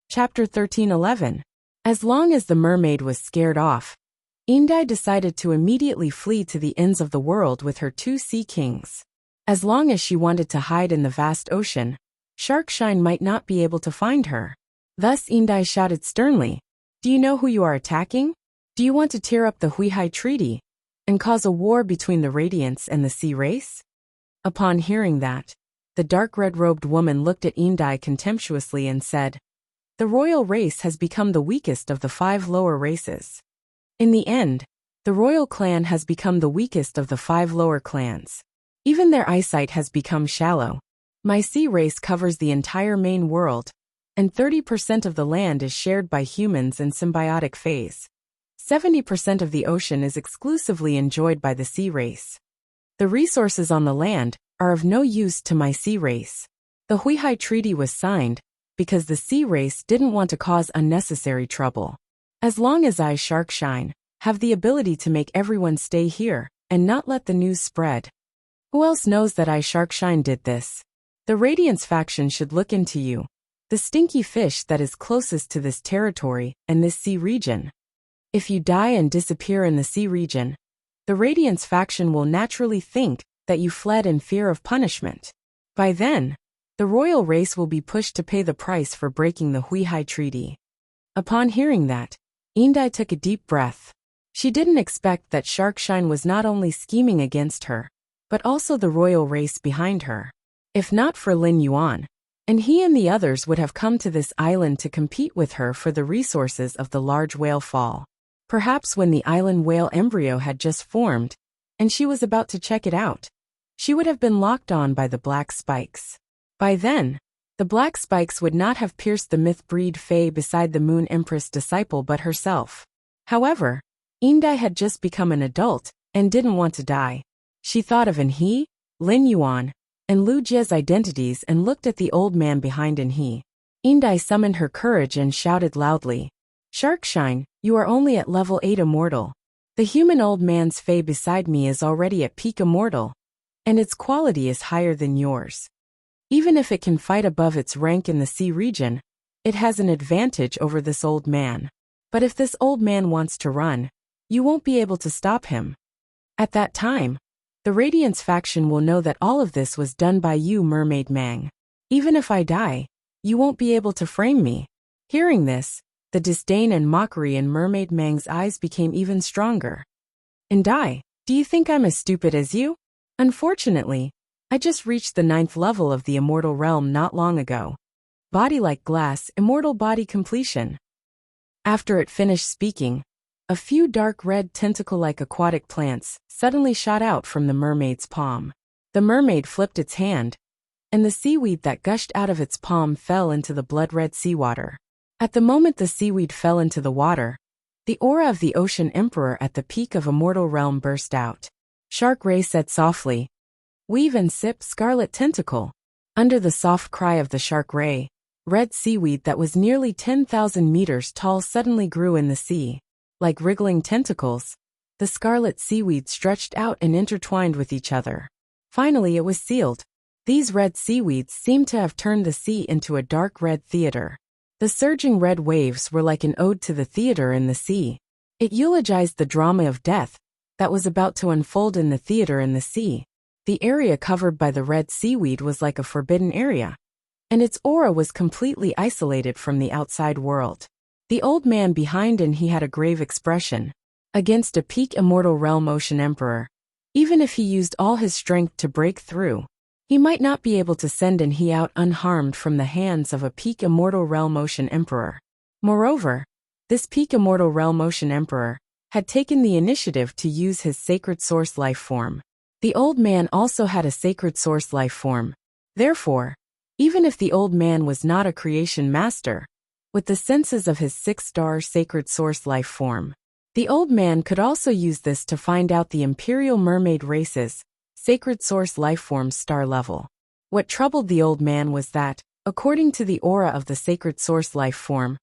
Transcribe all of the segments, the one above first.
Chapter 13:11. As long as the mermaid was scared off, Indai decided to immediately flee to the ends of the world with her two sea kings. As long as she wanted to hide in the vast ocean, Sharkshine might not be able to find her. Thus Indai shouted sternly, "Do you know who you are attacking? Do you want to tear up the Huihai Treaty and cause a war between the Radiants and the Sea Race?" Upon hearing that, the dark red-robed woman looked at Indai contemptuously and said, "The royal race has become the weakest of the 5 lower races. In the end, the royal clan has become the weakest of the 5 lower clans. Even their eyesight has become shallow. My sea race covers the entire main world, and 30% of the land is shared by humans in symbiotic phase. 70% of the ocean is exclusively enjoyed by the sea race. The resources on the land are of no use to my sea race. The Huihai Treaty was signed because the sea race didn't want to cause unnecessary trouble. As long as I, Sharkshine, have the ability to make everyone stay here and not let the news spread. Who else knows that I, Sharkshine, did this? The Radiance faction should look into you, the stinky fish that is closest to this territory and this sea region. If you die and disappear in the sea region, the Radiance faction will naturally think that you fled in fear of punishment. By then, the royal race will be pushed to pay the price for breaking the Huihai Treaty." Upon hearing that, Indai took a deep breath. She didn't expect that Sharkshine was not only scheming against her, but also the royal race behind her. If not for Lin Yuan, and he and the others would have come to this island to compete with her for the resources of the large whale fall. Perhaps when the island whale embryo had just formed, and she was about to check it out, she would have been locked on by the black spikes. By then, the black spikes would not have pierced the myth-breed Fae beside the Moon Empress disciple but herself. However, Indai had just become an adult and didn't want to die. She thought of Enhe, Lin Yuan, and Lu Jie's identities and looked at the old man behind Enhe. Indai summoned her courage and shouted loudly, "Sharkshine, you are only at level 8 immortal. The human old man's Fae beside me is already at peak immortal, and its quality is higher than yours. Even if it can fight above its rank in the sea region, it has an advantage over this old man. But if this old man wants to run, you won't be able to stop him. At that time, the Radiance faction will know that all of this was done by you, Mermaid Mang. Even if I die, you won't be able to frame me." Hearing this, the disdain and mockery in Mermaid Mang's eyes became even stronger. "Indai, do you think I'm as stupid as you? Unfortunately, I just reached the 9th level of the immortal realm not long ago. Body like glass, immortal body completion." After it finished speaking, a few dark red tentacle-like aquatic plants suddenly shot out from the mermaid's palm. The mermaid flipped its hand, and the seaweed that gushed out of its palm fell into the blood-red seawater. At the moment the seaweed fell into the water, the aura of the Ocean Emperor at the peak of Immortal Realm burst out. Shark Ray said softly, "Weave and sip, Scarlet Tentacle." Under the soft cry of the Shark Ray, red seaweed that was nearly 10,000 meters tall suddenly grew in the sea. Like wriggling tentacles, the scarlet seaweed stretched out and intertwined with each other. Finally it was sealed. These red seaweeds seemed to have turned the sea into a dark red theater. The surging red waves were like an ode to the theater in the sea. It eulogized the drama of death that was about to unfold in the theater in the sea. The area covered by the red seaweed was like a forbidden area, and its aura was completely isolated from the outside world. The old man behind Enhe had a grave expression. Against a peak immortal realm Ocean Emperor, even if he used all his strength to break through, he might not be able to send Enhe out unharmed from the hands of a peak immortal realm Ocean Emperor. Moreover, this peak immortal realm Ocean Emperor had taken the initiative to use his sacred source life form. The old man also had a sacred source life form. Therefore, even if the old man was not a creation master, with the senses of his 6-star sacred source life form, the old man could also use this to find out the Imperial Mermaid race's sacred source life form's star level. What troubled the old man was that, according to the aura of the sacred source life form,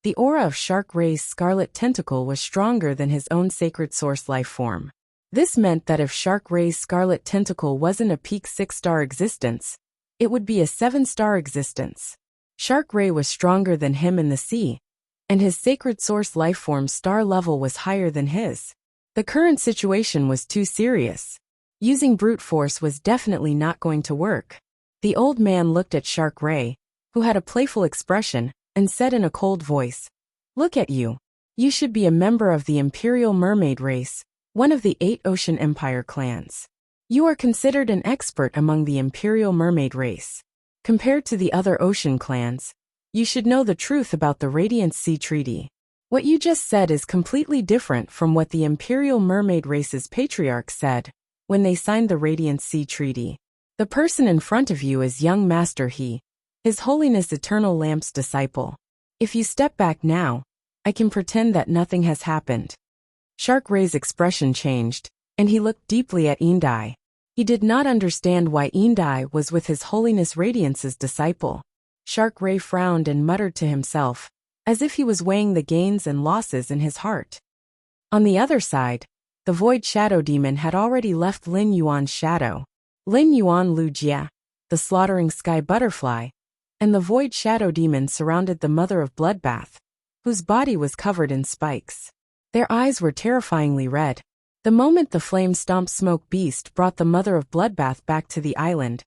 the aura of Shark Ray's scarlet tentacle was stronger than his own sacred source life form. This meant that if Shark Ray's scarlet tentacle wasn't a peak 6-star existence, it would be a 7-star existence. Shark Ray was stronger than him in the sea, and his sacred source lifeform star level was higher than his. The current situation was too serious. Using brute force was definitely not going to work. The old man looked at Shark Ray, who had a playful expression, and said in a cold voice, "Look at you. You should be a member of the Imperial Mermaid race, one of the 8 Ocean Empire clans. You are considered an expert among the Imperial Mermaid race. Compared to the other ocean clans, you should know the truth about the Radiant Sea Treaty. What you just said is completely different from what the Imperial Mermaid race's patriarch said when they signed the Radiant Sea Treaty. The person in front of you is young Master He, His Holiness Eternal Lamp's disciple. If you step back now, I can pretend that nothing has happened." Shark Ray's expression changed, and he looked deeply at Indai. He did not understand why Indai was with His Holiness Radiance's disciple. Shark Ray frowned and muttered to himself, as if he was weighing the gains and losses in his heart. On the other side, the Void Shadow Demon had already left Lin Yuan's shadow. Lin Yuan Lu Jia, the slaughtering sky butterfly, and the Void Shadow Demon surrounded the Mother of Bloodbath, whose body was covered in spikes. Their eyes were terrifyingly red. The moment the flame-stomped smoke beast brought the Mother of Bloodbath back to the island,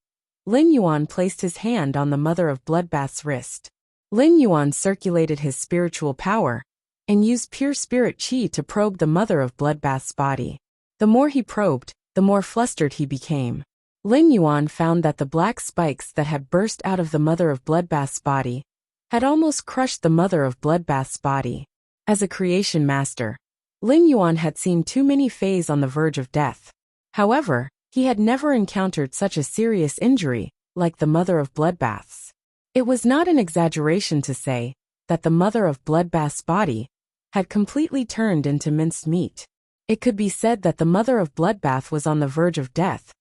Lin Yuan placed his hand on the Mother of Bloodbath's wrist. Lin Yuan circulated his spiritual power and used pure spirit chi to probe the Mother of Bloodbath's body. The more he probed, the more flustered he became. Lin Yuan found that the black spikes that had burst out of the Mother of Bloodbath's body had almost crushed the Mother of Bloodbath's body. As a creation master, Lin Yuan had seen too many fays on the verge of death. However, he had never encountered such a serious injury like the Mother of Bloodbath's. It was not an exaggeration to say that the Mother of Bloodbath's body had completely turned into minced meat. It could be said that the Mother of Bloodbath was on the verge of death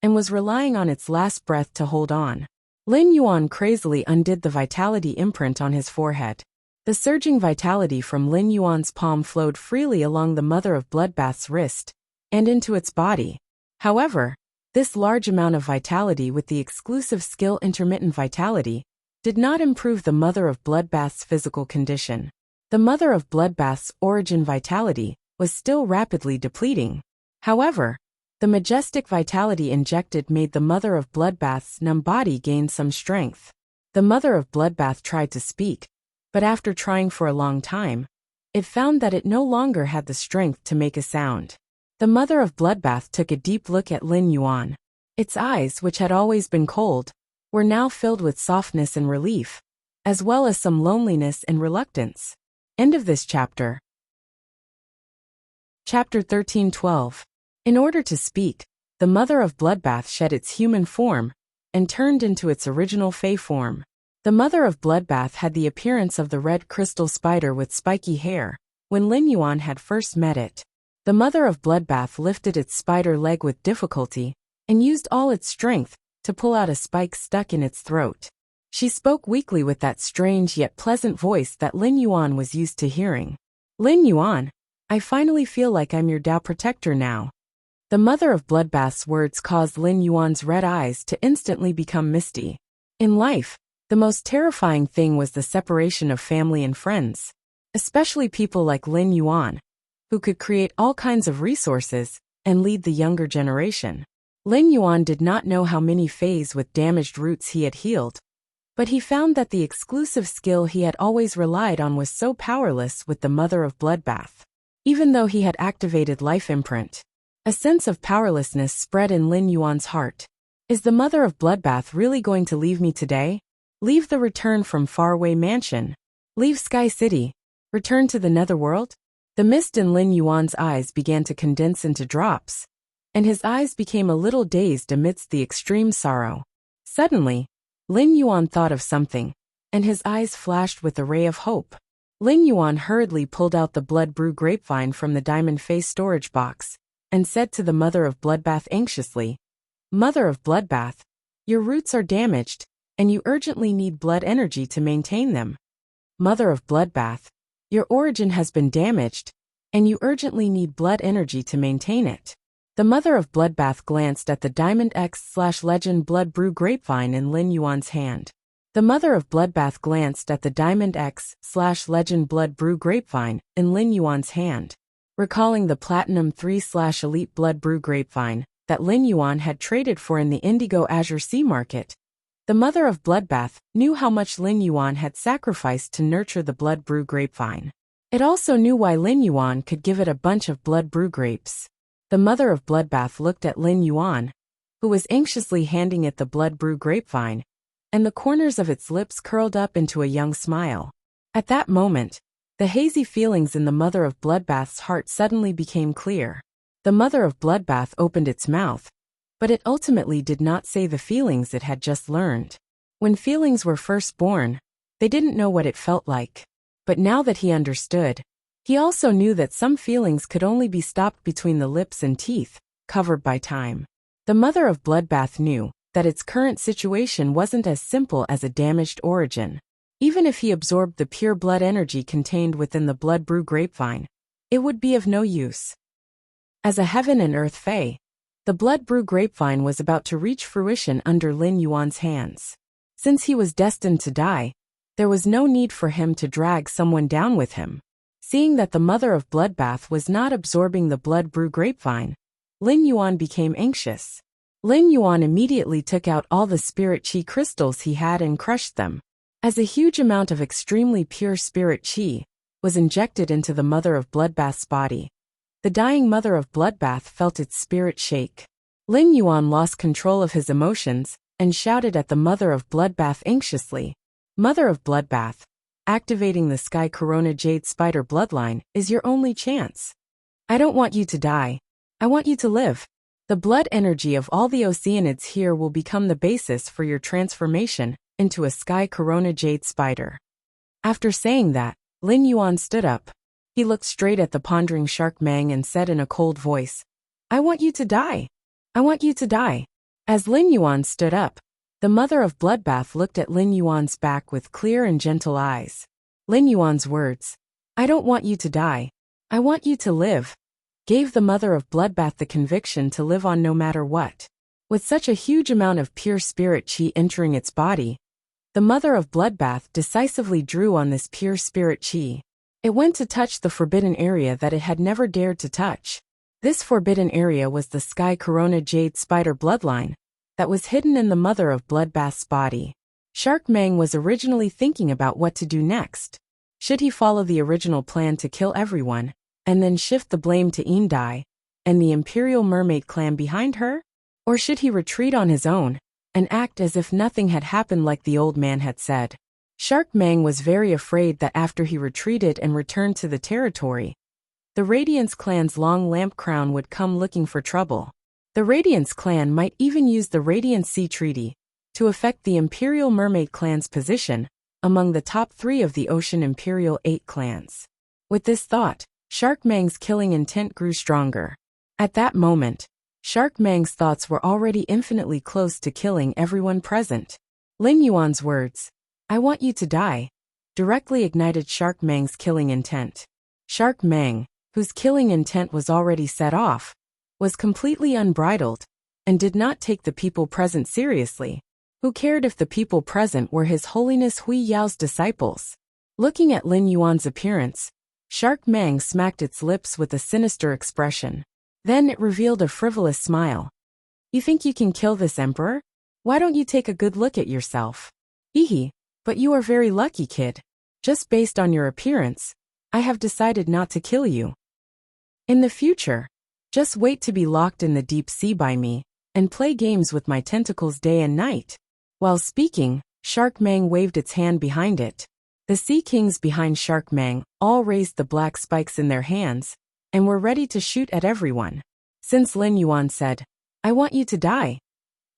and was relying on its last breath to hold on. Lin Yuan crazily undid the vitality imprint on his forehead. The surging vitality from Lin Yuan's palm flowed freely along the Mother of Bloodbath's wrist and into its body. However, this large amount of vitality with the exclusive skill intermittent vitality did not improve the Mother of Bloodbath's physical condition. The Mother of Bloodbath's origin vitality was still rapidly depleting. However, the majestic vitality injected made the Mother of Bloodbath's numb body gain some strength. The Mother of Bloodbath tried to speak, but after trying for a long time, it found that it no longer had the strength to make a sound. The Mother of Bloodbath took a deep look at Lin Yuan. Its eyes, which had always been cold, were now filled with softness and relief, as well as some loneliness and reluctance. End of this chapter. Chapter 13:12. In order to speak, the Mother of Bloodbath shed its human form and turned into its original fey form. The Mother of Bloodbath had the appearance of the red crystal spider with spiky hair when Lin Yuan had first met it. The Mother of Bloodbath lifted its spider leg with difficulty and used all its strength to pull out a spike stuck in its throat. She spoke weakly with that strange yet pleasant voice that Lin Yuan was used to hearing. "Lin Yuan, I finally feel like I'm your Tao protector now." The Mother of Bloodbath's words caused Lin Yuan's red eyes to instantly become misty. In life, the most terrifying thing was the separation of family and friends, especially people like Lin Yuan, who could create all kinds of resources and lead the younger generation. Lin Yuan did not know how many fays with damaged roots he had healed, but he found that the exclusive skill he had always relied on was so powerless with the Mother of Bloodbath. Even though he had activated Life Imprint, a sense of powerlessness spread in Lin Yuan's heart. Is the Mother of Bloodbath really going to leave me today? Leave the return from faraway mansion? Leave Sky City? Return to the netherworld? The mist in Lin Yuan's eyes began to condense into drops, and his eyes became a little dazed amidst the extreme sorrow. Suddenly, Lin Yuan thought of something, and his eyes flashed with a ray of hope. Lin Yuan hurriedly pulled out the blood brew grapevine from the diamond face storage box and said to the Mother of Bloodbath anxiously, "Mother of Bloodbath, your roots are damaged, and you urgently need blood energy to maintain them. Mother of Bloodbath, your origin has been damaged, and you urgently need blood energy to maintain it." The Mother of Bloodbath glanced at the Diamond X/Legend blood brew grapevine in Lin Yuan's hand. The mother of Bloodbath glanced at the Diamond X/Legend Blood Brew grapevine in Lin Yuan's hand. Recalling the Platinum 3/Elite Blood Brew grapevine that Lin Yuan had traded for in the Indigo Azure Sea Market, the mother of Bloodbath knew how much Lin Yuan had sacrificed to nurture the Blood Brew grapevine. It also knew why Lin Yuan could give it a bunch of Blood Brew grapes. The mother of Bloodbath looked at Lin Yuan, who was anxiously handing it the Blood Brew grapevine, and the corners of its lips curled up into a young smile. At that moment, the hazy feelings in the mother of Bloodbath's heart suddenly became clear. The mother of Bloodbath opened its mouth, but it ultimately did not say the feelings it had just learned. When feelings were first born, they didn't know what it felt like. But now that he understood, he also knew that some feelings could only be stopped between the lips and teeth, covered by time. The mother of Bloodbath knew that its current situation wasn't as simple as a damaged origin. Even if he absorbed the pure blood energy contained within the Blood Brew grapevine, it would be of no use. As a heaven and earth fae, the Blood Brew grapevine was about to reach fruition under Lin Yuan's hands. Since he was destined to die, there was no need for him to drag someone down with him. Seeing that the mother of Bloodbath was not absorbing the Blood Brew grapevine, Lin Yuan became anxious. Lin Yuan immediately took out all the spirit chi crystals he had and crushed them, as a huge amount of extremely pure spirit chi was injected into the mother of Bloodbath's body. The dying mother of Bloodbath felt its spirit shake. Lin Yuan lost control of his emotions and shouted at the mother of Bloodbath anxiously, "Mother of Bloodbath, activating the Sky Corona Jade Spider bloodline is your only chance. I don't want you to die. I want you to live. The blood energy of all the Oceanids here will become the basis for your transformation into a Sky Corona Jade Spider." After saying that, Lin Yuan stood up. He looked straight at the pondering Shark Mang and said in a cold voice, "I want you to die. I want you to die." As Lin Yuan stood up, the mother of Bloodbath looked at Lin Yuan's back with clear and gentle eyes. Lin Yuan's words, "I don't want you to die. I want you to live," gave the mother of Bloodbath the conviction to live on no matter what. With such a huge amount of pure spirit chi entering its body, the mother of Bloodbath decisively drew on this pure spirit chi. It went to touch the forbidden area that it had never dared to touch. This forbidden area was the Sky Corona Jade Spider bloodline that was hidden in the mother of Bloodbath's body. Shark Mang was originally thinking about what to do next. Should he follow the original plan to kill everyone, and then shift the blame to Indai and the Imperial Mermaid clan behind her? Or should he retreat on his own and act as if nothing had happened like the old man had said? Shark Mang was very afraid that after he retreated and returned to the territory, the Radiance clan's long lamp crown would come looking for trouble. The Radiance clan might even use the Radiant Sea Treaty to affect the Imperial Mermaid clan's position among the top 3 of the Ocean Imperial 8 clans. With this thought, Shark Mang's killing intent grew stronger. At that moment, Shark Mang's thoughts were already infinitely close to killing everyone present. Lin Yuan's words, "I want you to die," directly ignited Shark Mang's killing intent. Shark Mang, whose killing intent was already set off, was completely unbridled and did not take the people present seriously. Who cared if the people present were His Holiness Hui Yao's disciples? Looking at Lin Yuan's appearance, Shark Mang smacked its lips with a sinister expression. Then it revealed a frivolous smile. "You think you can kill this emperor? Why don't you take a good look at yourself?" "Hehe, but you are very lucky, kid. Just based on your appearance, I have decided not to kill you. In the future, just wait to be locked in the deep sea by me and play games with my tentacles day and night." While speaking, Shark Mang waved its hand behind it. The Sea Kings behind Shark Mang all raised the black spikes in their hands and were ready to shoot at everyone. Since Lin Yuan said, "I want you to die,"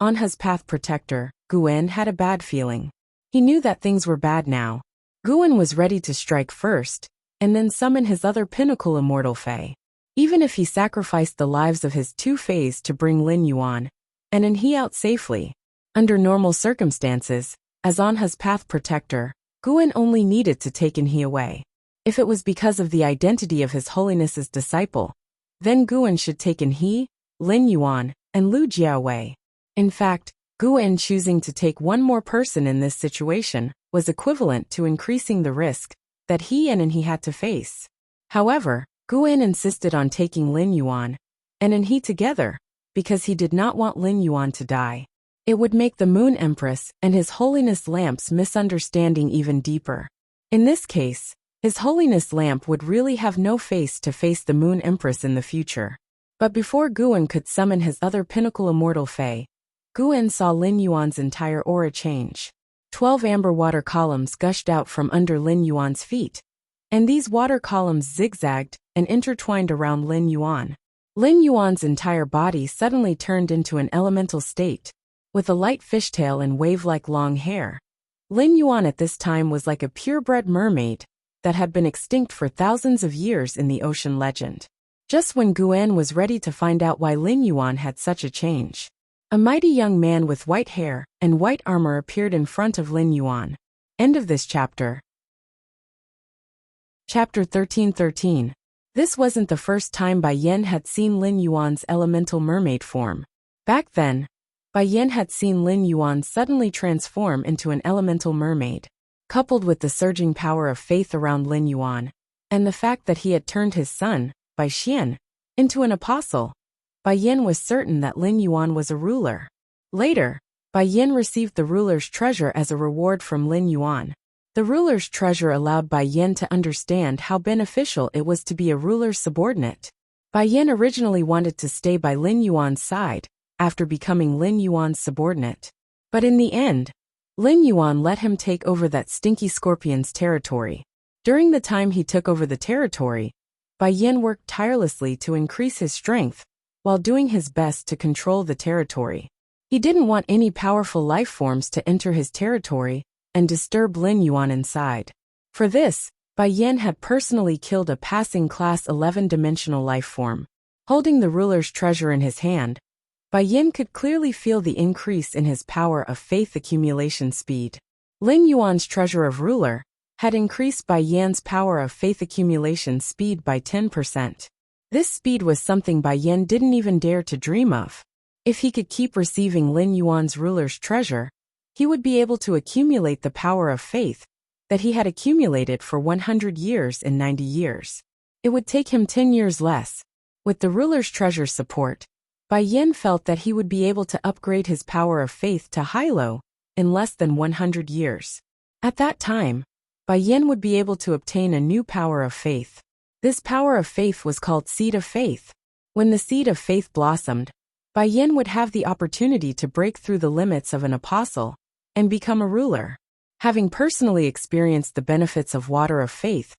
Anha's path protector, Guan, had a bad feeling. He knew that things were bad now. Guan was ready to strike first, and then summon his other pinnacle immortal fae. Even if he sacrificed the lives of his 2 fays to bring Lin Yuan and Anhe out safely. Under normal circumstances, as Anha's path protector, Guan only needed to take Anhe away. If it was because of the identity of His Holiness's disciple, then Guan should take Anhe, Lin Yuan, and Lu Jia away. In fact, Guan choosing to take one more person in this situation was equivalent to increasing the risk that he and he had to face. However, Guan insisted on taking Lin Yuan and he together because he did not want Lin Yuan to die. It would make the Moon Empress and His Holiness Lamp's misunderstanding even deeper. In this case, His Holiness Lamp would really have no face to face the Moon Empress in the future. But before Guan could summon his other pinnacle immortal Fae, Guan saw Lin Yuan's entire aura change. 12 amber water columns gushed out from under Lin Yuan's feet, and these water columns zigzagged and intertwined around Lin Yuan. Lin Yuan's entire body suddenly turned into an elemental state, with a light fishtail and wave-like long hair. Lin Yuan at this time was like a purebred mermaid that had been extinct for thousands of years in the ocean legend. Just when Guan was ready to find out why Lin Yuan had such a change, a mighty young man with white hair and white armor appeared in front of Lin Yuan. End of this chapter. Chapter 1313. This wasn't the first time Bai Yen had seen Lin Yuan's elemental mermaid form. Back then, Bai Yen had seen Lin Yuan suddenly transform into an elemental mermaid. Coupled with the surging power of faith around Lin Yuan, and the fact that he had turned his son, Bai Xian, into an apostle, Bai Yen was certain that Lin Yuan was a ruler. Later, Bai Yen received the ruler's treasure as a reward from Lin Yuan. The ruler's treasure allowed Bai Yen to understand how beneficial it was to be a ruler's subordinate. Bai Yen originally wanted to stay by Lin Yuan's side after becoming Lin Yuan's subordinate. But in the end, Lin Yuan let him take over that stinky scorpion's territory. During the time he took over the territory, Bai Yen worked tirelessly to increase his strength, while doing his best to control the territory. He didn't want any powerful life forms to enter his territory and disturb Lin Yuan inside. For this, Bai Yen had personally killed a passing class 11-dimensional life form. Holding the ruler's treasure in his hand, Bai Yen could clearly feel the increase in his power of faith accumulation speed. Lin Yuan's treasure of ruler had increased Bai Yen's power of faith accumulation speed by 10%. This speed was something Bai Yen didn't even dare to dream of. If he could keep receiving Lin Yuan's ruler's treasure, he would be able to accumulate the power of faith that he had accumulated for 100 years in 90 years. It would take him 10 years less. With the ruler's treasure's support, Bai Yen felt that he would be able to upgrade his power of faith to high-low in less than 100 years. At that time, Bai Yen would be able to obtain a new power of faith. This power of faith was called Seed of Faith. When the Seed of Faith blossomed, Bai Yen would have the opportunity to break through the limits of an apostle and become a ruler. Having personally experienced the benefits of water of faith,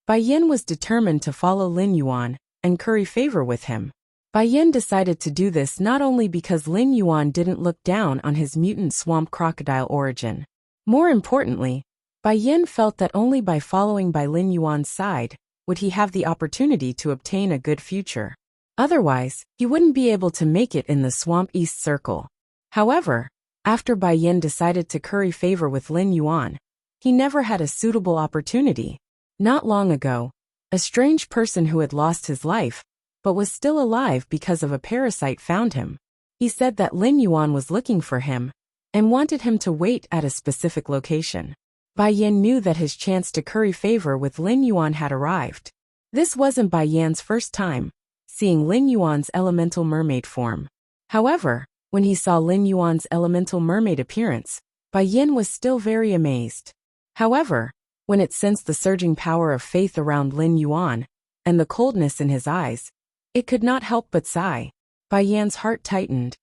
Bai Yen was determined to follow Lin Yuan and curry favor with him. Bai Yen decided to do this not only because Lin Yuan didn't look down on his mutant swamp crocodile origin. More importantly, Bai Yen felt that only by following by Lin Yuan's side would he have the opportunity to obtain a good future. Otherwise, he wouldn't be able to make it in the Swamp East Circle. However, after Bai Yen decided to curry favor with Lin Yuan, he never had a suitable opportunity. Not long ago, a strange person who had lost his life, but was still alive because of a parasite found him. He said that Lin Yuan was looking for him and wanted him to wait at a specific location. Bai Yen knew that his chance to curry favor with Lin Yuan had arrived. This wasn't Bai Yen's first time seeing Lin Yuan's elemental mermaid form. However, when he saw Lin Yuan's elemental mermaid appearance, Bai Yen was still very amazed. However, when it sensed the surging power of faith around Lin Yuan and the coldness in his eyes, it could not help but sigh. Bai Yen's heart tightened.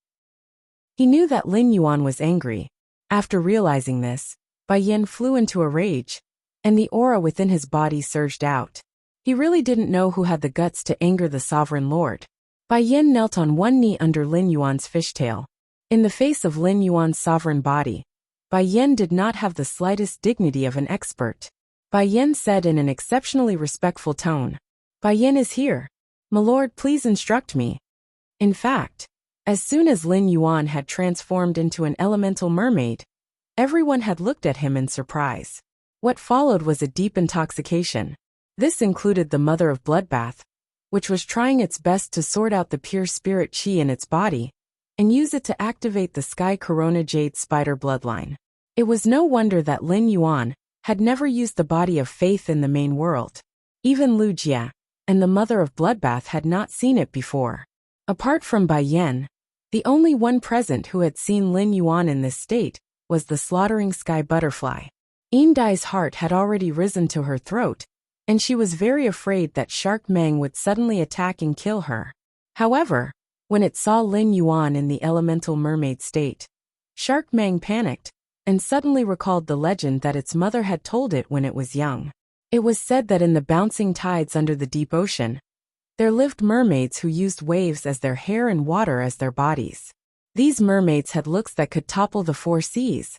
He knew that Lin Yuan was angry. After realizing this, Bai Yen flew into a rage, and the aura within his body surged out. He really didn't know who had the guts to anger the sovereign lord. Bai Yen knelt on one knee under Lin Yuan's fishtail. In the face of Lin Yuan's sovereign body, Bai Yen did not have the slightest dignity of an expert. Bai Yen said in an exceptionally respectful tone, "Bai Yen is here. My lord, please instruct me." In fact, as soon as Lin Yuan had transformed into an elemental mermaid, everyone had looked at him in surprise. What followed was a deep intoxication. This included the Mother of Bloodbath, which was trying its best to sort out the pure spirit chi in its body, and use it to activate the Sky Corona Jade Spider bloodline. It was no wonder that Lin Yuan had never used the body of faith in the main world. Even Lu Jia and the mother of Bloodbath had not seen it before. Apart from Bai Yan, the only one present who had seen Lin Yuan in this state was the slaughtering sky butterfly. Yin Dai's heart had already risen to her throat, and she was very afraid that Shark Meng would suddenly attack and kill her. However, when it saw Lin Yuan in the elemental mermaid state, Shark Meng panicked and suddenly recalled the legend that its mother had told it when it was young. It was said that in the bouncing tides under the deep ocean, there lived mermaids who used waves as their hair and water as their bodies. These mermaids had looks that could topple the four seas,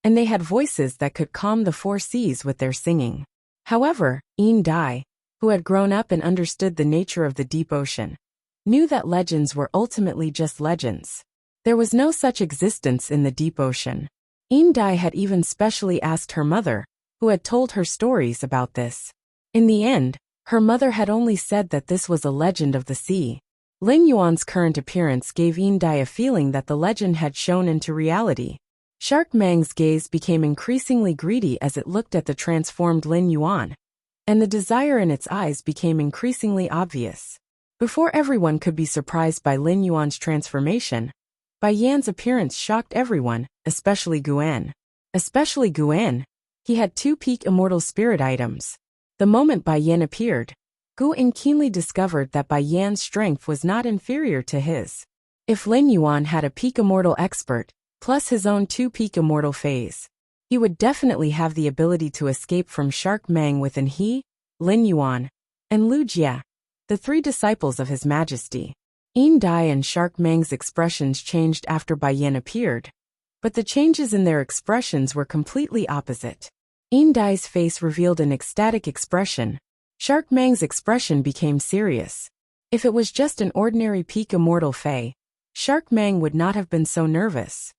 and they had voices that could calm the four seas with their singing. However, Yin Dai, who had grown up and understood the nature of the deep ocean, knew that legends were ultimately just legends. There was no such existence in the deep ocean. Yin Dai had even specially asked her mother, who had told her stories about this. In the end, her mother had only said that this was a legend of the sea. Lin Yuan's current appearance gave Yin Dai a feeling that the legend had shown into reality. Shark Meng's gaze became increasingly greedy as it looked at the transformed Lin Yuan, and the desire in its eyes became increasingly obvious. Before everyone could be surprised by Lin Yuan's transformation, Bai Yan's appearance shocked everyone, especially Guan. He had 2 peak immortal spirit items. The moment Bai Yan appeared, Gu In keenly discovered that Bai Yan's strength was not inferior to his. If Lin Yuan had a peak immortal expert, plus his own 2 peak immortal phase, he would definitely have the ability to escape from Shark Meng within he, Lin Yuan, and Lu Jia, the 3 disciples of His Majesty. Yin Dai and Shark Meng's expressions changed after Bai Yan appeared, but the changes in their expressions were completely opposite. Yin Dai's face revealed an ecstatic expression. Shark Meng's expression became serious. If it was just an ordinary peak immortal Fae, Shark Meng would not have been so nervous.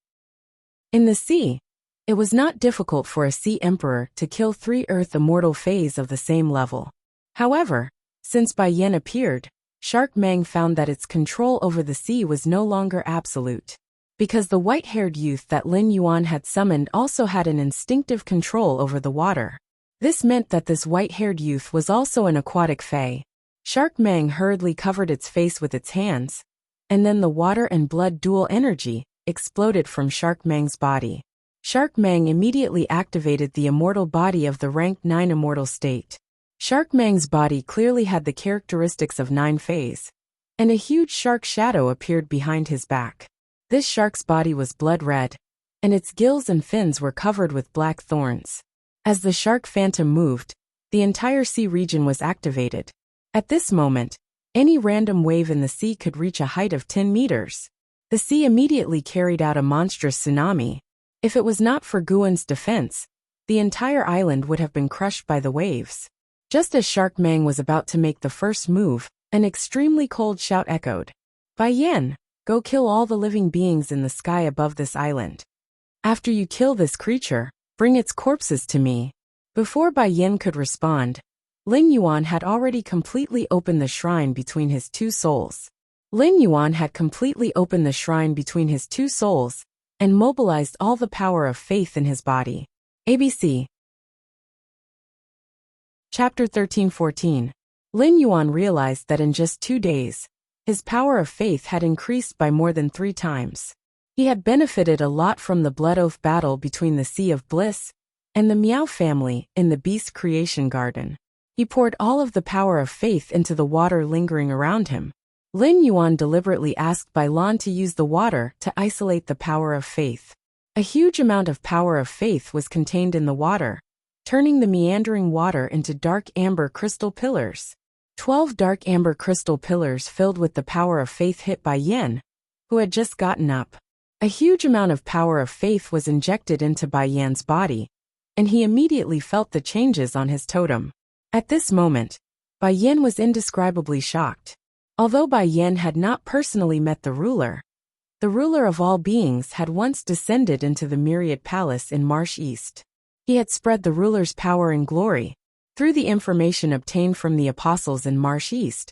In the sea, it was not difficult for a sea emperor to kill 3 earth immortal Faes of the same level. However, since Bai Yan appeared, Shark Meng found that its control over the sea was no longer absolute. Because the white-haired youth that Lin Yuan had summoned also had an instinctive control over the water. This meant that this white-haired youth was also an aquatic fae. Shark Meng hurriedly covered its face with its hands, and then the water and blood dual energy exploded from Shark Meng's body. Shark Meng immediately activated the immortal body of the rank 9 immortal state. Shark Meng's body clearly had the characteristics of 9 Faes, and a huge shark shadow appeared behind his back. This shark's body was blood red, and its gills and fins were covered with black thorns. As the shark phantom moved, the entire sea region was activated. At this moment, any random wave in the sea could reach a height of 10 meters. The sea immediately carried out a monstrous tsunami. If it was not for Guan's defense, the entire island would have been crushed by the waves. Just as Shark Meng was about to make the first move, an extremely cold shout echoed. Bai Yan, go kill all the living beings in the sky above this island. After you kill this creature, bring its corpses to me. Before Bai Yan could respond, Lin Yuan had already completely opened the shrine between his 2 souls. Lin Yuan had completely opened the shrine between his 2 souls and mobilized all the power of faith in his body. ABC Chapter 13-14. Lin Yuan realized that in just 2 days, his power of faith had increased by more than 3 times. He had benefited a lot from the Blood Oath battle between the Sea of Bliss and the Meow family in the Beast Creation Garden. He poured all of the power of faith into the water lingering around him. Lin Yuan deliberately asked Bai Lan to use the water to isolate the power of faith. A huge amount of power of faith was contained in the water, turning the meandering water into dark amber crystal pillars. 12 dark amber crystal pillars filled with the power of faith hit Bai Yan, who had just gotten up. A huge amount of power of faith was injected into Bai Yan's body, and he immediately felt the changes on his totem. At this moment, Bai Yan was indescribably shocked. Although Bai Yan had not personally met the ruler of all beings had once descended into the Myriad Palace in Marsh East. He had spread the ruler's power and glory. Through the information obtained from the apostles in Marsh East,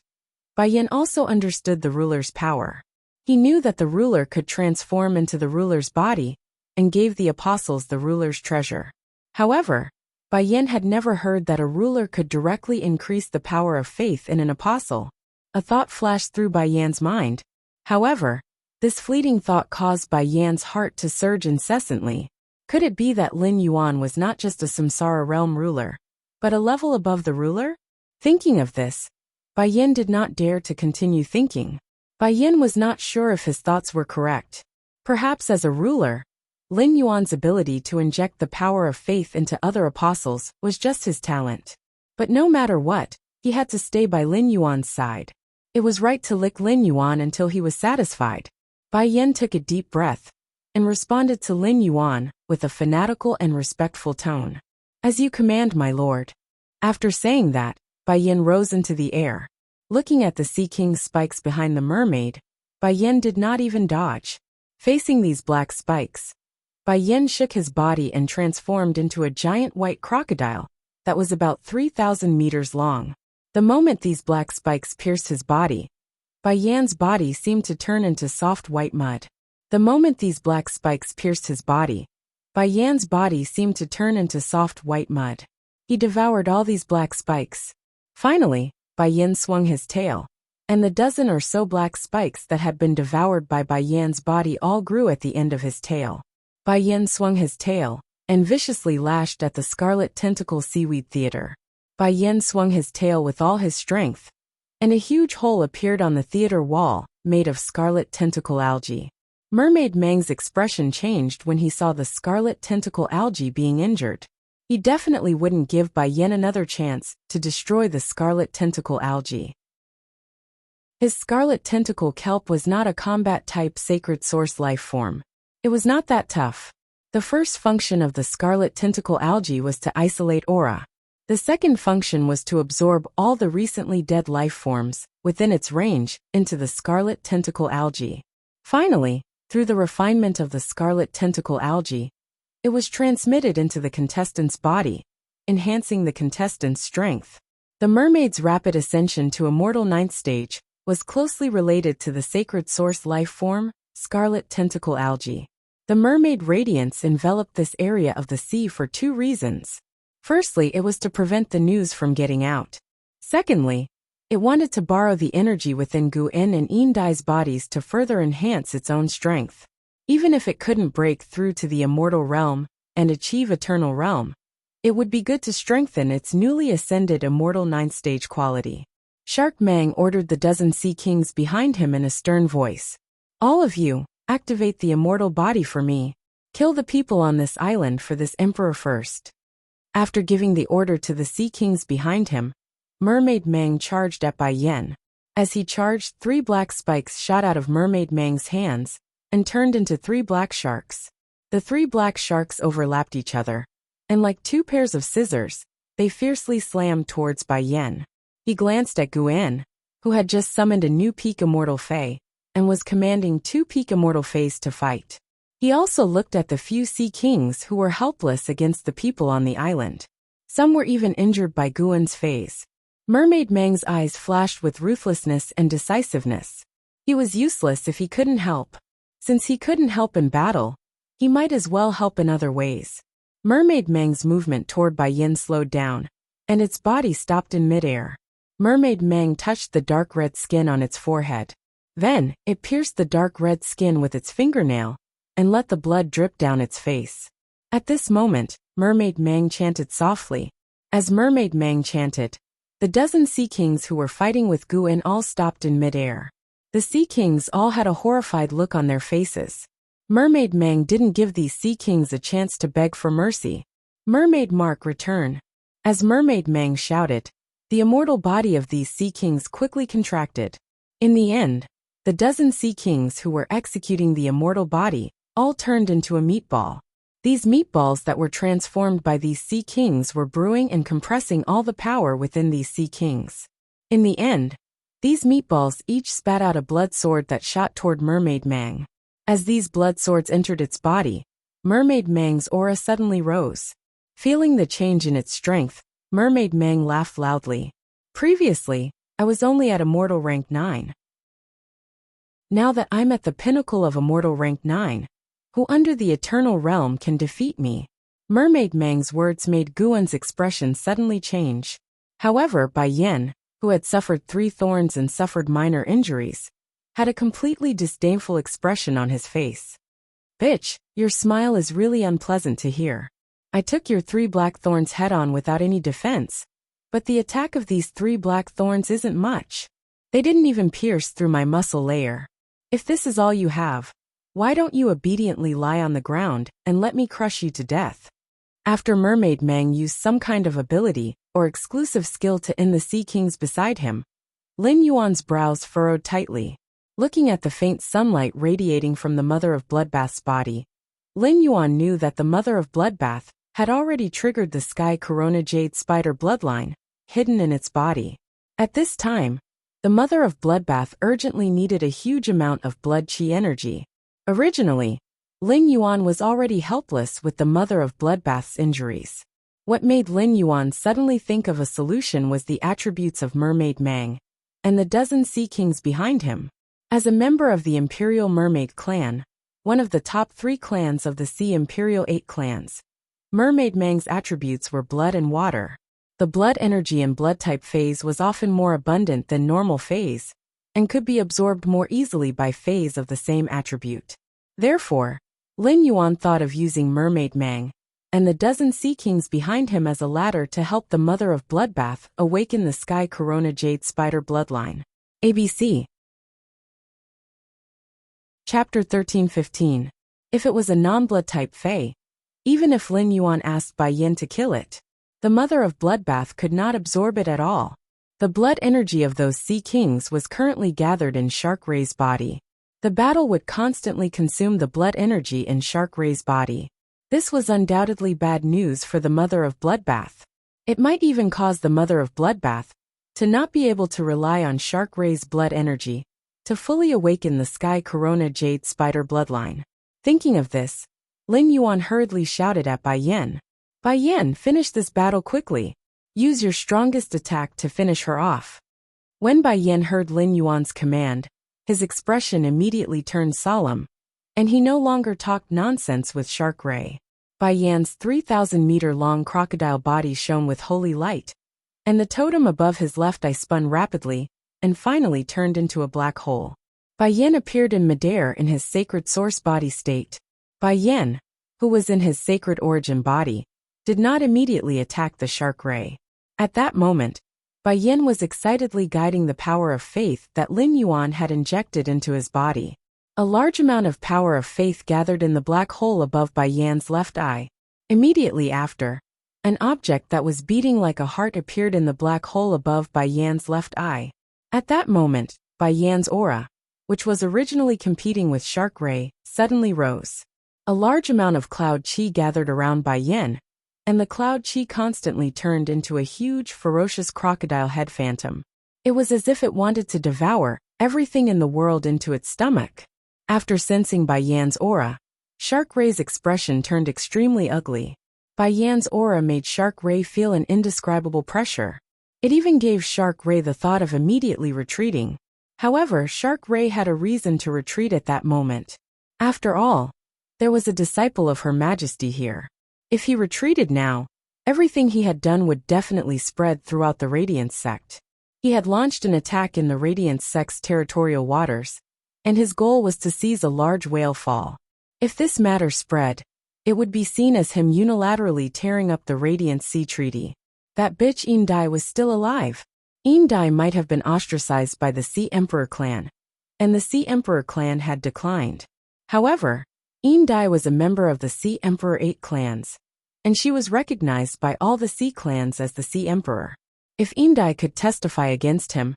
Bai Yan also understood the ruler's power. He knew that the ruler could transform into the ruler's body and gave the apostles the ruler's treasure. However, Bai Yin had never heard that a ruler could directly increase the power of faith in an apostle. A thought flashed through Bai Yan's mind. However, this fleeting thought caused Bai Yan's heart to surge incessantly. Could it be that Lin Yuan was not just a Samsara realm ruler, but a level above the ruler? Thinking of this, Bai Yin did not dare to continue thinking. Bai Yin was not sure if his thoughts were correct. Perhaps as a ruler, Lin Yuan's ability to inject the power of faith into other apostles was just his talent. But no matter what, he had to stay by Lin Yuan's side. It was right to lick Lin Yuan until he was satisfied. Bai Yin took a deep breath and responded to Lin Yuan with a fanatical and respectful tone. "As you command, my lord." After saying that, Bai Yin rose into the air. Looking at the Sea King's spikes behind the mermaid, Bai Yin did not even dodge. Facing these black spikes, Bai Yin shook his body and transformed into a giant white crocodile that was about 3,000 meters long. The moment these black spikes pierced his body, Bai Yan's body seemed to turn into soft white mud. The moment these black spikes pierced his body, Bai Yan's body seemed to turn into soft white mud. He devoured all these black spikes. Finally, Bai Yin swung his tail, and the dozen or so black spikes that had been devoured by Bai Yan's body all grew at the end of his tail. Bai Yin swung his tail and viciously lashed at the Scarlet Tentacle Seaweed Theater. Bai Yin swung his tail with all his strength, and a huge hole appeared on the theater wall, made of scarlet tentacle algae. Mermaid Mang's expression changed when he saw the scarlet tentacle algae being injured. He definitely wouldn't give Bai Yin another chance to destroy the scarlet tentacle algae. His scarlet tentacle kelp was not a combat-type sacred source life form. It was not that tough. The first function of the scarlet tentacle algae was to isolate aura. The second function was to absorb all the recently dead life forms within its range into the scarlet tentacle algae. Finally, through the refinement of the scarlet tentacle algae, it was transmitted into the contestant's body, enhancing the contestant's strength. The mermaid's rapid ascension to Immortal Ninth Stage was closely related to the sacred source life form, scarlet tentacle algae. The mermaid radiance enveloped this area of the sea for two reasons. Firstly, it was to prevent the news from getting out. Secondly, it wanted to borrow the energy within Gu En and Indai's bodies to further enhance its own strength. Even if it couldn't break through to the immortal realm and achieve eternal realm, it would be good to strengthen its newly ascended Immortal Ninth Stage quality. Shark Mang ordered the dozen Sea Kings behind him in a stern voice. "All of you, activate the immortal body for me. Kill the people on this island for this emperor first." After giving the order to the Sea Kings behind him, Mermaid Mang charged at Bai Yin. As he charged, 3 black spikes shot out of Mermaid Mang's hands and turned into 3 black sharks. The 3 black sharks overlapped each other, and like 2 pairs of scissors, they fiercely slammed towards Bai Yin. He glanced at Gu En, who had just summoned a new peak immortal fae, and was commanding 2 peak immortal faes to fight. He also looked at the few Sea Kings who were helpless against the people on the island. Some were even injured by Gu En's faes. Mermaid Mang's eyes flashed with ruthlessness and decisiveness. He was useless if he couldn't help. Since he couldn't help in battle, he might as well help in other ways. Mermaid Mang's movement toward Bai Yin slowed down, and its body stopped in midair. Mermaid Mang touched the dark red skin on its forehead. Then, it pierced the dark red skin with its fingernail and let the blood drip down its face. At this moment, Mermaid Mang chanted softly. As Mermaid Mang chanted, the dozen Sea Kings who were fighting with Gu En all stopped in midair. The Sea Kings all had a horrified look on their faces. Mermaid Mang didn't give these Sea Kings a chance to beg for mercy. Mermaid Mark, return. As Mermaid Mang shouted, the immortal body of these Sea Kings quickly contracted. In the end, the dozen Sea Kings who were executing the immortal body all turned into a meatball. These meatballs that were transformed by these Sea Kings were brewing and compressing all the power within these Sea Kings. In the end, these meatballs each spat out a blood sword that shot toward Mermaid Mang. As these blood swords entered its body, Mermaid Mang's aura suddenly rose. Feeling the change in its strength, Mermaid Mang laughed loudly. Previously, I was only at Immortal rank 9. Now that I'm at the pinnacle of immortal rank 9, who under the eternal realm can defeat me? Mermaid Mang's words made Guan's expression suddenly change. However, Bai Yan, who had suffered 3 thorns and suffered minor injuries, had a completely disdainful expression on his face. Bitch, your smile is really unpleasant to hear. I took your 3 black thorns head-on without any defense, but the attack of these 3 black thorns isn't much. They didn't even pierce through my muscle layer. If this is all you have, why don't you obediently lie on the ground and let me crush you to death? After Mermaid Mang used some kind of ability or exclusive skill to end the Sea Kings beside him, Lin Yuan's brows furrowed tightly. Looking at the faint sunlight radiating from the Mother of Bloodbath's body, Lin Yuan knew that the Mother of Bloodbath had already triggered the Sky Corona Jade Spider bloodline, hidden in its body. At this time, the Mother of Bloodbath urgently needed a huge amount of blood chi energy. Originally, Lin Yuan was already helpless with the Mother of Bloodbath's injuries. What made Lin Yuan suddenly think of a solution was the attributes of Mermaid Mang and the dozen Sea Kings behind him. As a member of the Imperial Mermaid clan, one of the top 3 clans of the Sea Imperial 8 clans, Mermaid Mang's attributes were blood and water. The blood energy in blood-type phase was often more abundant than normal phase, and could be absorbed more easily by phase of the same attribute. Therefore, Lin Yuan thought of using Mermaid Mang and the dozen Sea Kings behind him as a ladder to help the Mother of Bloodbath awaken the Sky Corona Jade Spider bloodline. ABC Chapter 13-15. If it was a non-blood type Fae, even if Lin Yuan asked Bai Yin to kill it, the Mother of Bloodbath could not absorb it at all. The blood energy of those Sea Kings was currently gathered in Shark Ray's body. The battle would constantly consume the blood energy in Shark Ray's body. This was undoubtedly bad news for the Mother of Bloodbath. It might even cause the Mother of Bloodbath to not be able to rely on Shark Ray's blood energy to fully awaken the Sky Corona Jade Spider bloodline. Thinking of this, Lin Yuan hurriedly shouted at Bai Yan. Bai Yan, finish this battle quickly. Use your strongest attack to finish her off. When Bai Yan heard Lin Yuan's command, his expression immediately turned solemn, and he no longer talked nonsense with Shark Ray. Bai Yan's 3,000-meter-long crocodile body shone with holy light, and the totem above his left eye spun rapidly, and finally turned into a black hole. Bai Yan appeared in midair in his sacred source body state. Bai Yan, who was in his sacred origin body, did not immediately attack the Shark Ray. At that moment, Bai Yan was excitedly guiding the power of faith that Lin Yuan had injected into his body. A large amount of power of faith gathered in the black hole above Bai Yan's left eye. Immediately after, an object that was beating like a heart appeared in the black hole above Bai Yan's left eye. At that moment, Bai Yan's aura, which was originally competing with Shark Ray, suddenly rose. A large amount of cloud chi gathered around Bai Yan, and the cloud chi constantly turned into a huge, ferocious crocodile head phantom. It was as if it wanted to devour everything in the world into its stomach. After sensing Bai Yan's aura, Shark Ray's expression turned extremely ugly. Bai Yan's aura made Shark Ray feel an indescribable pressure. It even gave Shark Ray the thought of immediately retreating. However, Shark Ray had a reason to retreat at that moment. After all, there was a disciple of Her Majesty here. If he retreated now, everything he had done would definitely spread throughout the Radiance sect. He had launched an attack in the Radiance sect's territorial waters, and his goal was to seize a large whale fall. If this matter spread, it would be seen as him unilaterally tearing up the Radiance Sea Treaty. That bitch Indai was still alive. Indai might have been ostracized by the Sea Emperor clan, and the Sea Emperor clan had declined. However, Indai was a member of the Sea Emperor 8 clans, and she was recognized by all the Sea clans as the Sea Emperor. If Indai could testify against him,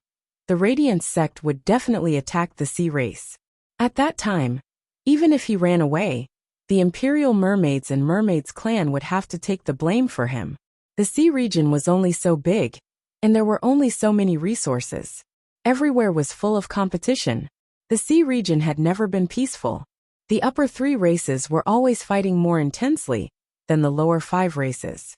the Radiance sect would definitely attack the Sea race. At that time, even if he ran away, the Imperial Mermaids and Mermaids clan would have to take the blame for him. The sea region was only so big, and there were only so many resources. Everywhere was full of competition. The sea region had never been peaceful. The upper 3 races were always fighting more intensely than the lower 5 races.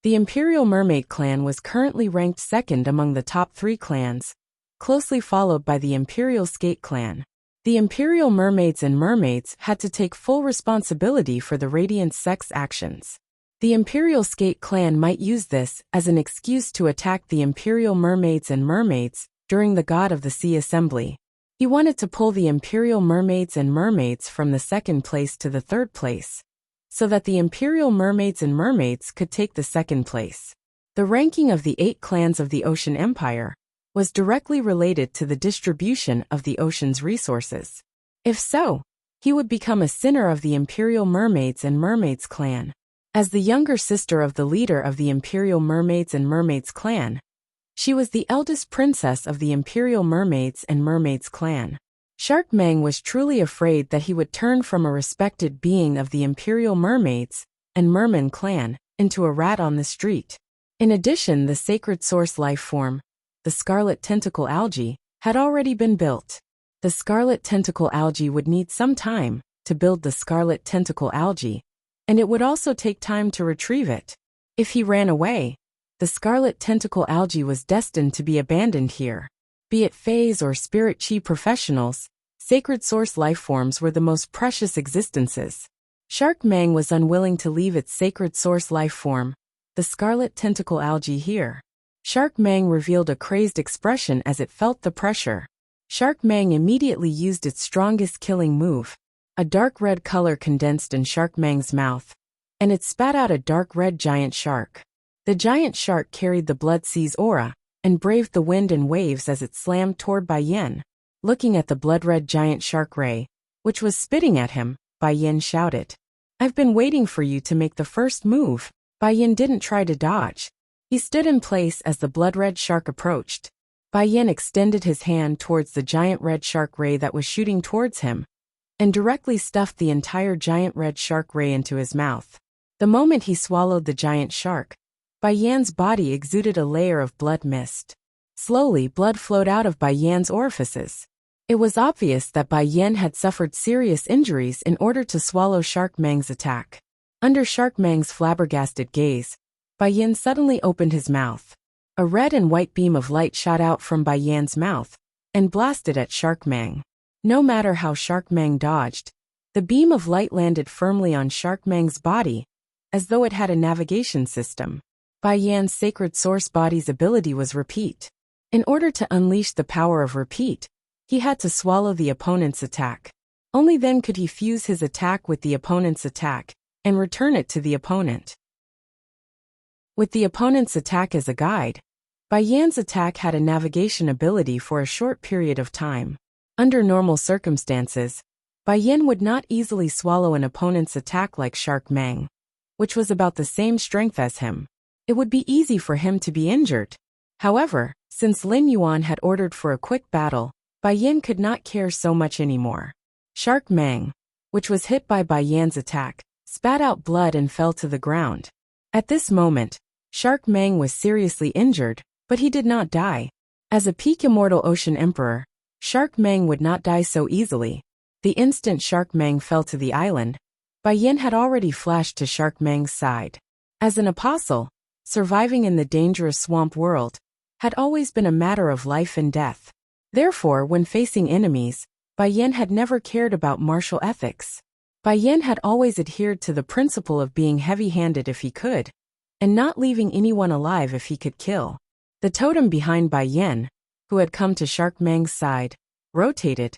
The Imperial Mermaid clan was currently ranked second among the top 3 clans, closely followed by the Imperial Skate clan. The Imperial mermaids and mermaids had to take full responsibility for the Radiant sect's actions. The Imperial Skate clan might use this as an excuse to attack the Imperial mermaids and mermaids during the God of the Sea assembly. He wanted to pull the Imperial mermaids and mermaids from the second place to the third place, so that the Imperial mermaids and mermaids could take the second place. The ranking of the 8 clans of the Ocean Empire was directly related to the distribution of the ocean's resources. If so, he would become a sinner of the Imperial Mermaids and Mermaids clan. As the younger sister of the leader of the Imperial Mermaids and Mermaids clan, she was the eldest princess of the Imperial Mermaids and Mermaids clan. Shark Mang was truly afraid that he would turn from a respected being of the Imperial Mermaids and Merman clan into a rat on the street. In addition, the sacred source life form, the scarlet tentacle algae, had already been built. The scarlet tentacle algae would need some time to build the scarlet tentacle algae, and it would also take time to retrieve it. If he ran away, the scarlet tentacle algae was destined to be abandoned here. Be it phase or spirit chi professionals, sacred source life forms were the most precious existences. Shark Mang was unwilling to leave its sacred source life form, the scarlet tentacle algae here. Shark Mang revealed a crazed expression as it felt the pressure. Shark Mang immediately used its strongest killing move. A dark red color condensed in Shark Mang's mouth, and it spat out a dark red giant shark. The giant shark carried the Blood Sea's aura, and braved the wind and waves as it slammed toward Bai Yin. Looking at the blood-red giant shark ray, which was spitting at him, Bai Yin shouted, "I've been waiting for you to make the first move." Bai Yin didn't try to dodge. He stood in place as the blood-red shark approached. Bai Yin extended his hand towards the giant red shark ray that was shooting towards him, and directly stuffed the entire giant red shark ray into his mouth. The moment he swallowed the giant shark, Bai Yan's body exuded a layer of blood mist. Slowly, blood flowed out of Bai Yan's orifices. It was obvious that Bai Yan had suffered serious injuries in order to swallow Shark Mang's attack. Under Shark Mang's flabbergasted gaze, Bai Yan suddenly opened his mouth. A red and white beam of light shot out from Bai Yan's mouth and blasted at Shark Mang. No matter how Shark Mang dodged, the beam of light landed firmly on Shark Mang's body, as though it had a navigation system. Bai Yan's sacred source body's ability was repeat. In order to unleash the power of repeat, he had to swallow the opponent's attack. Only then could he fuse his attack with the opponent's attack and return it to the opponent. With the opponent's attack as a guide, Bai Yan's attack had a navigation ability for a short period of time. Under normal circumstances, Bai Yan would not easily swallow an opponent's attack like Shark Mang, which was about the same strength as him. It would be easy for him to be injured. However, since Lin Yuan had ordered for a quick battle, Bai Yan could not care so much anymore. Shark Mang, which was hit by Bai Yan's attack, spat out blood and fell to the ground. At this moment, Shark Mang was seriously injured, but he did not die. As a peak immortal ocean emperor, Shark Mang would not die so easily. The instant Shark Mang fell to the island, Bai Yan had already flashed to Shark Mang's side. As an apostle, surviving in the dangerous swamp world had always been a matter of life and death. Therefore, when facing enemies, Bai Yan had never cared about martial ethics. Bai Yan had always adhered to the principle of being heavy-handed if he could, and not leaving anyone alive if he could kill. The totem behind Bai Yan, who had come to Shark Mang's side, rotated,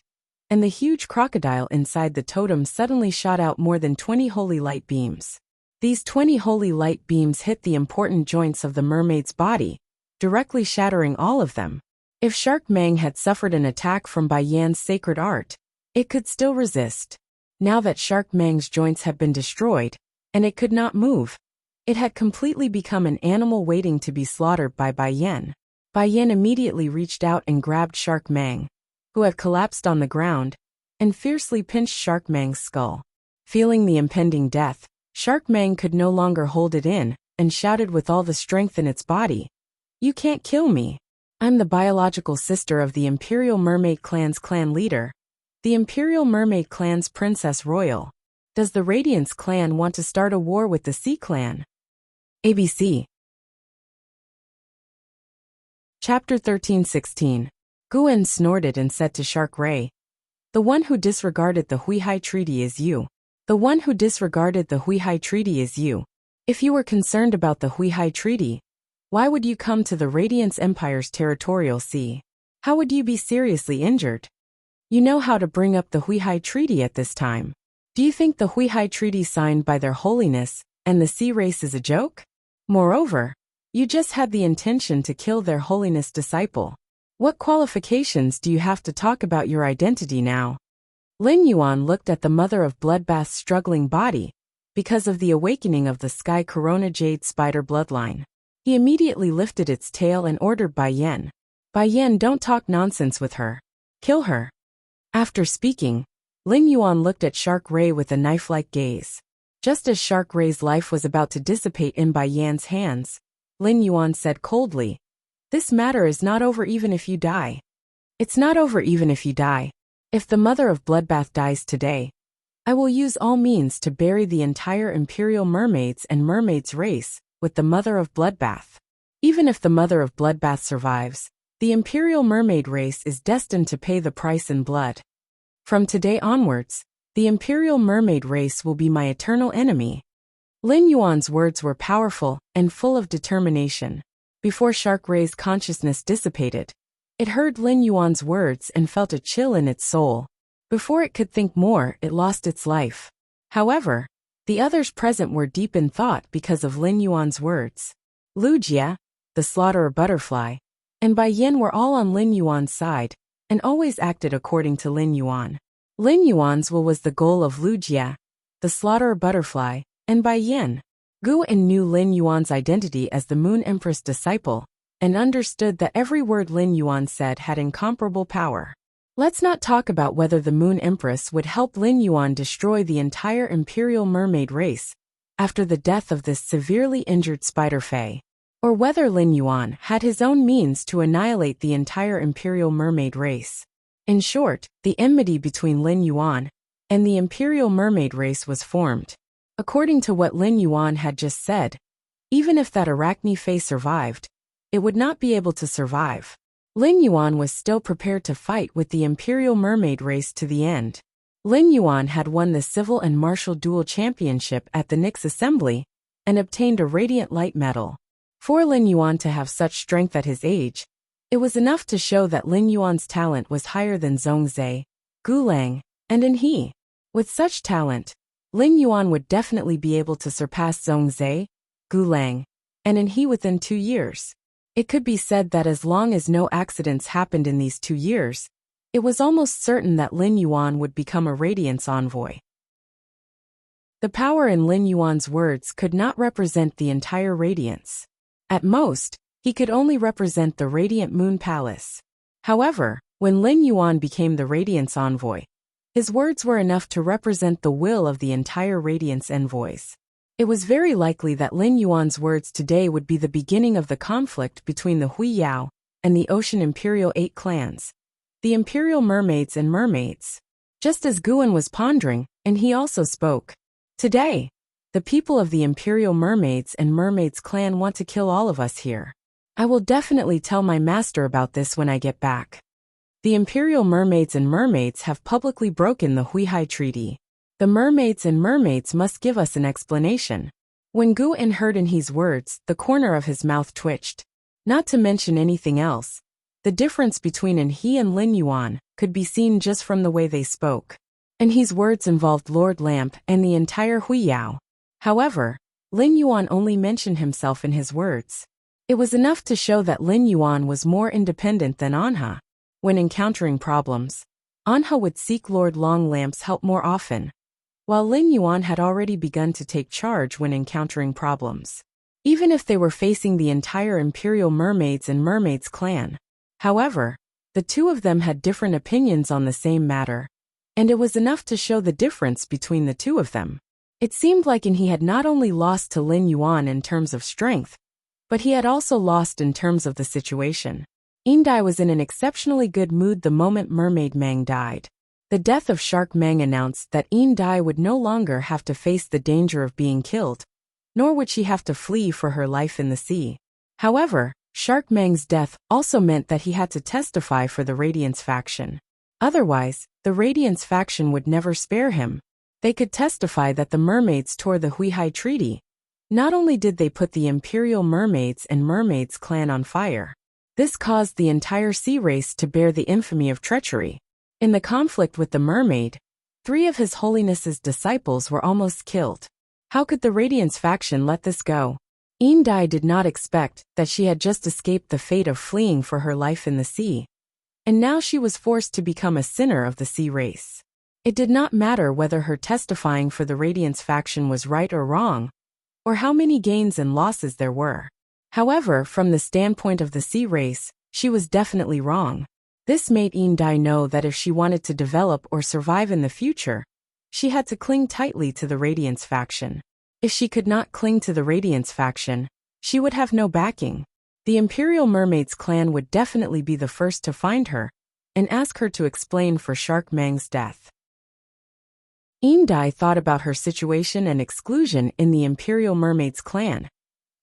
and the huge crocodile inside the totem suddenly shot out more than 20 holy light beams. These 20 holy light beams hit the important joints of the mermaid's body, directly shattering all of them. If Shark Mang had suffered an attack from Bai Yan's sacred art, it could still resist. Now that Shark Mang's joints had been destroyed, and it could not move, it had completely become an animal waiting to be slaughtered by Bai Yan. Bai Yan immediately reached out and grabbed Shark Mang, who had collapsed on the ground, and fiercely pinched Shark Mang's skull. Feeling the impending death, Shark Mang could no longer hold it in, and shouted with all the strength in its body, "You can't kill me. I'm the biological sister of the Imperial Mermaid Clan's clan leader, the Imperial Mermaid Clan's Princess Royal. Does the Radiance clan want to start a war with the Sea clan?" ABC. Chapter 13-16. Guan snorted and said to Shark Ray, "The one who disregarded the Huihai Treaty is you. The one who disregarded the Huihai Treaty is you. If you were concerned about the Huihai Treaty, why would you come to the Radiance Empire's territorial sea? How would you be seriously injured? You know how to bring up the Huihai Treaty at this time. Do you think the Huihai Treaty signed by their holiness and the sea race is a joke? Moreover, you just had the intention to kill their holiness disciple. What qualifications do you have to talk about your identity now?" Lin Yuan looked at the mother of Bloodbath's struggling body because of the awakening of the Sky Corona Jade Spider bloodline. He immediately lifted its tail and ordered Bai Yan. "Bai Yan, don't talk nonsense with her. Kill her." After speaking, Lin Yuan looked at Shark Ray with a knife-like gaze. Just as Shark Ray's life was about to dissipate in Bai Yan's hands, Lin Yuan said coldly, "This matter is not over even if you die. It's not over even if you die. If the mother of Bloodbath dies today, I will use all means to bury the entire Imperial Mermaids and Mermaids race with the mother of Bloodbath. Even if the mother of Bloodbath survives, the Imperial Mermaid race is destined to pay the price in blood. From today onwards, the Imperial Mermaid race will be my eternal enemy." Lin Yuan's words were powerful and full of determination. Before Shark Ray's consciousness dissipated, it heard Lin Yuan's words and felt a chill in its soul. Before it could think more, it lost its life. However, the others present were deep in thought because of Lin Yuan's words. Lu Jia, the slaughterer butterfly, and Bai Yan were all on Lin Yuan's side and always acted according to Lin Yuan. Lin Yuan's will was the goal of Lu Jia, the slaughterer butterfly, and Bai Yan. Guan knew Lin Yuan's identity as the Moon Empress disciple and understood that every word Lin Yuan said had incomparable power. Let's not talk about whether the Moon Empress would help Lin Yuan destroy the entire Imperial Mermaid race after the death of this severely injured Spider Fae, or whether Lin Yuan had his own means to annihilate the entire Imperial Mermaid race. In short, the enmity between Lin Yuan and the Imperial Mermaid race was formed. According to what Lin Yuan had just said, even if that Arachne Fae survived, it would not be able to survive. Lin Yuan was still prepared to fight with the Imperial Mermaid race to the end. Lin Yuan had won the Civil and Martial Duel Championship at the Nyx Assembly and obtained a Radiant Light Medal. For Lin Yuan to have such strength at his age, it was enough to show that Lin Yuan's talent was higher than Zhongzhe, Gulang, and Enhe. With such talent, Lin Yuan would definitely be able to surpass Zhongzhe, Gulang, and Enhe within 2 years. It could be said that as long as no accidents happened in these 2 years, it was almost certain that Lin Yuan would become a Radiance Envoy. The power in Lin Yuan's words could not represent the entire Radiance. At most, he could only represent the Radiant Moon Palace. However, when Lin Yuan became the Radiance Envoy, his words were enough to represent the will of the entire Radiance Envoys. It was very likely that Lin Yuan's words today would be the beginning of the conflict between the Hui Yao and the Ocean Imperial 8 clans, the Imperial Mermaids and Mermaids. Just as Guan was pondering, and he also spoke. "Today, the people of the Imperial Mermaids and Mermaids clan want to kill all of us here. I will definitely tell my master about this when I get back. The Imperial Mermaids and Mermaids have publicly broken the Huihai Treaty. The Mermaids and Mermaids must give us an explanation." When Guan heard Enhe's words, the corner of his mouth twitched. Not to mention anything else, the difference between Enhe and Lin Yuan could be seen just from the way they spoke. Enhe's words involved Lord Lamp and the entire Hui Yao. However, Lin Yuan only mentioned himself in his words. It was enough to show that Lin Yuan was more independent than Anha. When encountering problems, Anha would seek Lord Long Lamp's help more often, while Lin Yuan had already begun to take charge when encountering problems, even if they were facing the entire Imperial Mermaids and Mermaids clan. However, the two of them had different opinions on the same matter, and it was enough to show the difference between the two of them. It seemed like he had not only lost to Lin Yuan in terms of strength, but he had also lost in terms of the situation. Indai was in an exceptionally good mood the moment Mermaid Mang died. The death of Shark Mang announced that Indai would no longer have to face the danger of being killed, nor would she have to flee for her life in the sea. However, Shark Mang's death also meant that he had to testify for the Radiance faction. Otherwise, the Radiance faction would never spare him. They could testify that the mermaids tore the Huihai Treaty. Not only did they put the Imperial Mermaids and Mermaids clan on fire, this caused the entire sea race to bear the infamy of treachery. In the conflict with the mermaid, 3 of His Holiness's disciples were almost killed. How could the Radiance faction let this go? Indai did not expect that she had just escaped the fate of fleeing for her life in the sea, and now she was forced to become a sinner of the sea race. It did not matter whether her testifying for the Radiance faction was right or wrong, or how many gains and losses there were. However, from the standpoint of the sea race, she was definitely wrong. This made Indai know that if she wanted to develop or survive in the future, she had to cling tightly to the Radiance faction. If she could not cling to the Radiance faction, she would have no backing. The Imperial Mermaids clan would definitely be the first to find her and ask her to explain for Shark Mang's death. Indai thought about her situation and exclusion in the Imperial Mermaids clan,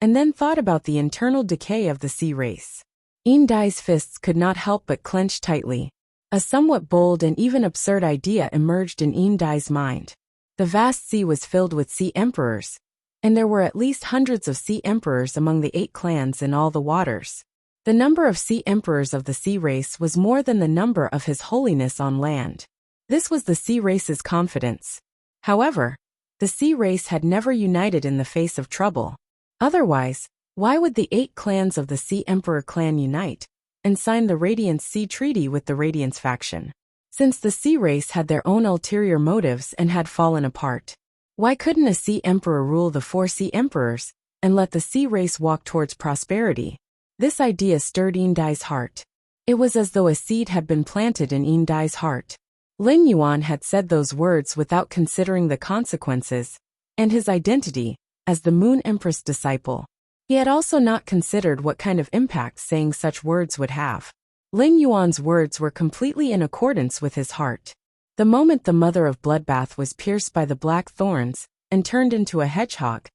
and then thought about the internal decay of the sea race. Indai's fists could not help but clench tightly. A somewhat bold and even absurd idea emerged in Indai's mind. The vast sea was filled with sea emperors, and there were at least hundreds of sea emperors among the 8 clans in all the waters. The number of sea emperors of the sea race was more than the number of His Holiness on land. This was the sea race's confidence. However, the sea race had never united in the face of trouble. Otherwise, why would the 8 clans of the Sea Emperor clan unite and sign the Radiance Sea Treaty with the Radiance faction? Since the sea race had their own ulterior motives and had fallen apart, why couldn't a sea emperor rule the 4 sea emperors and let the sea race walk towards prosperity? This idea stirred Indai's heart. It was as though a seed had been planted in Indai's heart. Lin Yuan had said those words without considering the consequences and his identity as the Moon Empress disciple. He had also not considered what kind of impact saying such words would have. Lin Yuan's words were completely in accordance with his heart. The moment the mother of Bloodbath was pierced by the black thorns and turned into a hedgehog,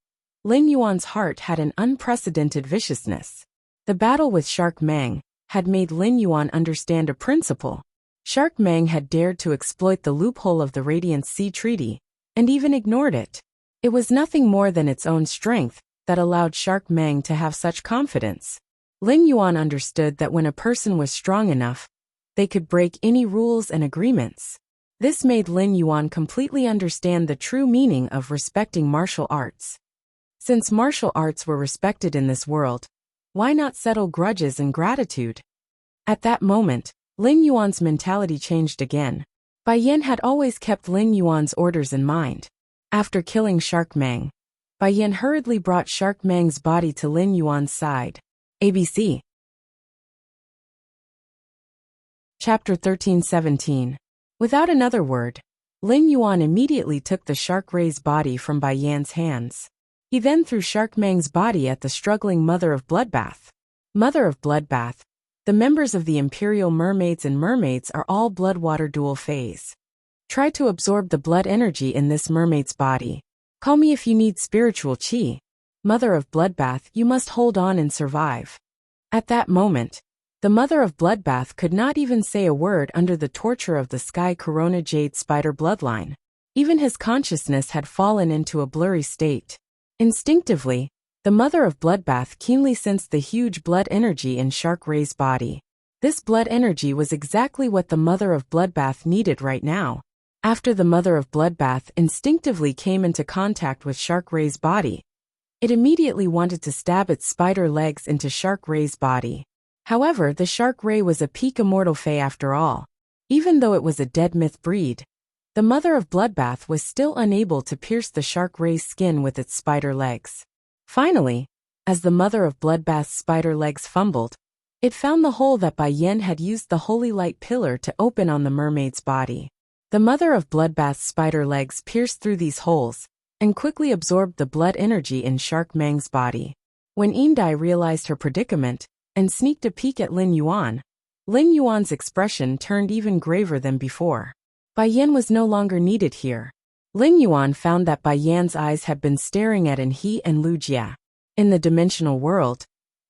Lin Yuan's heart had an unprecedented viciousness. The battle with Shark Mang had made Lin Yuan understand a principle. Shark Mang had dared to exploit the loophole of the Radiance Sea Treaty, and even ignored it. It was nothing more than its own strength that allowed Shark Mang to have such confidence. Lin Yuan understood that when a person was strong enough, they could break any rules and agreements. This made Lin Yuan completely understand the true meaning of respecting martial arts. Since martial arts were respected in this world, why not settle grudges and gratitude? At that moment, Lin Yuan's mentality changed again. Bai Yan had always kept Lin Yuan's orders in mind. After killing Shark Mang, Bai Yan hurriedly brought Shark Mang's body to Lin Yuan's side. ABC. Chapter 1317. Without another word, Lin Yuan immediately took the Shark Ray's body from Bai Yan's hands. He then threw Shark Mang's body at the struggling Mother of Bloodbath. Mother of Bloodbath, the members of the Imperial Mermaids and Mermaids are all Bloodwater dual phase. Try to absorb the blood energy in this mermaid's body. Call me if you need spiritual chi. Mother of Bloodbath, you must hold on and survive. At that moment, the Mother of Bloodbath could not even say a word under the torture of the Sky Corona Jade Spider bloodline. Even his consciousness had fallen into a blurry state. Instinctively, the Mother of Bloodbath keenly sensed the huge blood energy in Shark Ray's body. This blood energy was exactly what the Mother of Bloodbath needed right now. After the Mother of Bloodbath instinctively came into contact with Shark Ray's body, it immediately wanted to stab its spider legs into Shark Ray's body. However, the Shark Ray was a peak immortal fae after all. Even though it was a dead myth breed, the Mother of Bloodbath was still unable to pierce the Shark Ray's skin with its spider legs. Finally, as the Mother of Bloodbath's spider legs fumbled, it found the hole that Bai Yan had used the Holy Light Pillar to open on the mermaid's body. The Mother of Bloodbath's spider legs pierced through these holes and quickly absorbed the blood energy in Shark Mang's body. When Indai realized her predicament and sneaked a peek at Lin Yuan's expression turned even graver than before. Bai Yan was no longer needed here. Lin Yuan found that Bai Yan's eyes had been staring at he and Lu Jia. In the dimensional world,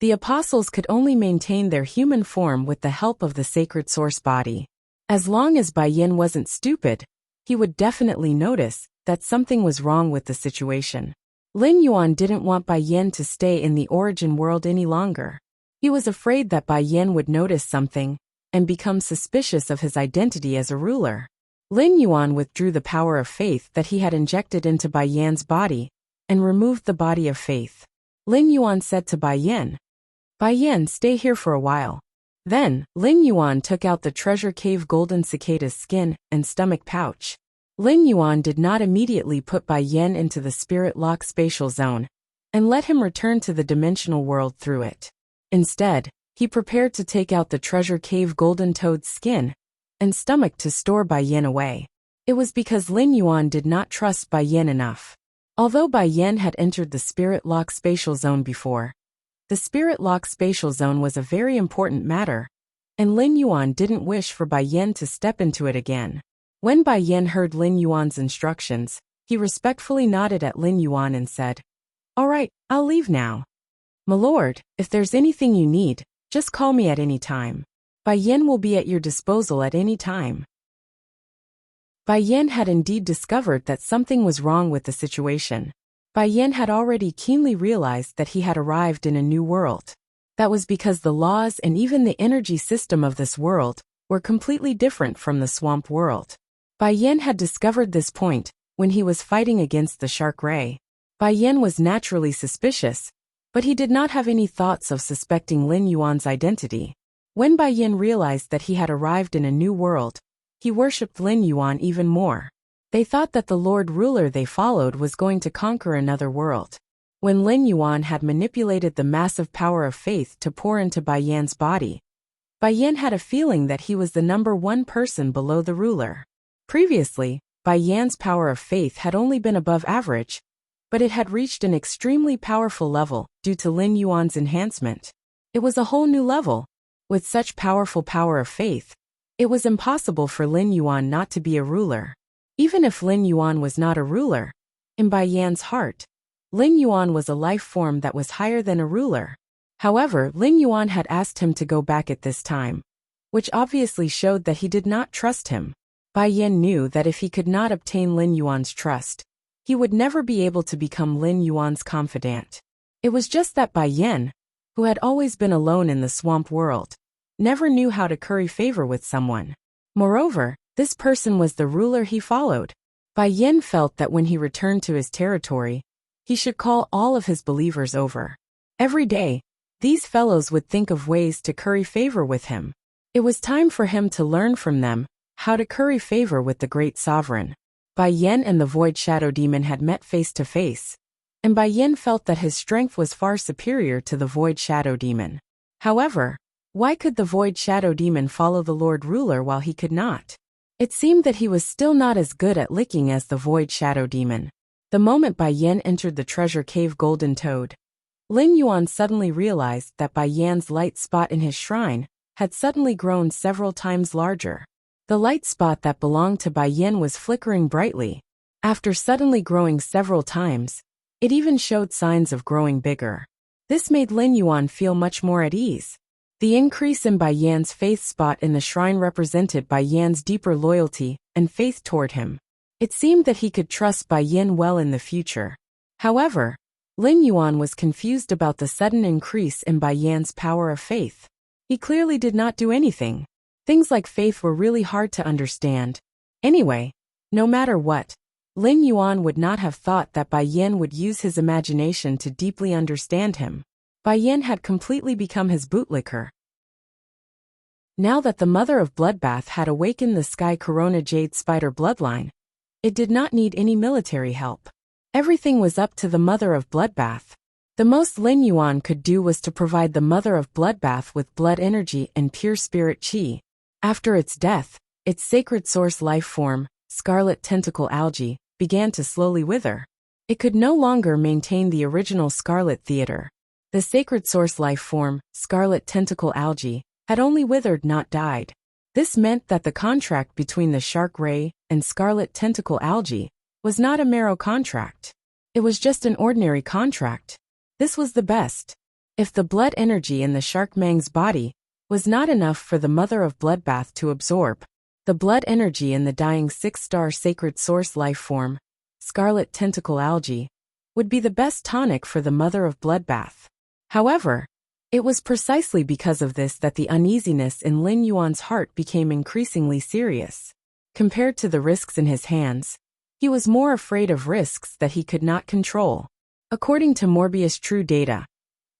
The apostles could only maintain their human form with the help of the sacred source body. As long as Bai Yin wasn't stupid, he would definitely notice that something was wrong with the situation. Lin Yuan didn't want Bai Yin to stay in the origin world any longer. He was afraid that Bai Yin would notice something and become suspicious of his identity as a ruler. Lin Yuan withdrew the power of faith that he had injected into Bai Yan's body and removed the body of faith. Lin Yuan said to Bai Yin, "Bai Yin, stay here for a while." Then, Lin Yuan took out the treasure cave golden cicada's skin and stomach pouch. Lin Yuan did not immediately put Bai Yin into the spirit lock spatial zone and let him return to the dimensional world through it. Instead, he prepared to take out the treasure cave golden toad's skin and stomach to store Bai Yin away. It was because Lin Yuan did not trust Bai Yin enough. Although Bai Yin had entered the spirit lock spatial zone before, the spirit lock spatial zone was a very important matter, and Lin Yuan didn't wish for Bai Yin to step into it again. When Bai Yin heard Lin Yuan's instructions, he respectfully nodded at Lin Yuan and said, "All right, I'll leave now. My lord, if there's anything you need, just call me at any time. Bai Yin will be at your disposal at any time." Bai Yin had indeed discovered that something was wrong with the situation. Bai Yin had already keenly realized that he had arrived in a new world. That was because the laws and even the energy system of this world were completely different from the swamp world. Bai Yin had discovered this point when he was fighting against the shark ray. Bai Yin was naturally suspicious, but he did not have any thoughts of suspecting Lin Yuan's identity. When Bai Yin realized that he had arrived in a new world, he worshipped Lin Yuan even more. They thought that the Lord Ruler they followed was going to conquer another world. When Lin Yuan had manipulated the massive power of faith to pour into Bai Yan's body, Bai Yan had a feeling that he was the number one person below the ruler. Previously, Bai Yan's power of faith had only been above average, but it had reached an extremely powerful level due to Lin Yuan's enhancement. It was a whole new level. With such powerful power of faith, it was impossible for Lin Yuan not to be a ruler. Even if Lin Yuan was not a ruler, in Bai Yan's heart, Lin Yuan was a life form that was higher than a ruler. However, Lin Yuan had asked him to go back at this time, which obviously showed that he did not trust him. Bai Yan knew that if he could not obtain Lin Yuan's trust, he would never be able to become Lin Yuan's confidant. It was just that Bai Yan, who had always been alone in the swamp world, never knew how to curry favor with someone. Moreover, this person was the ruler he followed. Bai Yan felt that when he returned to his territory, he should call all of his believers over. Every day, these fellows would think of ways to curry favor with him. It was time for him to learn from them how to curry favor with the great sovereign. Bai Yan and the Void Shadow Demon had met face to face, and Bai Yan felt that his strength was far superior to the Void Shadow Demon. However, why could the Void Shadow Demon follow the Lord Ruler while he could not? It seemed that he was still not as good at licking as the Void Shadow Demon. The moment Bai Yan entered the treasure cave Golden Toad, Lin Yuan suddenly realized that Bai Yan's light spot in his shrine had suddenly grown several times larger. The light spot that belonged to Bai Yan was flickering brightly. After suddenly growing several times, it even showed signs of growing bigger. This made Lin Yuan feel much more at ease. The increase in Bai Yan's faith spot in the shrine represented Bai Yan's deeper loyalty and faith toward him. It seemed that he could trust Bai Yan well in the future. However, Lin Yuan was confused about the sudden increase in Bai Yan's power of faith. He clearly did not do anything. Things like faith were really hard to understand. Anyway, no matter what, Lin Yuan would not have thought that Bai Yan would use his imagination to deeply understand him. Bai Yan had completely become his bootlicker. Now that the Mother of Bloodbath had awakened the Sky Corona Jade Spider bloodline, it did not need any military help. Everything was up to the Mother of Bloodbath. The most Lin Yuan could do was to provide the Mother of Bloodbath with blood energy and pure spirit chi. After its death, its sacred source life form, Scarlet Tentacle Algae, began to slowly wither. It could no longer maintain the original Scarlet Theater. The sacred source life form, Scarlet Tentacle Algae, had only withered, not died. This meant that the contract between the Shark Ray and Scarlet Tentacle Algae was not a marrow contract. It was just an ordinary contract. This was the best. If the blood energy in the shark Mang's body was not enough for the mother of bloodbath to absorb, the blood energy in the dying six-star sacred source life form, scarlet tentacle algae, would be the best tonic for the mother of bloodbath. However, it was precisely because of this that the uneasiness in Lin Yuan's heart became increasingly serious. Compared to the risks in his hands, he was more afraid of risks that he could not control. According to Morbius True Data,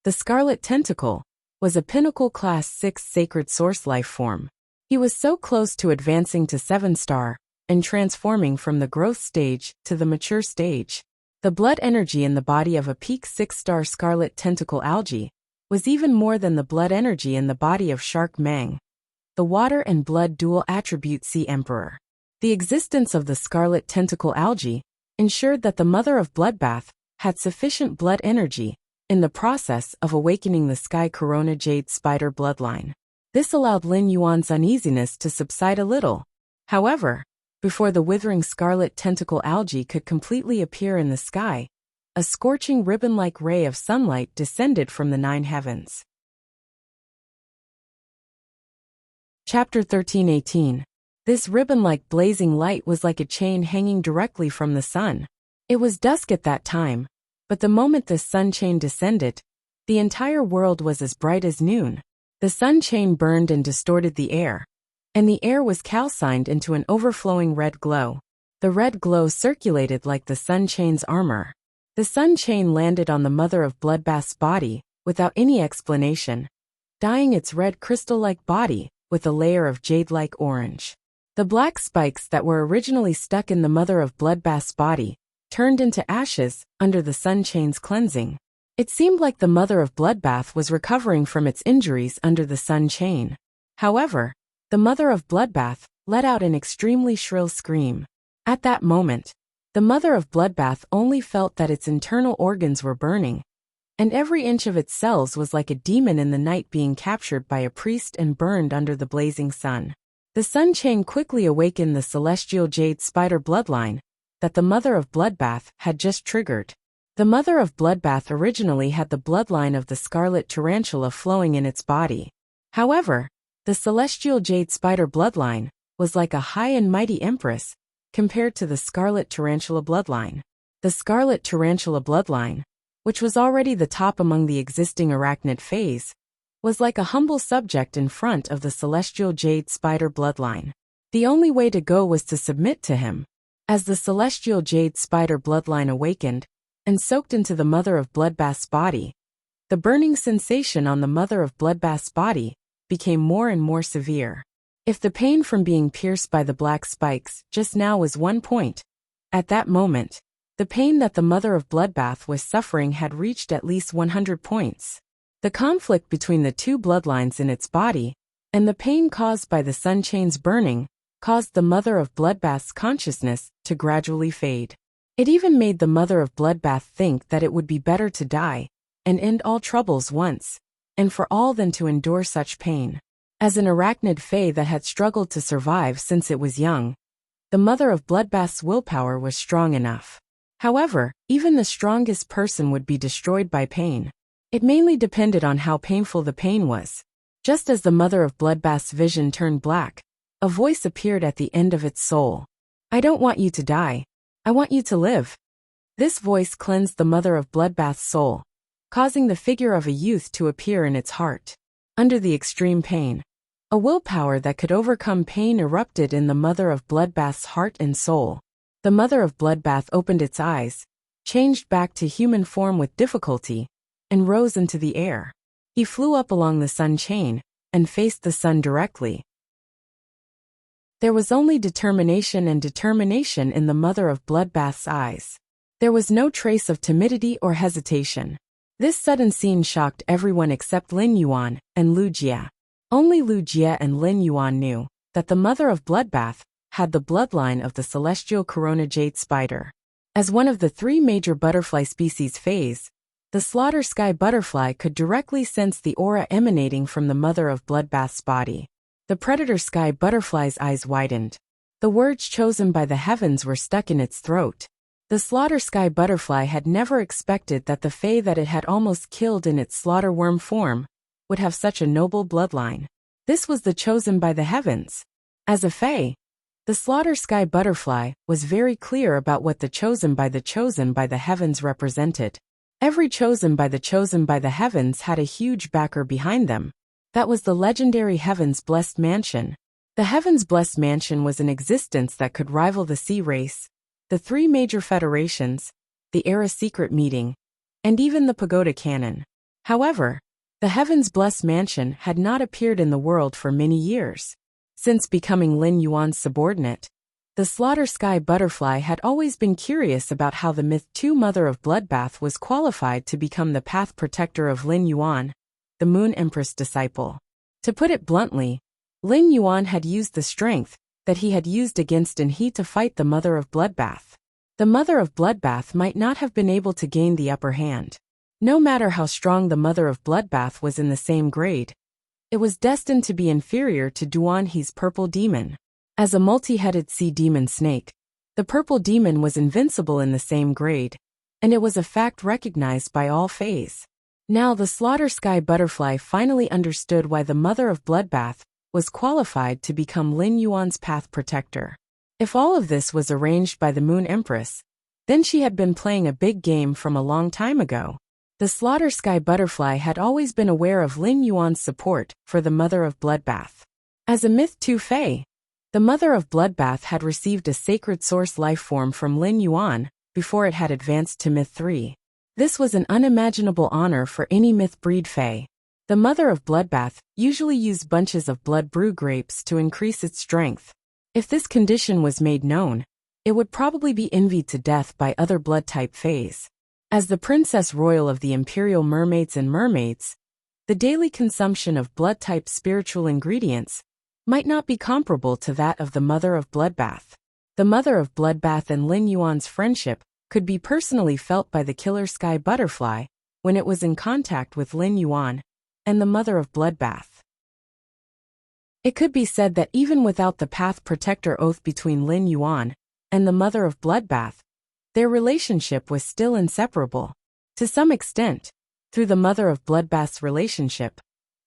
the scarlet tentacle was a pinnacle class 6 sacred source life form. He was so close to advancing to 7-star and transforming from the growth stage to the mature stage. The blood energy in the body of a peak 6-star scarlet tentacle algae was even more than the blood energy in the body of shark Mang, the water and blood dual attribute sea emperor. The existence of the scarlet tentacle algae ensured that the mother of bloodbath had sufficient blood energy in the process of awakening the sky corona jade spider bloodline. This allowed Lin Yuan's uneasiness to subside a little. However, before the withering scarlet tentacle algae could completely appear in the sky, a scorching ribbon-like ray of sunlight descended from the 9 heavens. Chapter 13:18. This ribbon-like blazing light was like a chain hanging directly from the sun. It was dusk at that time, but the moment the sun chain descended, the entire world was as bright as noon. The sun chain burned and distorted the air, and the air was calcined into an overflowing red glow. The red glow circulated like the sun chain's armor. The sun chain landed on the mother of bloodbath's body without any explanation, dyeing its red crystal-like body with a layer of jade-like orange. The black spikes that were originally stuck in the mother of bloodbath's body turned into ashes under the sun chain's cleansing. It seemed like the mother of bloodbath was recovering from its injuries under the sun chain. However, the mother of bloodbath let out an extremely shrill scream. At that moment, the mother of bloodbath only felt that its internal organs were burning, and every inch of its cells was like a demon in the night being captured by a priest and burned under the blazing sun. The sun chain quickly awakened the celestial jade spider bloodline that the mother of bloodbath had just triggered. The mother of bloodbath originally had the bloodline of the scarlet tarantula flowing in its body. However, the celestial jade spider bloodline was like a high and mighty empress compared to the scarlet tarantula bloodline. The scarlet tarantula bloodline, which was already the top among the existing arachnid phase, was like a humble subject in front of the celestial jade spider bloodline. The only way to go was to submit to him. As the celestial jade spider bloodline awakened and soaked into the mother of bloodbath's body, the burning sensation on the mother of bloodbath's body became more and more severe. If the pain from being pierced by the black spikes just now was 1 point, at that moment, the pain that the mother of bloodbath was suffering had reached at least 100 points. The conflict between the two bloodlines in its body and the pain caused by the sun chain's burning caused the mother of bloodbath's consciousness to gradually fade. It even made the mother of bloodbath think that it would be better to die and end all troubles once and for all than to endure such pain. As an arachnid fae that had struggled to survive since it was young, the mother of bloodbath's willpower was strong enough. However, even the strongest person would be destroyed by pain. It mainly depended on how painful the pain was. Just as the mother of bloodbath's vision turned black, a voice appeared at the end of its soul. "I don't want you to die. I want you to live." This voice cleansed the mother of bloodbath's soul, causing the figure of a youth to appear in its heart. Under the extreme pain, a willpower that could overcome pain erupted in the mother of bloodbath's heart and soul. The mother of bloodbath opened its eyes, changed back to human form with difficulty, and rose into the air. He flew up along the sun chain and faced the sun directly. There was only determination and determination in the mother of bloodbath's eyes. There was no trace of timidity or hesitation. This sudden scene shocked everyone except Lin Yuan and Lu Jie. Only Lu Jie and Lin Yuan knew that the mother of bloodbath had the bloodline of the celestial corona jade spider. As one of the 3 major butterfly species phase, the slaughter sky butterfly could directly sense the aura emanating from the mother of bloodbath's body. The predator sky butterfly's eyes widened. The words chosen by the heavens were stuck in its throat. The slaughter sky butterfly had never expected that the fae that it had almost killed in its slaughter worm form would have such a noble bloodline. This was the chosen by the heavens. As a fae, the slaughter sky butterfly was very clear about what the chosen by the heavens represented. Every chosen by the heavens had a huge backer behind them. That was the legendary Heaven's Blessed Mansion. The Heaven's Blessed Mansion was an existence that could rival the Sea Race, the three major federations, the Era Secret Meeting, and even the Pagoda Cannon. However, the Heaven's Blessed Mansion had not appeared in the world for many years. Since becoming Lin Yuan's subordinate, the slaughter sky butterfly had always been curious about how the Myth 2 Mother of Bloodbath was qualified to become the path protector of Lin Yuan, the Moon Empress disciple. To put it bluntly, Lin Yuan had used the strength that he had used against He to fight the Mother of Bloodbath. The Mother of Bloodbath might not have been able to gain the upper hand. No matter how strong the Mother of Bloodbath was in the same grade, it was destined to be inferior to Duan He's purple demon. As a multi-headed sea demon snake, the purple demon was invincible in the same grade, and it was a fact recognized by all faes. Now the slaughter sky butterfly finally understood why the Mother of Bloodbath was qualified to become Lin Yuan's path protector. If all of this was arranged by the Moon Empress, then she had been playing a big game from a long time ago. The slaughter sky butterfly had always been aware of Lin Yuan's support for the Mother of Bloodbath. As a Myth 2 fae, the Mother of Bloodbath had received a sacred source life form from Lin Yuan before it had advanced to Myth 3. This was an unimaginable honor for any Myth breed fae. The Mother of Bloodbath usually used bunches of blood brew grapes to increase its strength. If this condition was made known, it would probably be envied to death by other blood-type faes. As the Princess Royal of the Imperial Mermaids and Mermaids, the daily consumption of blood-type spiritual ingredients might not be comparable to that of the Mother of Bloodbath. The Mother of Bloodbath and Lin Yuan's friendship could be personally felt by the killer sky butterfly when it was in contact with Lin Yuan and the Mother of Bloodbath. It could be said that even without the path protector oath between Lin Yuan and the Mother of Bloodbath, their relationship was still inseparable. To some extent, through the Mother of Bloodbath's relationship,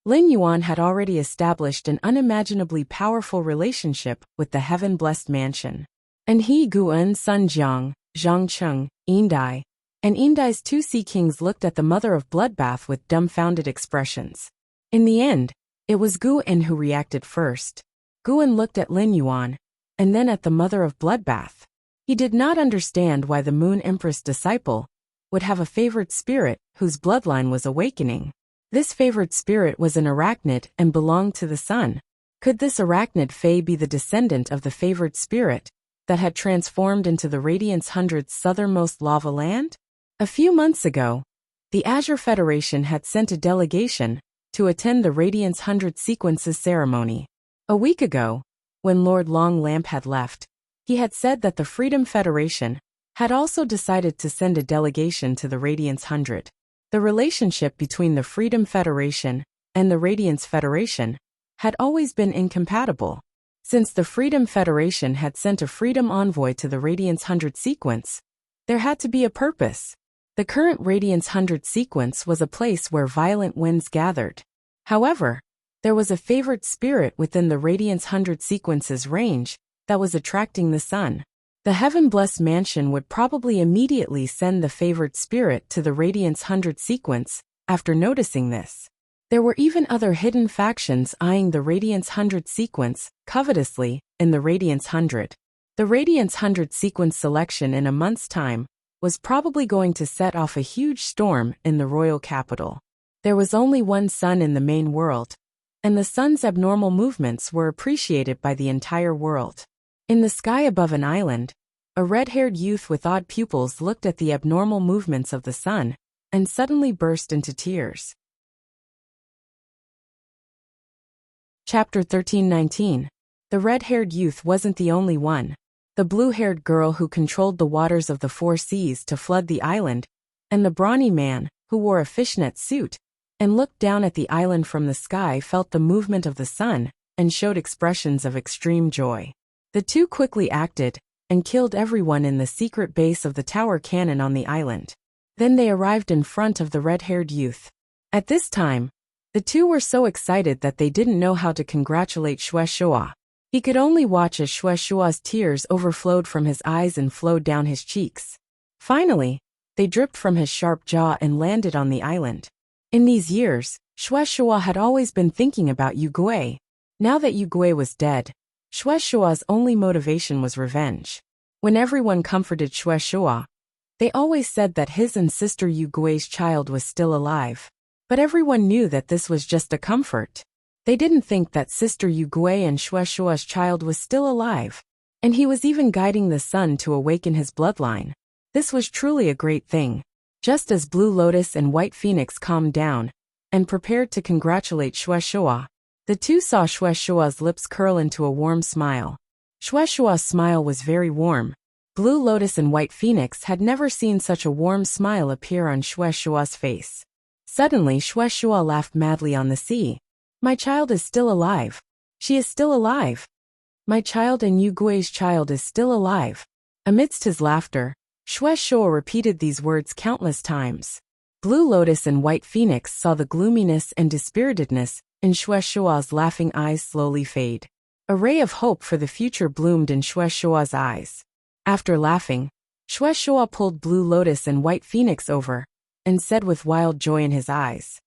Lin Yuan had already established an unimaginably powerful relationship with the Heaven-Blessed Mansion. And he Guan Sun Jiang, Zhang Cheng, Yindai, and Yindai's two sea kings looked at the Mother of Bloodbath with dumbfounded expressions. In the end, it was Guan who reacted first. Guan looked at Lin Yuan, and then at the Mother of Bloodbath. He did not understand why the Moon Empress disciple would have a favored spirit whose bloodline was awakening. This favored spirit was an arachnid and belonged to the sun. Could this arachnid fae be the descendant of the favored spirit that had transformed into the Radiance 100's southernmost lava land? A few months ago, the Azure Federation had sent a delegation to attend the Radiance 100 sequences ceremony. A week ago, when Lord Long Lamp had left, he had said that the Freedom Federation had also decided to send a delegation to the Radiance 100. The relationship between the Freedom Federation and the Radiance Federation had always been incompatible. Since the Freedom Federation had sent a Freedom Envoy to the Radiance 100 sequence, there had to be a purpose. The current Radiance 100 sequence was a place where violent winds gathered. However, there was a favored spirit within the Radiance 100 sequence's range that was attracting the sun. The Heaven-Blessed Mansion would probably immediately send the favored spirit to the Radiance 100 sequence after noticing this. There were even other hidden factions eyeing the Radiance 100 sequence covetously in the Radiance 100. The Radiance 100 sequence selection in a month's time was probably going to set off a huge storm in the royal capital. There was only one sun in the main world, and the sun's abnormal movements were appreciated by the entire world. In the sky above an island, a red-haired youth with odd pupils looked at the abnormal movements of the sun and suddenly burst into tears. Chapter 13:19. The red-haired youth wasn't the only one. The blue-haired girl who controlled the waters of the four seas to flood the island, and the brawny man who wore a fishnet suit and looked down at the island from the sky felt the movement of the sun and showed expressions of extreme joy. The two quickly acted and killed everyone in the secret base of the tower cannon on the island. Then they arrived in front of the red-haired youth. At this time, the two were so excited that they didn't know how to congratulate Shuai. He could only watch as Shuai's tears overflowed from his eyes and flowed down his cheeks. Finally, they dripped from his sharp jaw and landed on the island. In these years, Shuai had always been thinking about Yu Gui. Now that Yu Gui was dead, Shuai's only motivation was revenge. When everyone comforted Shuai, they always said that his and sister Yu Gui's child was still alive. But everyone knew that this was just a comfort. They didn't think that sister Yu Gui and Shuai's child was still alive. And he was even guiding the sun to awaken his bloodline. This was truly a great thing. Just as Blue Lotus and White Phoenix calmed down and prepared to congratulate Shuai, the two saw Shuai's lips curl into a warm smile. Shuai's smile was very warm. Blue Lotus and White Phoenix had never seen such a warm smile appear on Shuai's face. Suddenly Shuai laughed madly on the sea. My child is still alive. She is still alive. My child and Yu Gui's child is still alive. Amidst his laughter, Shuai repeated these words countless times. Blue Lotus and White Phoenix saw the gloominess and dispiritedness in Shuai's laughing eyes slowly fade. A ray of hope for the future bloomed in Shuai's eyes. After laughing, Shuai pulled Blue Lotus and White Phoenix over and said with wild joy in his eyes,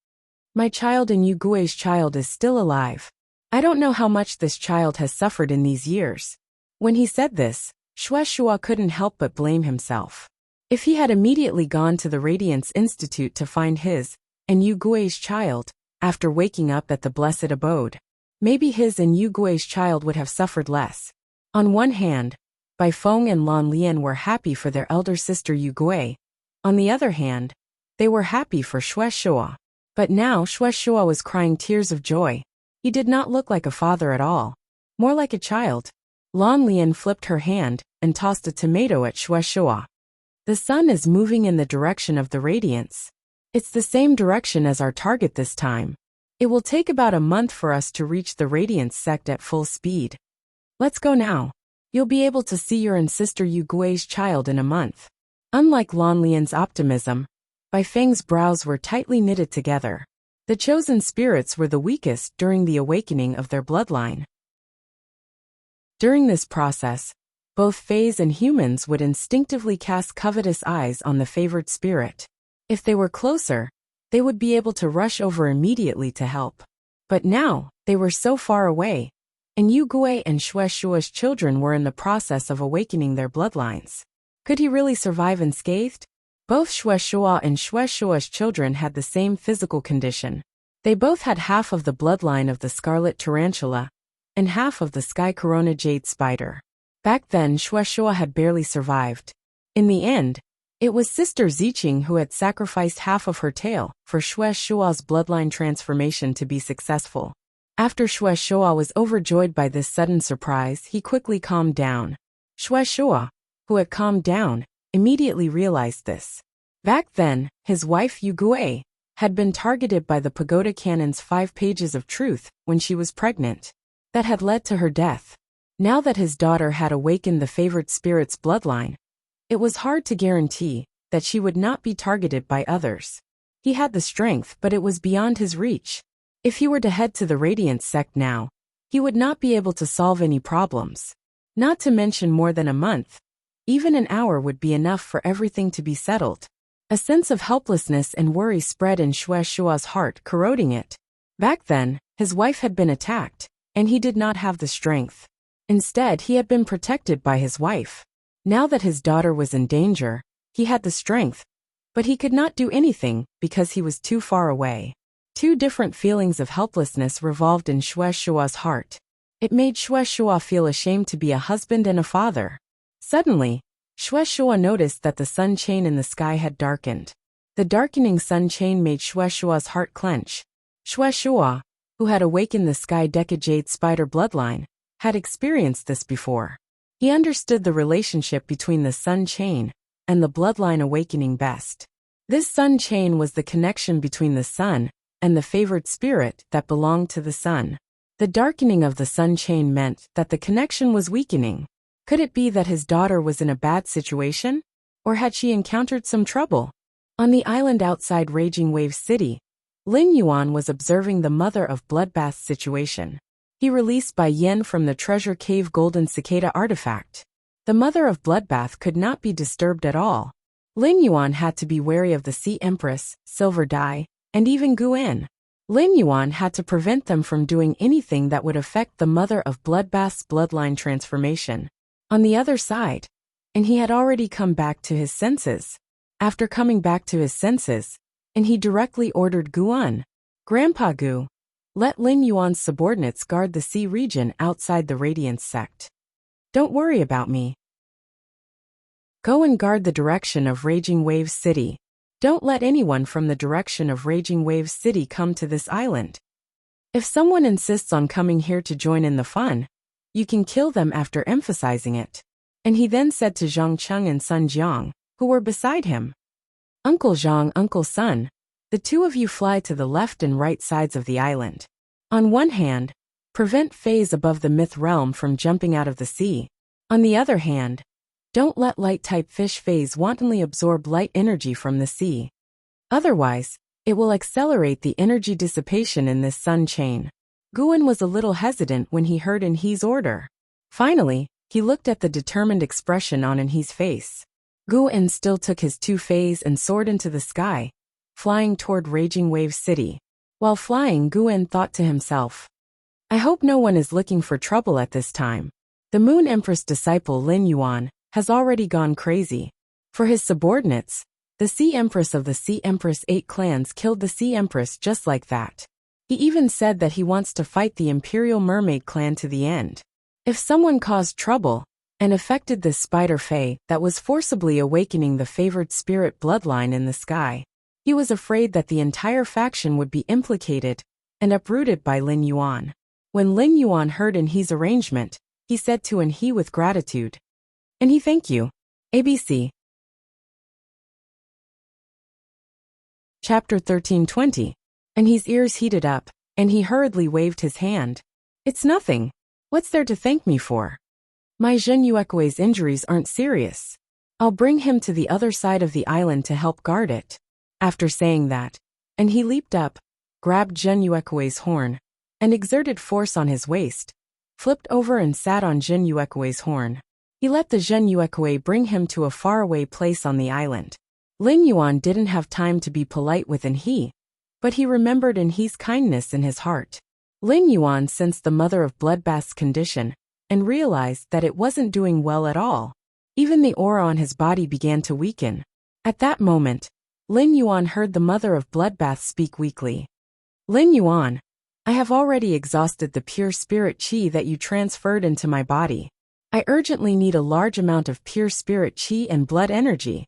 my child and Yu Gui's child is still alive. I don't know how much this child has suffered in these years. When he said this, Shuai couldn't help but blame himself. If he had immediately gone to the Radiance Institute to find his and Yu Gui's child, after waking up at the blessed abode, maybe his and Yu Gui's child would have suffered less. On one hand, Bai Feng and Lan Lian were happy for their elder sister Yu Gui. On the other hand, they were happy for Shuai. But now Shuai was crying tears of joy. He did not look like a father at all, more like a child. Lan Lian flipped her hand and tossed a tomato at Shuai. The sun is moving in the direction of the radiance. It's the same direction as our target this time. It will take about a month for us to reach the radiance sect at full speed. Let's go now. You'll be able to see your and sister Yu Gui's child in a month. Unlike Lan Lian's optimism, Bai Feng's brows were tightly knitted together. The chosen spirits were the weakest during the awakening of their bloodline. During this process, both fays and humans would instinctively cast covetous eyes on the favored spirit. If they were closer, they would be able to rush over immediately to help. But now, they were so far away, and Yu Gui and Shuai's children were in the process of awakening their bloodlines. Could he really survive unscathed? Both Shuai and Shuai's children had the same physical condition. They both had half of the bloodline of the scarlet tarantula and half of the sky corona jade spider. Back then Shuai had barely survived. In the end, it was Sister Ziqing who had sacrificed half of her tail for Shuai's bloodline transformation to be successful. After Shuai was overjoyed by this sudden surprise, he quickly calmed down. Shuai, who had calmed down, immediately realized this. Back then, his wife Yu Gui had been targeted by the Pagoda Canon's 5 pages of truth when she was pregnant. That had led to her death. Now that his daughter had awakened the favored spirit's bloodline, it was hard to guarantee that she would not be targeted by others. He had the strength, but it was beyond his reach. If he were to head to the Radiance sect now, he would not be able to solve any problems. Not to mention more than a month. Even an hour would be enough for everything to be settled. A sense of helplessness and worry spread in Shuai's heart, corroding it. Back then, his wife had been attacked, and he did not have the strength. Instead, he had been protected by his wife. Now that his daughter was in danger, he had the strength, but he could not do anything because he was too far away. 2 different feelings of helplessness revolved in Shuai's heart. It made Shuai feel ashamed to be a husband and a father. Suddenly, Shuai noticed that the sun chain in the sky had darkened. The darkening sun chain made Shuai's heart clench. Shuai, who had awakened the sky decajade spider bloodline, had experienced this before. He understood the relationship between the sun chain and the bloodline awakening best. This sun chain was the connection between the sun and the favored spirit that belonged to the sun. The darkening of the sun chain meant that the connection was weakening. Could it be that his daughter was in a bad situation? Or had she encountered some trouble? On the island outside Raging Wave City, Lin Yuan was observing the Mother of Bloodbath's situation. He released Bai Yin from the Treasure Cave Golden Cicada artifact. The Mother of Bloodbath could not be disturbed at all. Lin Yuan had to be wary of the Sea Empress, Silver Dai, and even Guan. Lin Yuan had to prevent them from doing anything that would affect the Mother of Bloodbath's bloodline transformation. On the other side, and he had already come back to his senses. After coming back to his senses, and he directly ordered Guan, Grandpa Gu, let Lin Yuan's subordinates guard the sea region outside the Radiance sect. Don't worry about me. Go and guard the direction of Raging Wave City. Don't let anyone from the direction of Raging Wave City come to this island. If someone insists on coming here to join in the fun, you can kill them after emphasizing it. And he then said to Zhang Cheng and Sun Jiang, who were beside him, Uncle Zhang, Uncle Sun, the two of you fly to the left and right sides of the island. On one hand, prevent Fays above the myth realm from jumping out of the sea. On the other hand, don't let light-type fish Fays wantonly absorb light energy from the sea. Otherwise, it will accelerate the energy dissipation in this sun chain. Guan was a little hesitant when he heard In He's order. Finally, he looked at the determined expression on In He's face. Guan still took his two Fays and soared into the sky, flying toward Raging Wave City. While flying, Guan thought to himself, I hope no one is looking for trouble at this time. The Moon Empress disciple Lin Yuan has already gone crazy. For his subordinates, the Sea Empress of the Sea Empress 8 clans killed the Sea Empress just like that. He even said that he wants to fight the Imperial Mermaid clan to the end. If someone caused trouble and affected this spider fae that was forcibly awakening the favored spirit bloodline in the sky, he was afraid that the entire faction would be implicated and uprooted by Lin Yuan. When Lin Yuan heard In He's arrangement, he said to In He with gratitude, And he thank you. ABC. Chapter 13:20. And his ears heated up, and he hurriedly waved his hand. It's nothing. What's there to thank me for? My Zhen Yuekui's injuries aren't serious. I'll bring him to the other side of the island to help guard it. After saying that, and he leaped up, grabbed Zhen Yuekui's horn, and exerted force on his waist, flipped over and sat on Zhen Yuekui's horn. He let the Zhen Yuekui bring him to a faraway place on the island. Lin Yuan didn't have time to be polite with In He, but he remembered In He's kindness in his heart. Lin Yuan sensed the Mother of Bloodbath's condition, and realized that it wasn't doing well at all. Even the aura on his body began to weaken. At that moment, Lin Yuan heard the Mother of Bloodbath speak weakly. Lin Yuan, I have already exhausted the pure spirit qi that you transferred into my body. I urgently need a large amount of pure spirit qi and blood energy.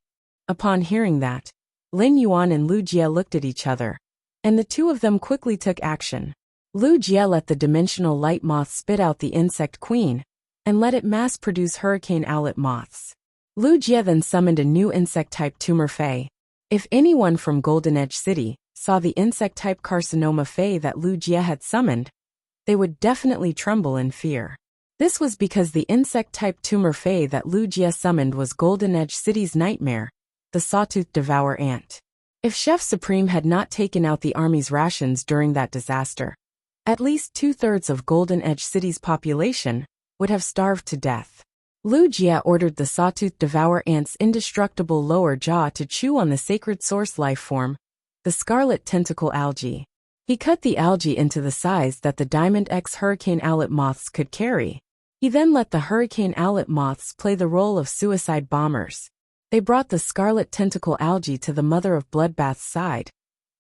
Upon hearing that, Lin Yuan and Lu Jie looked at each other, and the two of them quickly took action. Lu Jie let the dimensional light moth spit out the insect queen, and let it mass-produce hurricane owlet moths. Lu Jie then summoned a new insect-type tumor fae. If anyone from Golden Edge City saw the insect-type carcinoma fae that Lu Jie had summoned, they would definitely tremble in fear. This was because the insect-type tumor fae that Lu Jie summoned was Golden Edge City's nightmare, the sawtooth devour ant. If Chef Supreme had not taken out the army's rations during that disaster, at least 2/3 of Golden Edge City's population would have starved to death. Lu Jie ordered the sawtooth devour ant's indestructible lower jaw to chew on the sacred source life form, the scarlet tentacle algae. He cut the algae into the size that the Diamond X hurricane owlet moths could carry. He then let the hurricane owlet moths play the role of suicide bombers. They brought the scarlet tentacle algae to the Mother of Bloodbath's side,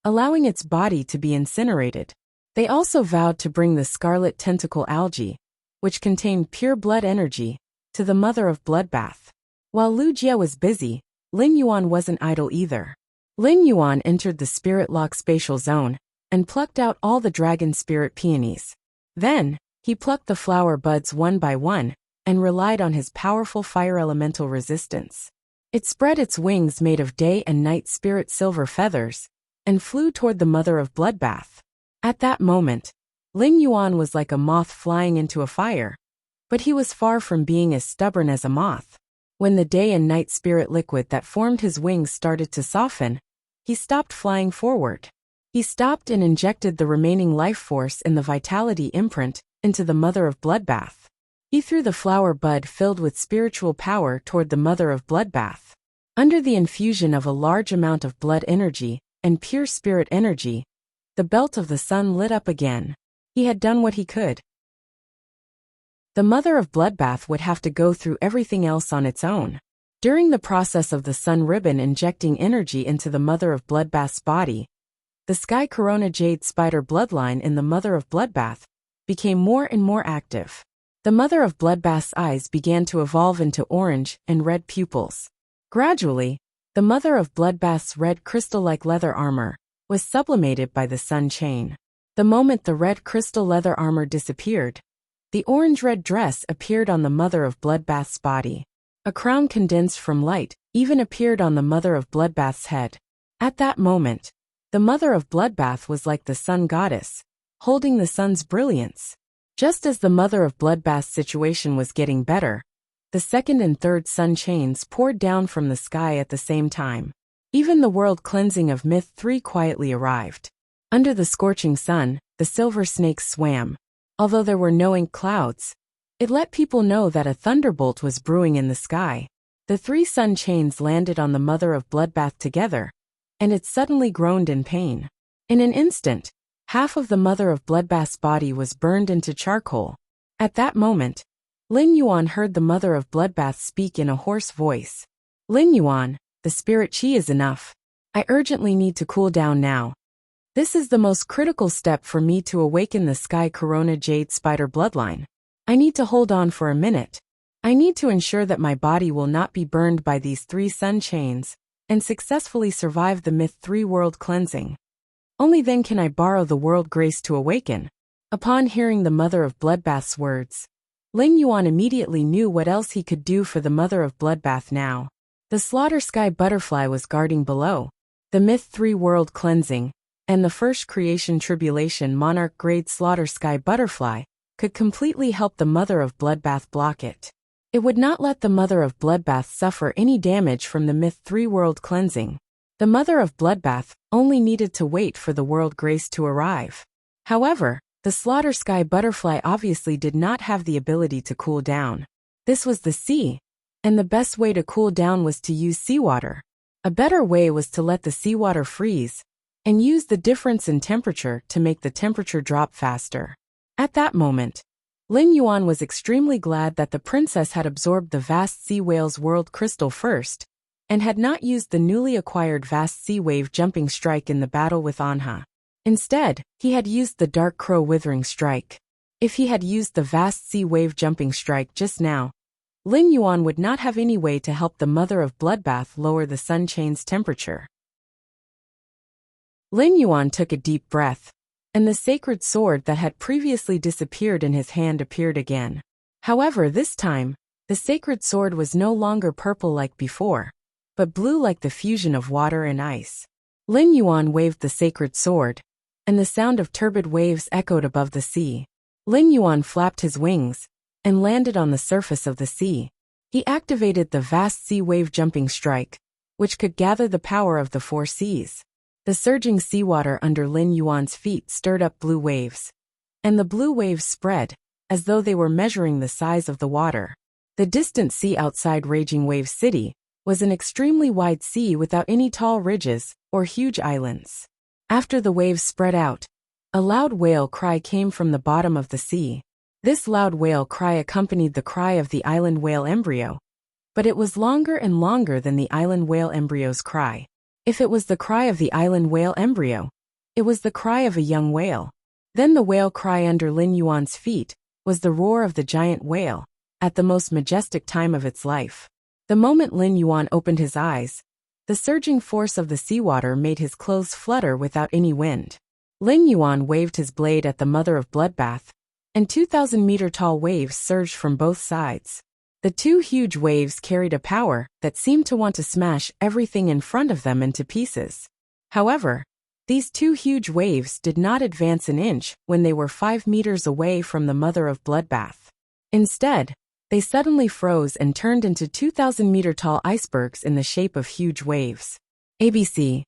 allowing its body to be incinerated. They also vowed to bring the scarlet tentacle algae, which contained pure blood energy, to the Mother of Bloodbath. While Lu Jie was busy, Lin Yuan wasn't idle either. Lin Yuan entered the spirit lock spatial zone and plucked out all the dragon spirit peonies. Then, he plucked the flower buds one by one and relied on his powerful fire elemental resistance. It spread its wings made of day and night spirit silver feathers and flew toward the Mother of Bloodbath. At that moment, Lin Yuan was like a moth flying into a fire. But he was far from being as stubborn as a moth. When the day and night spirit liquid that formed his wings started to soften, he stopped flying forward. He stopped and injected the remaining life force in the vitality imprint into the mother of bloodbath. He threw the flower bud filled with spiritual power toward the mother of bloodbath. Under the infusion of a large amount of blood energy and pure spirit energy, the belt of the sun lit up again. He had done what he could. The mother of bloodbath would have to go through everything else on its own. During the process of the sun ribbon injecting energy into the mother of bloodbath's body, the sky corona jade spider bloodline in the mother of bloodbath became more and more active. The mother of bloodbath's eyes began to evolve into orange and red pupils. Gradually, the mother of bloodbath's red crystal-like leather armor was sublimated by the sun chain. The moment the red crystal leather armor disappeared, the orange-red dress appeared on the mother of bloodbath's body. A crown condensed from light even appeared on the mother of bloodbath's head. At that moment, the mother of bloodbath was like the sun goddess, holding the sun's brilliance. Just as the mother of bloodbath's situation was getting better, the second and third sun chains poured down from the sky at the same time. Even the world cleansing of Myth 3 quietly arrived. Under the scorching sun, the silver snakes swam. Although there were no ink clouds, it let people know that a thunderbolt was brewing in the sky. The 3 sun chains landed on the mother of bloodbath together, and it suddenly groaned in pain. In an instant, half of the mother of bloodbath's body was burned into charcoal. At that moment, Lin Yuan heard the mother of bloodbath speak in a hoarse voice. Lin Yuan, the spirit chi is enough. I urgently need to cool down now. This is the most critical step for me to awaken the sky corona jade spider bloodline. I need to hold on for a minute. I need to ensure that my body will not be burned by these 3 sun chains and successfully survive the Myth 3 world cleansing. Only then can I borrow the world grace to awaken. Upon hearing the mother of bloodbath's words, Lin Yuan immediately knew what else he could do for the mother of bloodbath now. The slaughter sky butterfly was guarding below. The Myth 3 world cleansing and the first creation tribulation monarch grade slaughter sky butterfly could completely help the mother of bloodbath block it. It would not let the mother of bloodbath suffer any damage from the Myth 3 world cleansing. The mother of bloodbath only needed to wait for the world grace to arrive. However, the slaughter sky butterfly obviously did not have the ability to cool down. This was the sea, and the best way to cool down was to use seawater. A better way was to let the seawater freeze and use the difference in temperature to make the temperature drop faster. At that moment, Lin Yuan was extremely glad that the princess had absorbed the vast sea whale's world crystal first, and had not used the newly acquired vast sea wave jumping strike in the battle with Anha. Instead, he had used the dark crow withering strike. If he had used the vast sea wave jumping strike just now, Lin Yuan would not have any way to help the mother of bloodbath lower the sun chain's temperature. Lin Yuan took a deep breath, and the sacred sword that had previously disappeared in his hand appeared again. However, this time, the sacred sword was no longer purple like before, but blue like the fusion of water and ice. Lin Yuan waved the sacred sword, and the sound of turbid waves echoed above the sea. Lin Yuan flapped his wings and landed on the surface of the sea. He activated the vast sea wave jumping strike, which could gather the power of the 4 seas. The surging seawater under Lin Yuan's feet stirred up blue waves, and the blue waves spread, as though they were measuring the size of the water. The distant sea outside Raging Wave City was an extremely wide sea without any tall ridges or huge islands. After the waves spread out, a loud whale cry came from the bottom of the sea. This loud whale cry accompanied the cry of the island whale embryo, but it was longer and longer than the island whale embryo's cry. If it was the cry of the island whale embryo, it was the cry of a young whale. Then the whale cry under Lin Yuan's feet was the roar of the giant whale, at the most majestic time of its life. The moment Lin Yuan opened his eyes, the surging force of the seawater made his clothes flutter without any wind. Lin Yuan waved his blade at the mother of bloodbath, and 2,000-meter-tall waves surged from both sides. The 2 huge waves carried a power that seemed to want to smash everything in front of them into pieces. However, these 2 huge waves did not advance an inch when they were 5 meters away from the mother of bloodbath. Instead, they suddenly froze and turned into 2,000-meter-tall icebergs in the shape of huge waves. ABC.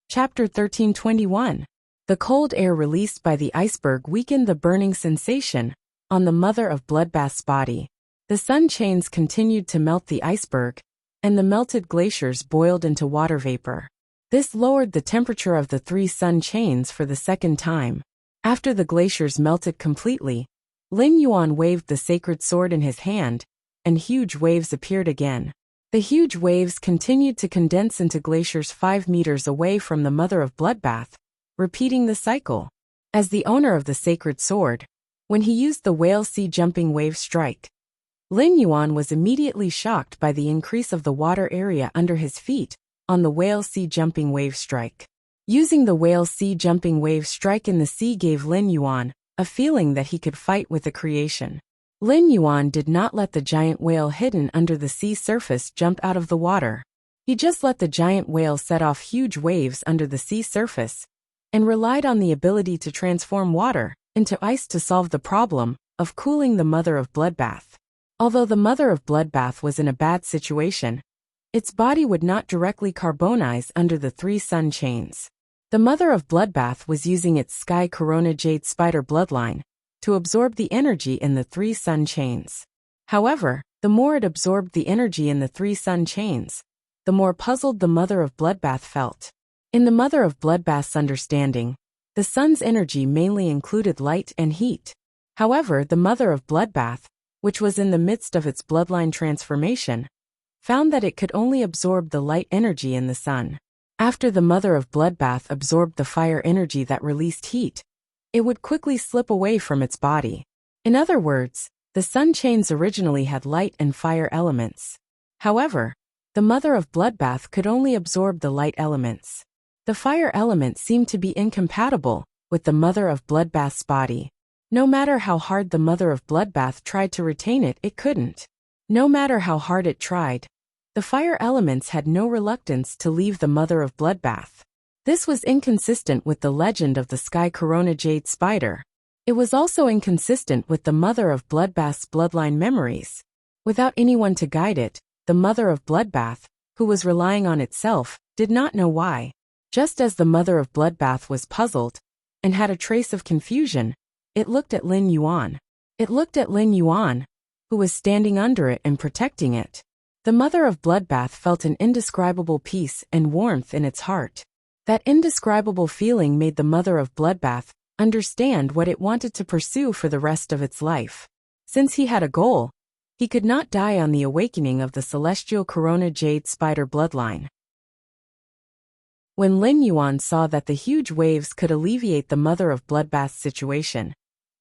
Chapter 13:21. The cold air released by the iceberg weakened the burning sensation on the mother of bloodbath's body. The sun chains continued to melt the iceberg, and the melted glaciers boiled into water vapor. This lowered the temperature of the 3 sun chains for the second time. After the glaciers melted completely, Lin Yuan waved the sacred sword in his hand, and huge waves appeared again. The huge waves continued to condense into glaciers 5 meters away from the mother of bloodbath, repeating the cycle. As the owner of the sacred sword, when he used the whale sea jumping wave strike, Lin Yuan was immediately shocked by the increase of the water area under his feet on the whale sea jumping wave strike. Using the whale sea jumping wave strike in the sea gave Lin Yuan a feeling that he could fight with the creation. Lin Yuan did not let the giant whale hidden under the sea surface jump out of the water. He just let the giant whale set off huge waves under the sea surface, and relied on the ability to transform water into ice to solve the problem of cooling the mother of bloodbath. Although the mother of bloodbath was in a bad situation, its body would not directly carbonize under the 3 sun chains. The mother of bloodbath was using its sky corona jade spider bloodline to absorb the energy in the 3 sun chains. However, the more it absorbed the energy in the 3 sun chains, the more puzzled the mother of bloodbath felt. In the mother of bloodbath's understanding, the sun's energy mainly included light and heat. However, the mother of bloodbath, which was in the midst of its bloodline transformation, found that it could only absorb the light energy in the sun. After the mother of bloodbath absorbed the fire energy that released heat, it would quickly slip away from its body. In other words, the sun chains originally had light and fire elements. However, the mother of bloodbath could only absorb the light elements. The fire element seemed to be incompatible with the mother of bloodbath's body. No matter how hard the mother of bloodbath tried to retain it, it couldn't. No matter how hard it tried, the fire elements had no reluctance to leave the mother of bloodbath. This was inconsistent with the legend of the sky corona jade spider. It was also inconsistent with the mother of bloodbath's bloodline memories. Without anyone to guide it, the mother of bloodbath, who was relying on itself, did not know why. Just as the mother of bloodbath was puzzled and had a trace of confusion, it looked at Lin Yuan. It looked at Lin Yuan, who was standing under it and protecting it. The mother of bloodbath felt an indescribable peace and warmth in its heart. That indescribable feeling made the mother of bloodbath understand what it wanted to pursue for the rest of its life. Since he had a goal, he could not die on the awakening of the celestial corona jade spider bloodline. When Lin Yuan saw that the huge waves could alleviate the mother of bloodbath's situation,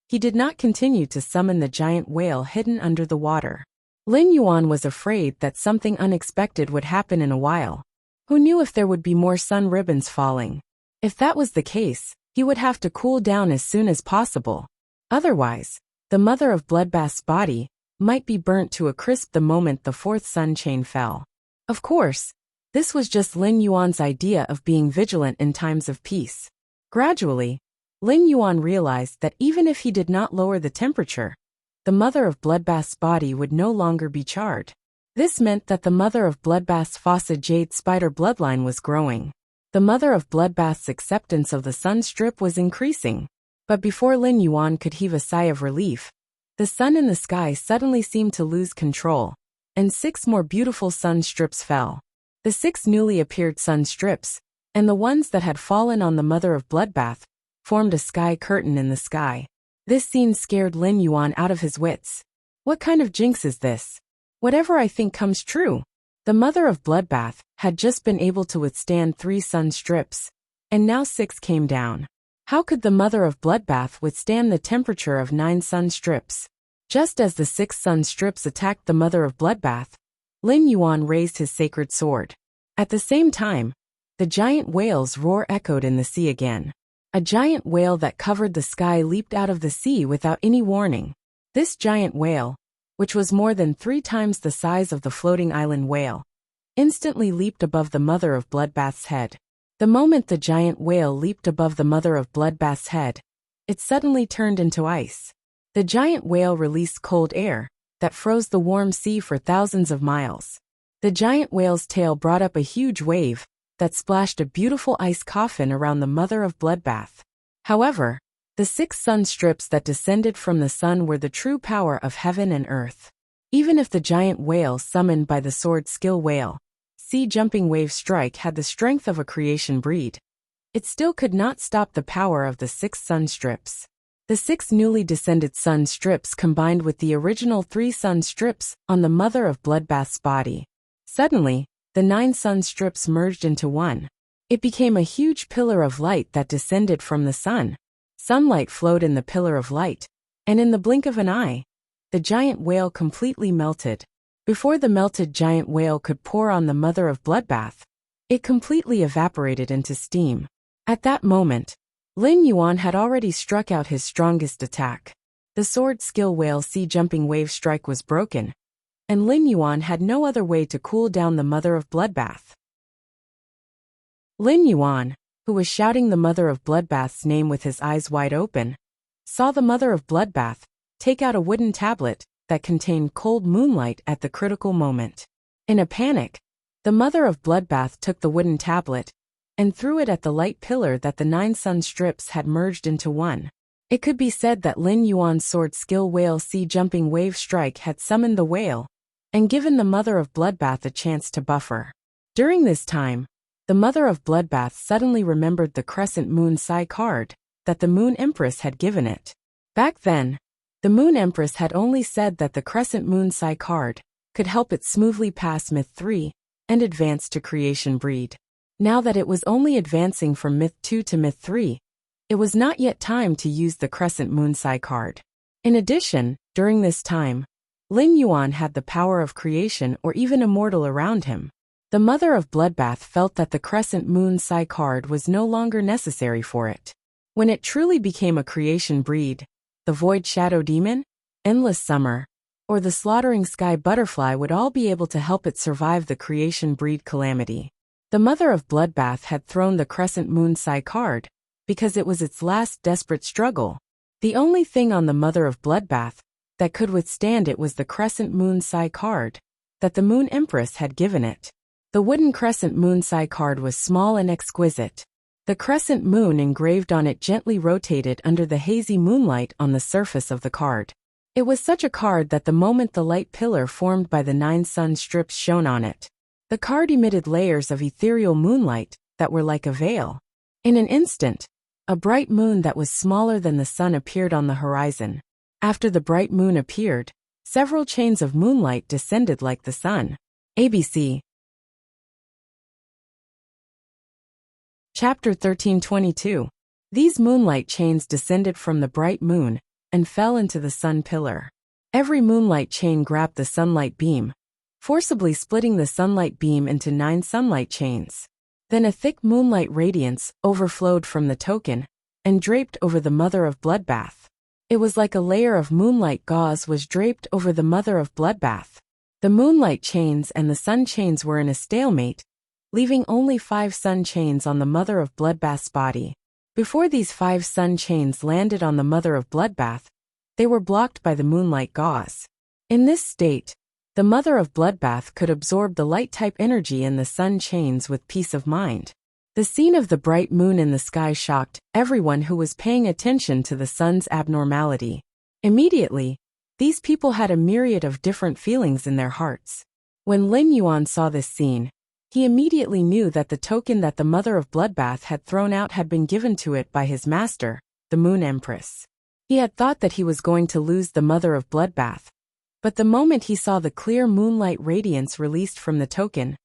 he did not continue to summon the giant whale hidden under the water. Lin Yuan was afraid that something unexpected would happen in a while. Who knew if there would be more sun ribbons falling? If that was the case, he would have to cool down as soon as possible. Otherwise, the mother of bloodbath's body might be burnt to a crisp the moment the 4th sun chain fell. Of course, this was just Lin Yuan's idea of being vigilant in times of peace. Gradually, Lin Yuan realized that even if he did not lower the temperature, the mother of bloodbath's body would no longer be charred. This meant that the mother of bloodbath's Fossa Jade spider bloodline was growing. The mother of bloodbath's acceptance of the sun strip was increasing. But before Lin Yuan could heave a sigh of relief, the sun in the sky suddenly seemed to lose control, and 6 more beautiful sun strips fell. The 6 newly appeared sun strips, and the ones that had fallen on the mother of bloodbath, formed a sky curtain in the sky. This scene scared Lin Yuan out of his wits. What kind of jinx is this? Whatever I think comes true. The mother of bloodbath had just been able to withstand 3 sun strips, and now 6 came down. How could the mother of bloodbath withstand the temperature of 9 sun strips? Just as the 6 sun strips attacked the mother of bloodbath, Lin Yuan raised his sacred sword. At the same time, the giant whale's roar echoed in the sea again. A giant whale that covered the sky leaped out of the sea without any warning. This giant whale, which was more than 3 times the size of the floating island whale, instantly leaped above the mother of bloodbath's head. The moment the giant whale leaped above the mother of bloodbath's head, it suddenly turned into ice. The giant whale released cold air that froze the warm sea for thousands of miles. The giant whale's tail brought up a huge wave that splashed a beautiful ice coffin around the mother of bloodbath. However, the 6 sun strips that descended from the sun were the true power of heaven and earth. Even if the giant whale summoned by the sword skill whale, sea-jumping wave strike had the strength of a creation breed, it still could not stop the power of the 6 sun strips. The 6 newly descended sun strips combined with the original 3 sun strips on the mother of bloodbath's body. Suddenly, the 9 sun strips merged into one. It became a huge pillar of light that descended from the sun. Sunlight flowed in the pillar of light, and in the blink of an eye, the giant whale completely melted. Before the melted giant whale could pour on the mother of bloodbath, it completely evaporated into steam. At that moment, Lin Yuan had already struck out his strongest attack. The sword skill whale sea-jumping wave strike was broken, and Lin Yuan had no other way to cool down the mother of bloodbath. Lin Yuan, who was shouting the mother of bloodbath's name with his eyes wide open, saw the mother of bloodbath take out a wooden tablet that contained cold moonlight at the critical moment. In a panic, the mother of bloodbath took the wooden tablet and threw it at the light pillar that the 9 sun strips had merged into one. It could be said that Lin Yuan's sword skill whale sea-jumping wave strike had summoned the whale and given the mother of bloodbath a chance to buffer. During this time, the mother of bloodbath suddenly remembered the crescent moon Sai card that the Moon Empress had given it. Back then, the Moon Empress had only said that the crescent moon Sai card could help it smoothly pass Myth 3 and advance to creation breed. Now that it was only advancing from Myth 2 to Myth 3, it was not yet time to use the crescent moon Sai card. In addition, during this time, Lin Yuan had the power of creation or even immortal around him. The mother of bloodbath felt that the crescent moon Sai card was no longer necessary for it. When it truly became a creation breed, the void shadow demon, endless summer, or the slaughtering sky butterfly would all be able to help it survive the creation breed calamity. The mother of bloodbath had thrown the crescent moon Sai card because it was its last desperate struggle. The only thing on the mother of bloodbath that could withstand it was the crescent moon Sai card that the Moon Empress had given it. The wooden crescent moon Sai card was small and exquisite. The crescent moon engraved on it gently rotated under the hazy moonlight on the surface of the card. It was such a card that the moment the light pillar formed by the 9 sun strips shone on it, the card emitted layers of ethereal moonlight that were like a veil. In an instant, a bright moon that was smaller than the sun appeared on the horizon. After the bright moon appeared, several chains of moonlight descended like the sun. ABC Chapter 1322. These moonlight chains descended from the bright moon and fell into the sun pillar. Every moonlight chain grabbed the sunlight beam, forcibly splitting the sunlight beam into 9 sunlight chains. Then a thick moonlight radiance overflowed from the token and draped over the mother of bloodbath. It was like a layer of moonlight gauze was draped over the mother of bloodbath. The moonlight chains and the sun chains were in a stalemate, leaving only 5 sun chains on the mother of bloodbath's body. Before these 5 sun chains landed on the mother of bloodbath, they were blocked by the moonlight gauze. In this state, the mother of bloodbath could absorb the light-type energy in the sun chains with peace of mind. The scene of the bright moon in the sky shocked everyone who was paying attention to the sun's abnormality. Immediately, these people had a myriad of different feelings in their hearts. When Lin Yuan saw this scene, he immediately knew that the token that the mother of bloodbath had thrown out had been given to it by his master, the Moon Empress. He had thought that he was going to lose the mother of bloodbath, but the moment he saw the clear moonlight radiance released from the token,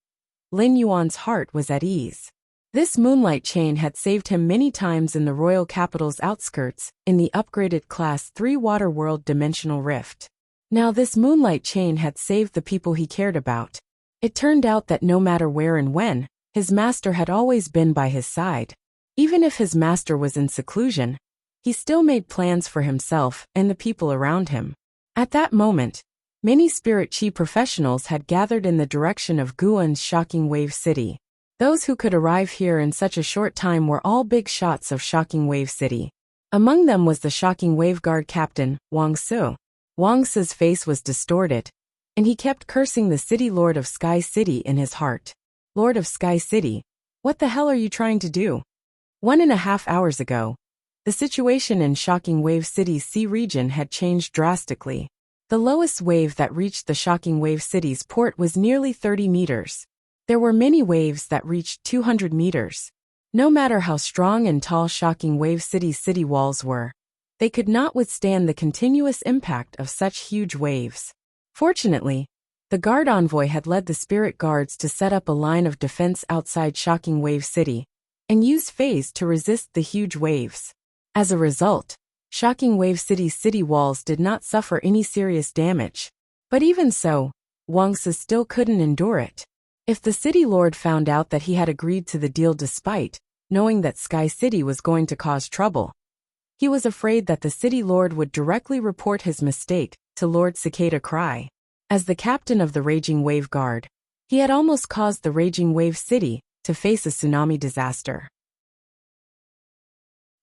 Lin Yuan's heart was at ease. This moonlight chain had saved him many times in the royal capital's outskirts in the upgraded Class 3 Water World Dimensional Rift. Now this moonlight chain had saved the people he cared about. It turned out that no matter where and when, his master had always been by his side. Even if his master was in seclusion, he still made plans for himself and the people around him. At that moment, many spirit chi professionals had gathered in the direction of Guan's Shocking Wave City. Those who could arrive here in such a short time were all big shots of Shocking Wave City. Among them was the shocking wave guard captain, Wang Su. Wang Su's face was distorted, and he kept cursing the city lord of Sky City in his heart. Lord of Sky City, what the hell are you trying to do? 1.5 hours ago, the situation in Shocking Wave City's sea region had changed drastically. The lowest wave that reached the Shocking Wave City's port was nearly 30 meters. There were many waves that reached 200 meters. No matter how strong and tall Shocking Wave City's city walls were, they could not withstand the continuous impact of such huge waves. Fortunately, the guard envoy had led the spirit guards to set up a line of defense outside Shocking Wave City and use phase to resist the huge waves. As a result, Shocking Wave City's city walls did not suffer any serious damage. But even so, Wang Su still couldn't endure it. If the city lord found out that he had agreed to the deal despite knowing that Sky City was going to cause trouble, he was afraid that the city lord would directly report his mistake to Lord Cicada Cry. As the captain of the Raging Wave Guard, he had almost caused the Raging Wave City to face a tsunami disaster.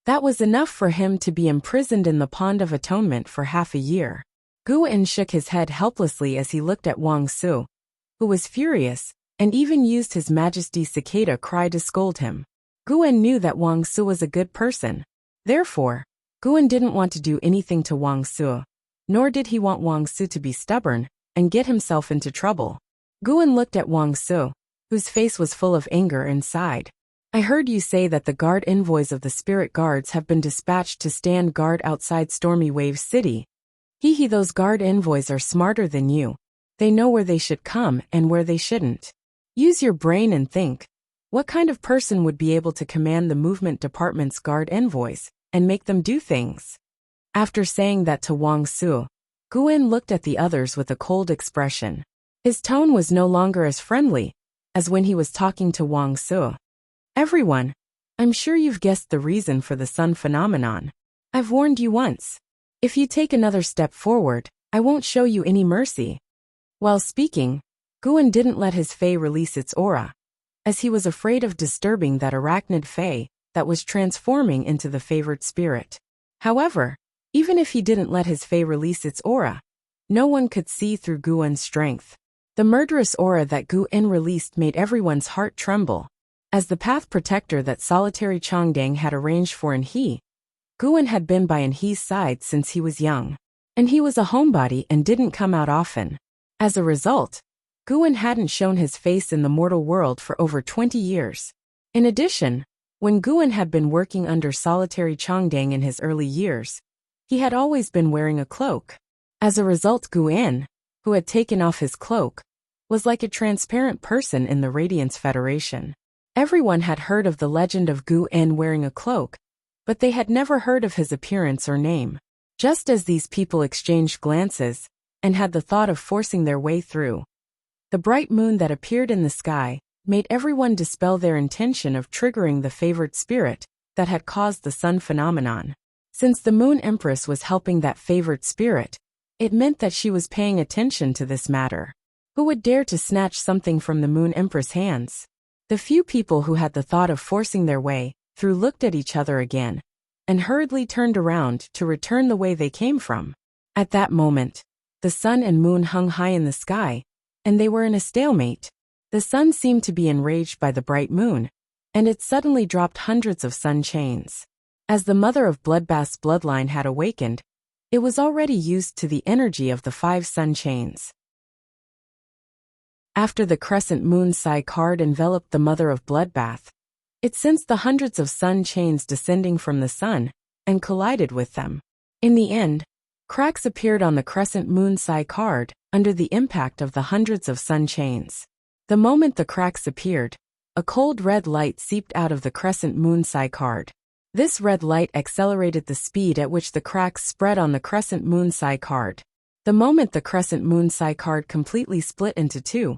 That was enough for him to be imprisoned in the Pond of Atonement for half a year. Guan shook his head helplessly as he looked at Wang Su, who was furious, and even used His Majesty Cicada Cry to scold him. Guan knew that Wang Su was a good person. Therefore, Guan didn't want to do anything to Wang Su, nor did he want Wang Su to be stubborn and get himself into trouble. Guan looked at Wang Su, whose face was full of anger, and sighed. I heard you say that the guard envoys of the spirit guards have been dispatched to stand guard outside Stormy Wave City. Those guard envoys are smarter than you. They know where they should come and where they shouldn't. Use your brain and think. What kind of person would be able to command the movement department's guard envoys and make them do things? After saying that to Wang Su, Guan looked at the others with a cold expression. His tone was no longer as friendly as when he was talking to Wang Su. Everyone, I'm sure you've guessed the reason for the sun phenomenon. I've warned you once. If you take another step forward, I won't show you any mercy. While speaking, Guan didn't let his fae release its aura, as he was afraid of disturbing that arachnid fae that was transforming into the favored spirit. However, even if he didn't let his fae release its aura, no one could see through Guan's strength. The murderous aura that Guan released made everyone's heart tremble. As the path protector that solitary Chongdang had arranged for Enhe, Guan had been by Enhe's side since he was young. And he was a homebody and didn't come out often. As a result, Guan hadn't shown his face in the mortal world for over 20 years. In addition, when Guan had been working under solitary Chongdang in his early years, he had always been wearing a cloak. As a result, Guan, who had taken off his cloak, was like a transparent person in the Radiance Federation. Everyone had heard of the legend of Guan wearing a cloak, but they had never heard of his appearance or name. Just as these people exchanged glances and had the thought of forcing their way through, the bright moon that appeared in the sky made everyone dispel their intention of triggering the favored spirit that had caused the sun phenomenon. Since the Moon Empress was helping that favored spirit, it meant that she was paying attention to this matter. Who would dare to snatch something from the Moon Empress' hands? The few people who had the thought of forcing their way through looked at each other again and hurriedly turned around to return the way they came from. At that moment, the sun and moon hung high in the sky, and they were in a stalemate. The sun seemed to be enraged by the bright moon, and it suddenly dropped hundreds of sun chains. As the mother of Bloodbath's bloodline had awakened, it was already used to the energy of the 5 sun chains. After the crescent moon Psi card enveloped the mother of Bloodbath, it sensed the hundreds of sun chains descending from the sun and collided with them. In the end, cracks appeared on the crescent moon Psi card under the impact of the hundreds of sun chains. The moment the cracks appeared, a cold red light seeped out of the crescent moon Psi card. This red light accelerated the speed at which the cracks spread on the crescent moon Psi card. The moment the crescent moon Psi card completely split into 2,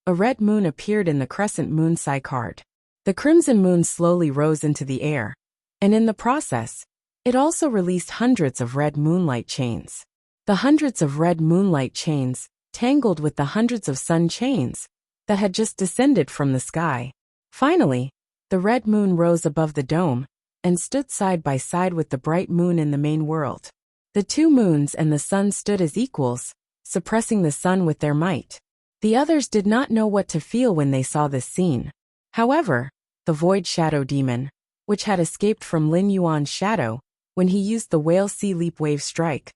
a red moon appeared in the crescent moon Psi card. The crimson moon slowly rose into the air, and in the process, it also released hundreds of red moonlight chains. The hundreds of red moonlight chains tangled with the hundreds of sun chains that had just descended from the sky. Finally, the red moon rose above the dome and stood side by side with the bright moon in the main world. The two moons and the sun stood as equals, suppressing the sun with their might. The others did not know what to feel when they saw this scene. However, the void shadow demon, which had escaped from Lin Yuan's shadow when he used the whale sea leap wave strike,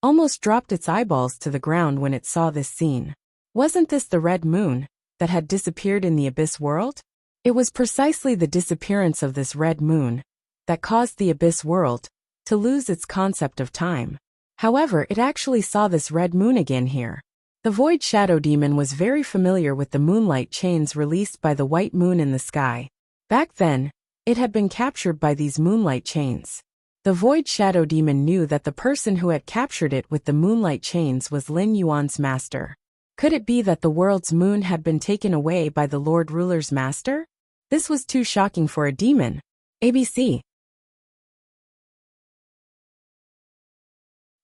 almost dropped its eyeballs to the ground when it saw this scene. Wasn't this the red moon that had disappeared in the abyss world? It was precisely the disappearance of this red moon that caused the abyss world to lose its concept of time. However, it actually saw this red moon again here. The void shadow demon was very familiar with the moonlight chains released by the white moon in the sky. Back then, it had been captured by these moonlight chains. The void shadow demon knew that the person who had captured it with the moonlight chains was Lin Yuan's master. Could it be that the world's moon had been taken away by the Lord Ruler's master? This was too shocking for a demon. ABC.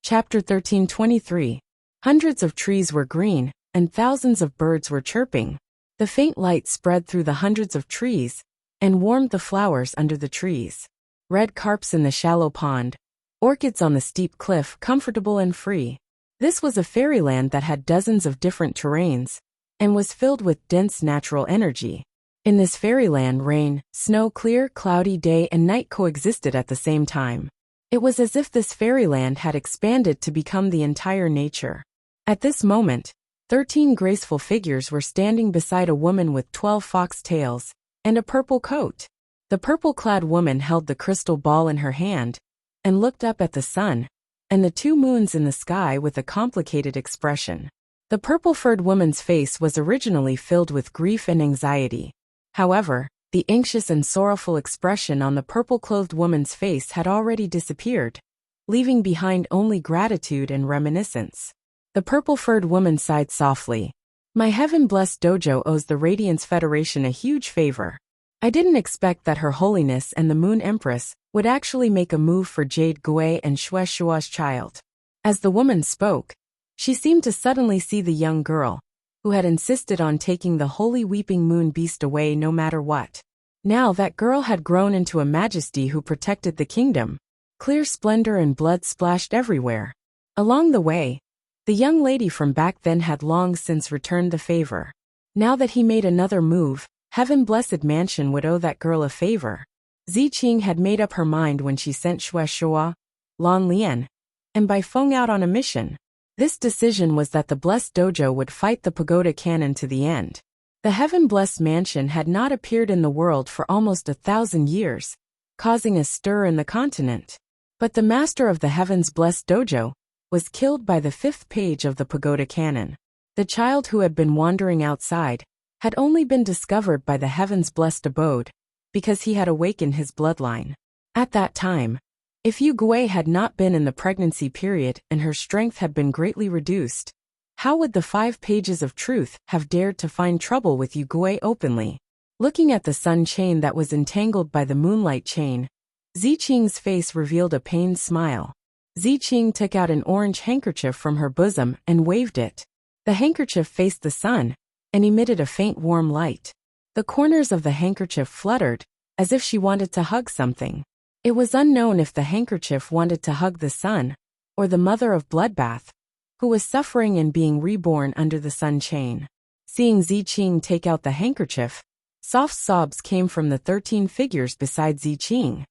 Chapter 13:23. Hundreds of trees were green, and thousands of birds were chirping. The faint light spread through the hundreds of trees and warmed the flowers under the trees. Red carps in the shallow pond, orchids on the steep cliff, comfortable and free. This was a fairyland that had dozens of different terrains and was filled with dense natural energy. In this fairyland, rain, snow, clear, cloudy day and night coexisted at the same time. It was as if this fairyland had expanded to become the entire nature. At this moment, 13 graceful figures were standing beside a woman with 12 fox tails and a purple coat. The purple-clad woman held the crystal ball in her hand and looked up at the sun and the two moons in the sky with a complicated expression. The purple-furred woman's face was originally filled with grief and anxiety. However, the anxious and sorrowful expression on the purple-clothed woman's face had already disappeared, leaving behind only gratitude and reminiscence. The purple-furred woman sighed softly. My heaven-blessed dojo owes the Radiance Federation a huge favor. I didn't expect that Her Holiness and the Moon Empress would actually make a move for Jade Gui and Xue Shua's child. As the woman spoke, she seemed to suddenly see the young girl, who had insisted on taking the holy weeping moon beast away no matter what. Now that girl had grown into a majesty who protected the kingdom. Clear splendor and blood splashed everywhere. Along the way, the young lady from back then had long since returned the favor. Now that he made another move, Heaven-blessed mansion would owe that girl a favor. Ziqing had made up her mind when she sent Xue Shua, Lan Lian, and Bai Feng out on a mission. This decision was that the blessed dojo would fight the pagoda cannon to the end. The heaven-blessed mansion had not appeared in the world for almost 1,000 years, causing a stir in the continent. But the master of the heavens-blessed dojo was killed by the 5th page of the pagoda cannon. The child who had been wandering outside had only been discovered by the heavens-blessed abode, because he had awakened his bloodline. At that time, if Yu Gui had not been in the pregnancy period and her strength had been greatly reduced, how would the 5 pages of truth have dared to find trouble with Yu Gui openly? Looking at the sun chain that was entangled by the moonlight chain, Ziqing's face revealed a pained smile. Ziqing took out an orange handkerchief from her bosom and waved it. The handkerchief faced the sun and emitted a faint warm light. The corners of the handkerchief fluttered, as if she wanted to hug something. It was unknown if the handkerchief wanted to hug the sun, or the mother of Bloodbath, who was suffering and being reborn under the sun chain. Seeing Ziqing take out the handkerchief, soft sobs came from the 13 figures beside Ziqing.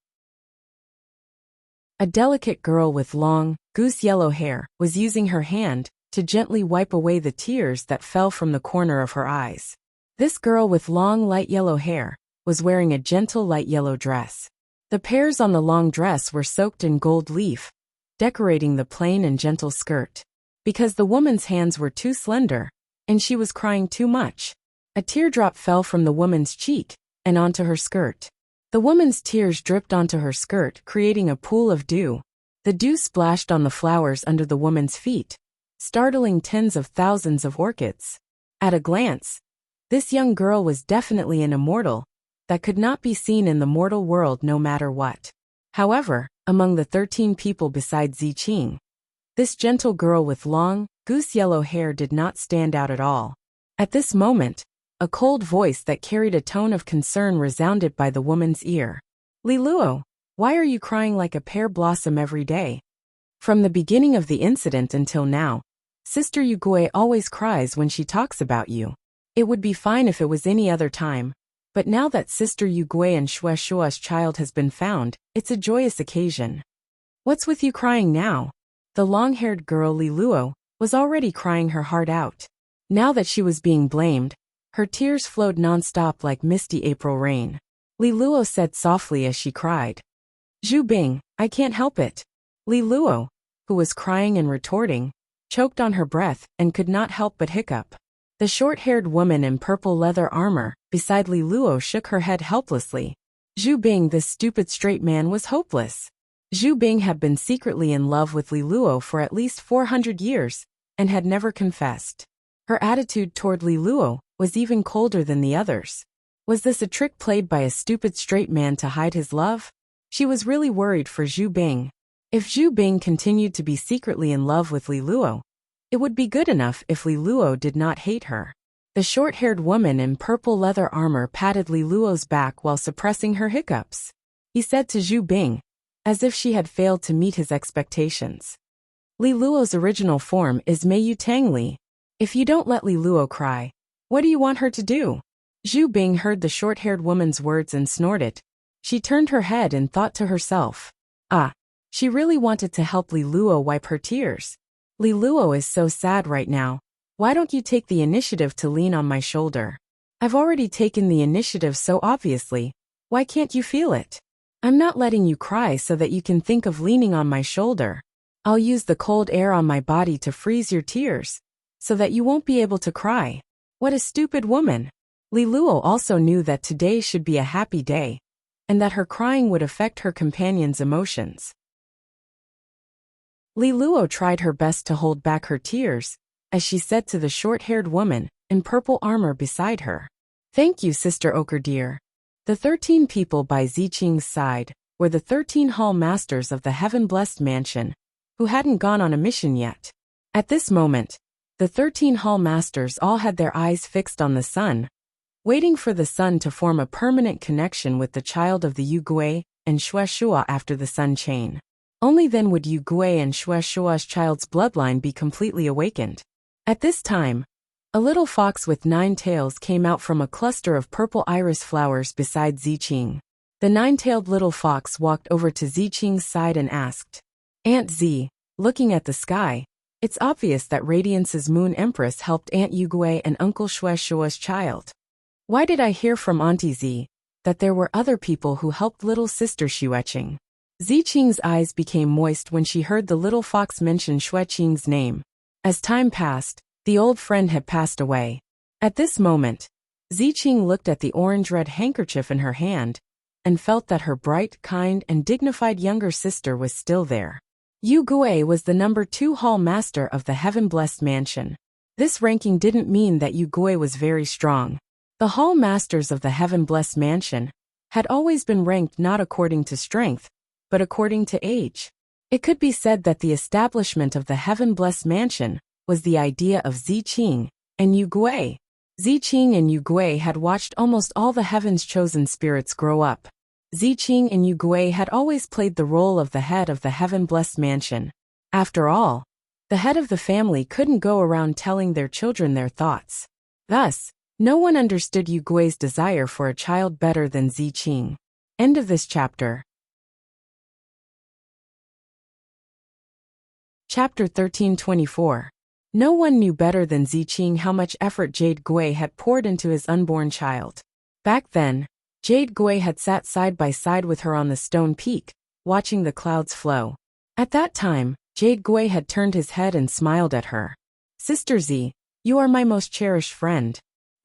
A delicate girl with long, goose-yellow hair was using her hand to gently wipe away the tears that fell from the corner of her eyes. This girl with long light yellow hair was wearing a gentle light yellow dress. The pears on the long dress were soaked in gold leaf, decorating the plain and gentle skirt. Because the woman's hands were too slender, and she was crying too much, a teardrop fell from the woman's cheek and onto her skirt. The woman's tears dripped onto her skirt, creating a pool of dew. The dew splashed on the flowers under the woman's feet, startling tens of thousands of orchids. At a glance, this young girl was definitely an immortal that could not be seen in the mortal world no matter what. However, among the 13 people beside Ziqing, this gentle girl with long, goose-yellow hair did not stand out at all. At this moment, a cold voice that carried a tone of concern resounded by the woman's ear. Li Luo, Why are you crying like a pear blossom every day? From the beginning of the incident until now, Sister Yugui always cries when she talks about you. It would be fine if it was any other time, but now that Sister Yugui and Shueishua's child has been found, it's a joyous occasion. What's with you crying now? The long-haired girl Li Luo was already crying her heart out. Now that she was being blamed, her tears flowed non-stop like misty April rain. Li Luo said softly as she cried. Zhu Bing, I can't help it. Li Luo, who was crying and retorting, choked on her breath and could not help but hiccup. The short-haired woman in purple leather armor beside Li Luo shook her head helplessly. Zhu Bing, this stupid straight man, was hopeless. Zhu Bing had been secretly in love with Li Luo for at least 400 years and had never confessed. Her attitude toward Li Luo was even colder than the others. Was this a trick played by a stupid straight man to hide his love? She was really worried for Zhu Bing. If Zhu Bing continued to be secretly in love with Li Luo, it would be good enough if Li Luo did not hate her. The short-haired woman in purple leather armor patted Li Luo's back while suppressing her hiccups. He said to Zhu Bing, as if she had failed to meet his expectations. Li Luo's original form is Mei Yu Tang Li. If you don't let Li Luo cry, what do you want her to do? Zhu Bing heard the short-haired woman's words and snorted. She turned her head and thought to herself. She really wanted to help Li Luo wipe her tears. Li Luo is so sad right now. Why don't you take the initiative to lean on my shoulder? I've already taken the initiative so obviously. Why can't you feel it? I'm not letting you cry so that you can think of leaning on my shoulder. I'll use the cold air on my body to freeze your tears, so that you won't be able to cry. What a stupid woman. Li Luo also knew that today should be a happy day, and that her crying would affect her companion's emotions. Li Luo tried her best to hold back her tears, as she said to the short-haired woman in purple armor beside her. Thank you, Sister Ochre dear. The 13 people by Ziqing's side were the 13 hall masters of the heaven-blessed mansion, who hadn't gone on a mission yet. At this moment, the 13 hall masters all had their eyes fixed on the sun, waiting for the sun to form a permanent connection with the child of the Yugui and Shueishua after the sun chain. Only then would Yugui and Shueishua's child's bloodline be completely awakened. At this time, a little fox with 9 tails came out from a cluster of purple iris flowers beside Ziqing. The 9-tailed little fox walked over to Ziqing's side and asked, Aunt Z, looking at the sky, it's obvious that Radiance's Moon Empress helped Aunt Yugui and Uncle Shueishua's child. Why did I hear from Auntie Z that there were other people who helped little sister Xueqing? Ziqing's eyes became moist when she heard the little fox mention Xueqing's name. As time passed, the old friend had passed away. At this moment, Ziqing looked at the orange-red handkerchief in her hand and felt that her bright, kind, and dignified younger sister was still there. Yu Gui was the number 2 hall master of the heaven-blessed mansion. This ranking didn't mean that Yu Gui was very strong. The hall masters of the heaven-blessed mansion had always been ranked not according to strength, but according to age. It could be said that the establishment of the heaven-blessed mansion was the idea of Ziqing and Yu Gui. Ziqing and Yu Gui had watched almost all the heaven's chosen spirits grow up. Ziqing and Yu Gui had always played the role of the head of the heaven-blessed mansion. After all, the head of the family couldn't go around telling their children their thoughts. Thus, no one understood Yu Gui's desire for a child better than Ziqing. End of this chapter. Chapter 1324. No one knew better than Ziqing how much effort Jade Gui had poured into his unborn child. Back then, Jade Gui had sat side by side with her on the stone peak, watching the clouds flow. At that time, Jade Gui had turned his head and smiled at her. Sister Z, you are my most cherished friend.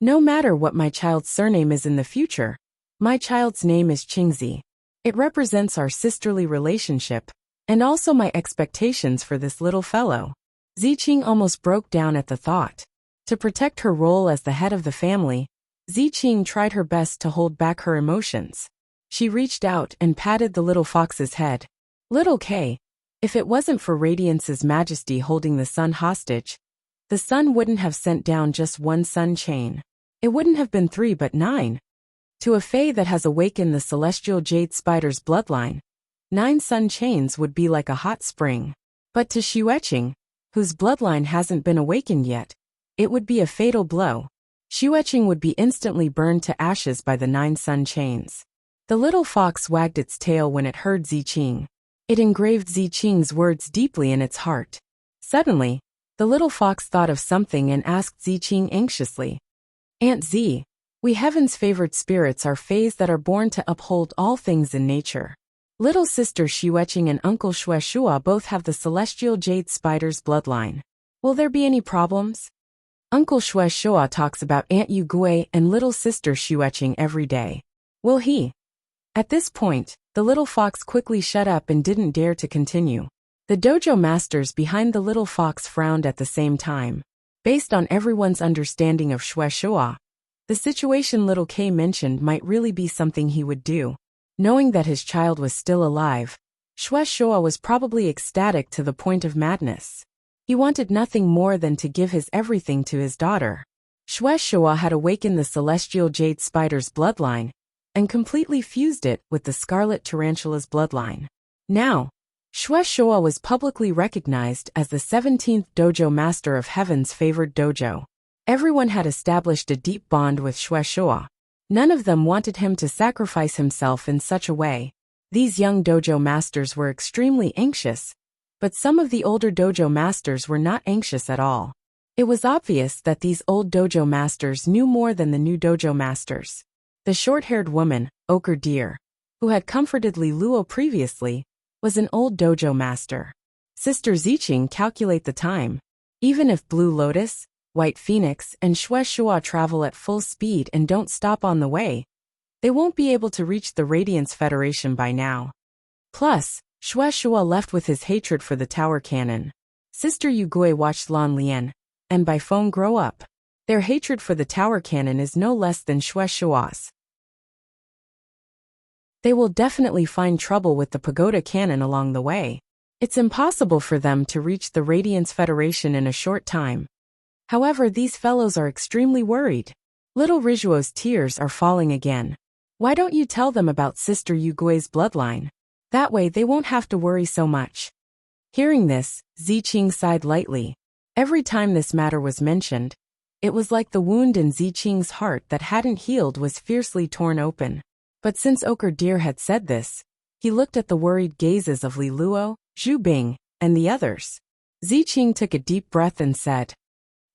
No matter what my child's surname is in the future, my child's name is Qingzi. It represents our sisterly relationship, and also my expectations for this little fellow. Ziqing almost broke down at the thought. To protect her role as the head of the family, Ziqing tried her best to hold back her emotions. She reached out and patted the little fox's head. Little K, if it wasn't for Radiance's majesty holding the sun hostage, the sun wouldn't have sent down just 1 sun chain. It wouldn't have been 3 but 9. To a fae that has awakened the celestial jade spider's bloodline, 9 sun chains would be like a hot spring. But to Xueqing, whose bloodline hasn't been awakened yet, it would be a fatal blow. Xueqing would be instantly burned to ashes by the 9 sun chains. The little fox wagged its tail when it heard Ziqing. It engraved Ziqing's words deeply in its heart. Suddenly, the little fox thought of something and asked Ziqing anxiously, "Aunt Z, we heaven's favored spirits are fays that are born to uphold all things in nature. Little sister Xueqing and uncle Xueshua both have the celestial jade spider's bloodline. Will there be any problems?" Uncle Xueshua talks about Aunt Yugui and little sister Xueqing every day. Will he? At this point, the little fox quickly shut up and didn't dare to continue. The dojo masters behind the little fox frowned at the same time. Based on everyone's understanding of Xueshua, the situation little K mentioned might really be something he would do. Knowing that his child was still alive, Xueshua was probably ecstatic to the point of madness. He wanted nothing more than to give his everything to his daughter. Xueshua had awakened the celestial jade spider's bloodline and completely fused it with the scarlet tarantula's bloodline. Now, Xueshua was publicly recognized as the 17th dojo master of heaven's favored dojo. Everyone had established a deep bond with Xueshua. None of them wanted him to sacrifice himself in such a way. These young dojo masters were extremely anxious, but some of the older dojo masters were not anxious at all. It was obvious that these old dojo masters knew more than the new dojo masters. The short-haired woman, Ochre Deer, who had comforted Li Luo previously, was an old dojo master. Sister Ziqing calculate the time. Even if Blue Lotus, White Phoenix, and Xueshua travel at full speed and don't stop on the way, they won't be able to reach the Radiance Federation by now. Plus, Xueshua left with his hatred for the tower cannon. Sister Yugui watched Lan Lian and Bai Feng grow up. Their hatred for the tower cannon is no less than Xueshua's. They will definitely find trouble with the pagoda cannon along the way. It's impossible for them to reach the Radiance Federation in a short time. However, these fellows are extremely worried. Little Rizuo's tears are falling again. Why don't you tell them about Sister Yugui's bloodline? That way they won't have to worry so much. Hearing this, Ziqing sighed lightly. Every time this matter was mentioned, it was like the wound in Ziqing's heart that hadn't healed was fiercely torn open. But since Ochre Deer had said this, he looked at the worried gazes of Li Luo, Zhu Bing, and the others. Ziqing took a deep breath and said,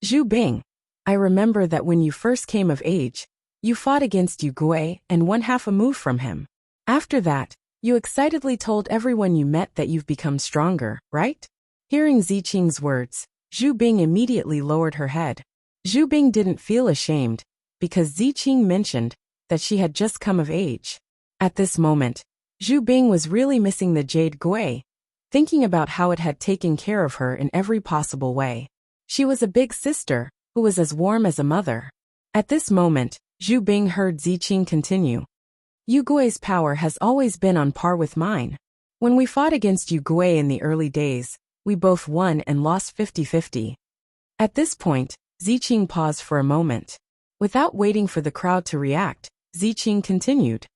"Zhu Bing, I remember that when you first came of age, you fought against Yugui and won half a move from him. After that, you excitedly told everyone you met that you've become stronger, right?" Hearing Ziqing's words, Zhu Bing immediately lowered her head. Zhu Bing didn't feel ashamed, because Ziqing mentioned that she had just come of age. At this moment, Zhu Bing was really missing the Jade Gui, thinking about how it had taken care of her in every possible way. She was a big sister, who was as warm as a mother. At this moment, Zhu Bing heard Ziqing continue. "Yugui's power has always been on par with mine. When we fought against Yugui in the early days, we both won and lost 50-50. At this point, Ziqing paused for a moment. Without waiting for the crowd to react, Ziqing continued.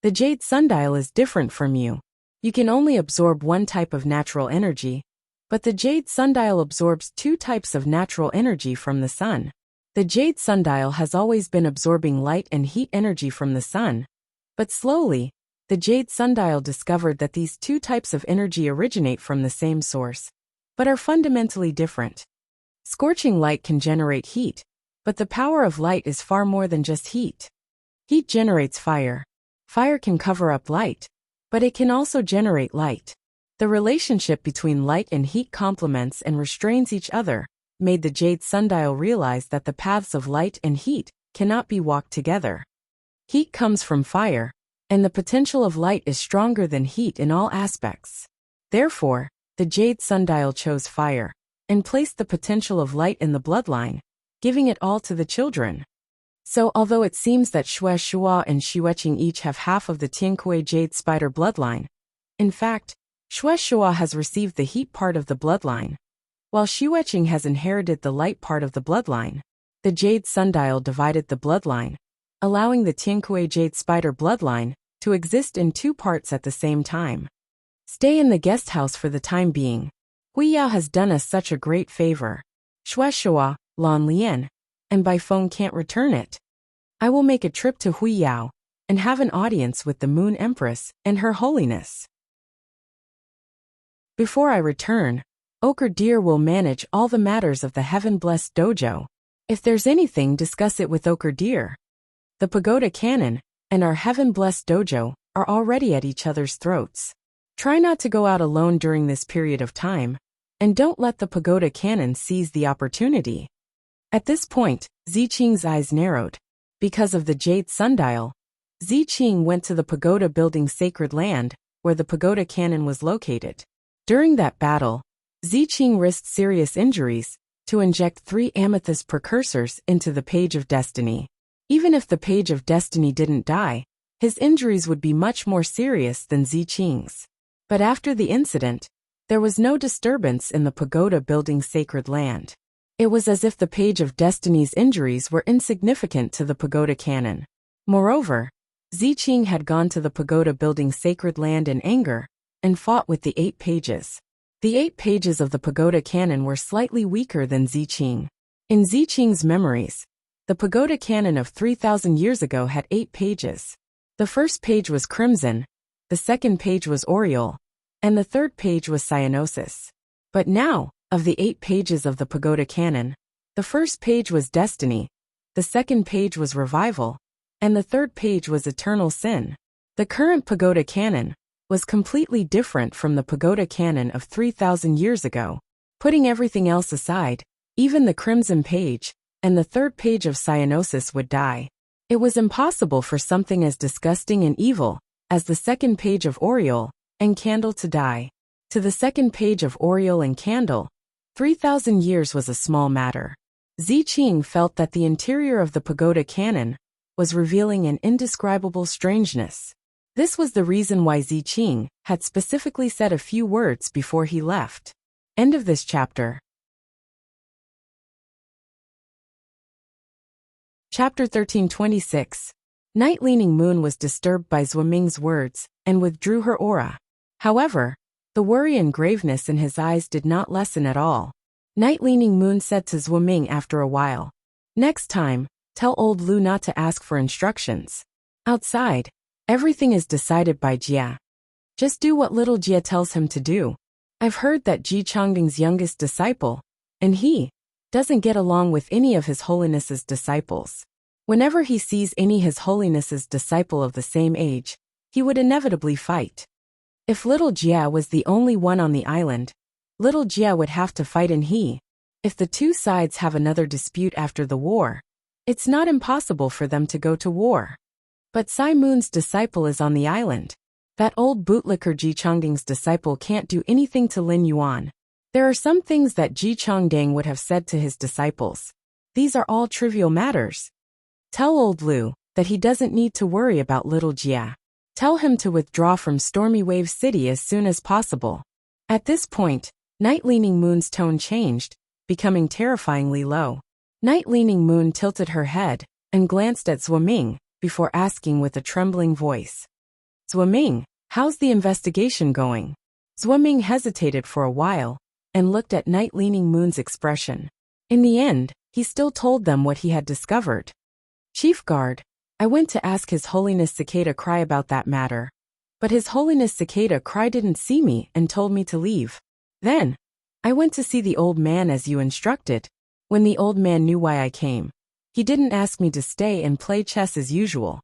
"The Jade Sundial is different from you. You can only absorb one type of natural energy, but the Jade Sundial absorbs 2 types of natural energy from the sun. The Jade Sundial has always been absorbing light and heat energy from the sun, but slowly, the Jade Sundial discovered that these 2 types of energy originate from the same source, but are fundamentally different. Scorching light can generate heat, but the power of light is far more than just heat. Heat generates fire. Fire can cover up light, but it can also generate light. The relationship between light and heat complements and restrains each other, made the Jade Sundial realize that the paths of light and heat cannot be walked together. Heat comes from fire, and the potential of light is stronger than heat in all aspects. Therefore, the Jade Sundial chose fire, and placed the potential of light in the bloodline, giving it all to the children. So although it seems that Xueshua and Xueqing each have half of the Tiankui Jade Spider bloodline, in fact, Xueshua has received the heat part of the bloodline, while Xueqing has inherited the light part of the bloodline. The Jade Sundial divided the bloodline, allowing the Tiankui Jade Spider bloodline to exist in 2 parts at the same time. Stay in the guest house for the time being. Huiyao has done us such a great favor. Shueshua, Lan Lian, and by phone can't return it. I will make a trip to Huiyao and have an audience with the Moon Empress and Her Holiness. Before I return, Ochre Deer will manage all the matters of the Heaven-Blessed Dojo. If there's anything, discuss it with Ochre Deer. The Pagoda Canon and our Heaven-Blessed Dojo are already at each other's throats. Try not to go out alone during this period of time, and don't let the Pagoda Canon seize the opportunity. At this point, Ziqing's eyes narrowed. Because of the Jade Sundial, Ziqing went to the pagoda building Sacred Land, where the Pagoda Canon was located. During that battle, Ziqing risked serious injuries to inject 3 amethyst precursors into the Page of Destiny. Even if the Page of Destiny didn't die, his injuries would be much more serious than Ziqing's. But after the incident, there was no disturbance in the pagoda building Sacred Land. It was as if the Page of Destiny's injuries were insignificant to the Pagoda Canon. Moreover, Ziqing had gone to the pagoda building Sacred Land in anger and fought with the 8 pages. The 8 pages of the Pagoda Canon were slightly weaker than Ziqing. In Ziqing's memories, the Pagoda Canon of 3,000 years ago had 8 pages. The first page was Crimson, the second page was Aureole, and the third page was Cyanosis. But now, of the 8 pages of the Pagoda Canon, the first page was Destiny, the second page was Revival, and the third page was Eternal Sin. The current Pagoda Canon was completely different from the Pagoda Canon of 3,000 years ago. Putting everything else aside, even the Crimson page and the third page of Cyanosis would die. It was impossible for something as disgusting and evil as the second page of Aureole and Candle to die. To the second page of Aureole and Candle, 3,000 years was a small matter. Ziqing felt that the interior of the Pagoda Canon was revealing an indescribable strangeness. This was the reason why Ziqing had specifically said a few words before he left. End of this chapter. Chapter 1326. Night-leaning Moon was disturbed by Zhuoming's words and withdrew her aura. However, the worry and graveness in his eyes did not lessen at all. Night-leaning Moon said to Zhuoming after a while, "Next time, tell old Lu not to ask for instructions. Outside, everything is decided by Jia. Just do what little Jia tells him to do. I've heard that Ji Changding's youngest disciple, and he doesn't get along with any of His Holiness's disciples. Whenever he sees any His Holiness's disciple of the same age, he would inevitably fight. If little Jia was the only one on the island, little Jia would have to fight, and if the two sides have another dispute after the war, it's not impossible for them to go to war. But Sai Moon's disciple is on the island. That old bootlicker Ji Changding's disciple can't do anything to Lin Yuan. There are some things that Ji Changding would have said to his disciples. These are all trivial matters. Tell old Lu that he doesn't need to worry about little Jia. Tell him to withdraw from Stormy Wave City as soon as possible." At this point, Night-leaning Moon's tone changed, becoming terrifyingly low. Night-leaning Moon tilted her head and glanced at Zhuoming before asking with a trembling voice, "Zhuoming, how's the investigation going?" Zhuoming hesitated for a while and looked at Night-leaning Moon's expression. In the end, he still told them what he had discovered. "Chief Guard, I went to ask His Holiness Cicada Cry about that matter, but His Holiness Cicada Cry didn't see me and told me to leave. Then, I went to see the old man as you instructed. When the old man knew why I came, he didn't ask me to stay and play chess as usual."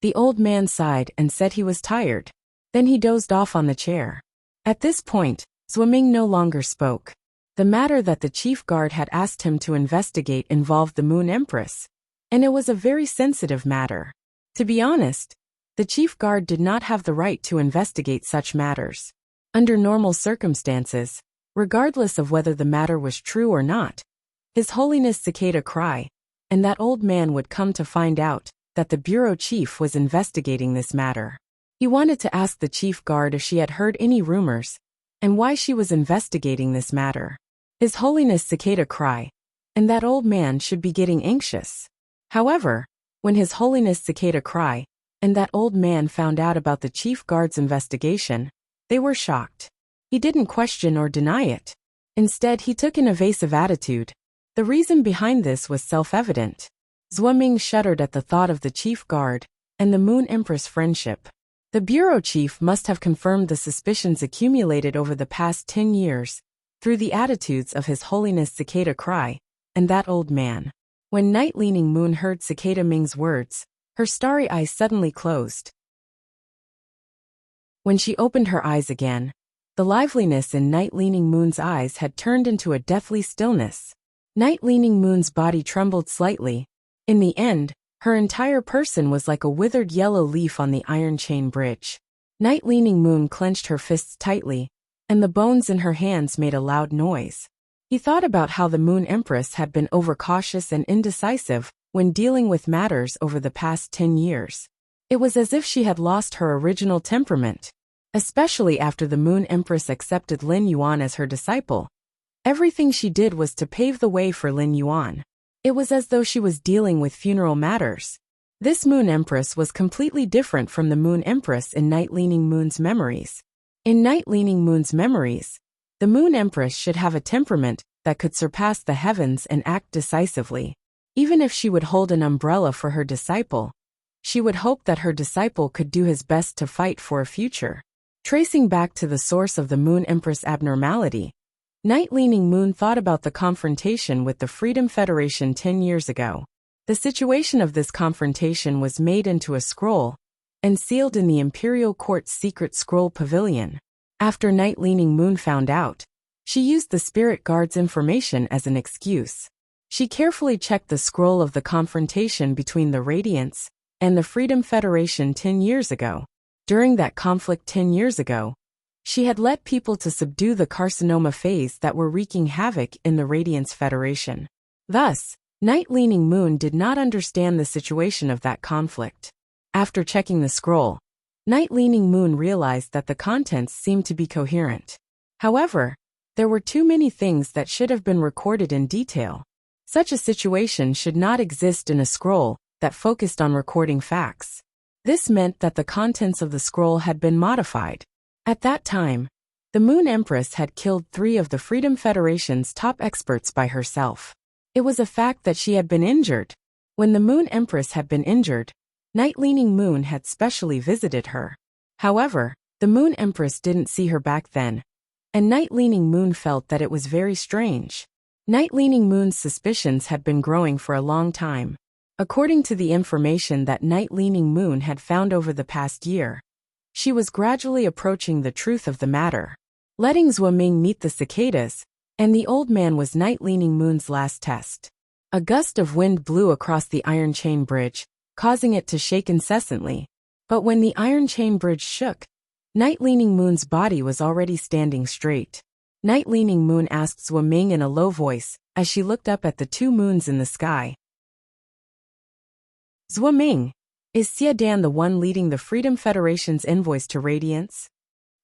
The old man sighed and said he was tired. Then he dozed off on the chair. At this point, Zhuoming no longer spoke. The matter that the chief guard had asked him to investigate involved the Moon Empress, and it was a very sensitive matter. To be honest, the chief guard did not have the right to investigate such matters. Under normal circumstances, regardless of whether the matter was true or not, His Holiness Cicada Cry and that old man would come to find out that the bureau chief was investigating this matter. He wanted to ask the chief guard if she had heard any rumors and why she was investigating this matter. His Holiness Cicada Cry and that old man should be getting anxious. However, when His Holiness Cicada Cry and that old man found out about the chief guard's investigation, They were shocked. He didn't question or deny it. Instead, he took an evasive attitude. The reason behind this was self-evident. Ming shuddered at the thought of the chief guard and the Moon Empress friendship. The bureau chief must have confirmed the suspicions accumulated over the past 10 years through the attitudes of His Holiness Cicada Cry and that old man. When Night-Leaning Moon heard Cicada Ming's words, her starry eyes suddenly closed. When she opened her eyes again, the liveliness in Night-Leaning Moon's eyes had turned into a deathly stillness. Night-Leaning Moon's body trembled slightly. In the end, her entire person was like a withered yellow leaf on the iron chain bridge. Night-Leaning Moon clenched her fists tightly, and the bones in her hands made a loud noise. He thought about how the Moon Empress had been overcautious and indecisive when dealing with matters over the past 10 years. It was as if she had lost her original temperament. Especially after the Moon Empress accepted Lin Yuan as her disciple. Everything she did was to pave the way for Lin Yuan. It was as though she was dealing with funeral matters. This Moon Empress was completely different from the Moon Empress in Night-Leaning Moon's memories. In Night-Leaning Moon's memories, the Moon Empress should have a temperament that could surpass the heavens and act decisively. Even if she would hold an umbrella for her disciple, she would hope that her disciple could do his best to fight for a future. Tracing back to the source of the Moon Empress abnormality, Night-Leaning Moon thought about the confrontation with the Freedom Federation 10 years ago. The situation of this confrontation was made into a scroll and sealed in the Imperial Court's secret scroll pavilion. After Night-Leaning Moon found out, she used the Spirit Guard's information as an excuse. She carefully checked the scroll of the confrontation between the Radiants and the Freedom Federation 10 years ago. During that conflict 10 years ago, she had led people to subdue the carcinoma phase that were wreaking havoc in the Radiance Federation. Thus, Night-Leaning Moon did not understand the situation of that conflict. After checking the scroll, Night-Leaning Moon realized that the contents seemed to be coherent. However, there were too many things that should have been recorded in detail. Such a situation should not exist in a scroll that focused on recording facts. This meant that the contents of the scroll had been modified. At that time, the Moon Empress had killed 3 of the Freedom Federation's top experts by herself. It was a fact that she had been injured. When the Moon Empress had been injured, Night-Leaning Moon had specially visited her. However, the Moon Empress didn't see her back then, and Night-Leaning Moon felt that it was very strange. Night-Leaning Moon's suspicions had been growing for a long time. According to the information that Night-Leaning Moon had found over the past year, she was gradually approaching the truth of the matter. Letting Ming meet the cicadas, and the old man was Night-Leaning Moon's last test. A gust of wind blew across the iron chain bridge, causing it to shake incessantly. But when the iron chain bridge shook, Night-Leaning Moon's body was already standing straight. Night-Leaning Moon asked Ming in a low voice, as she looked up at the 2 moons in the sky. Ming, is Xia Dan the one leading the Freedom Federation's envoys to Radiance?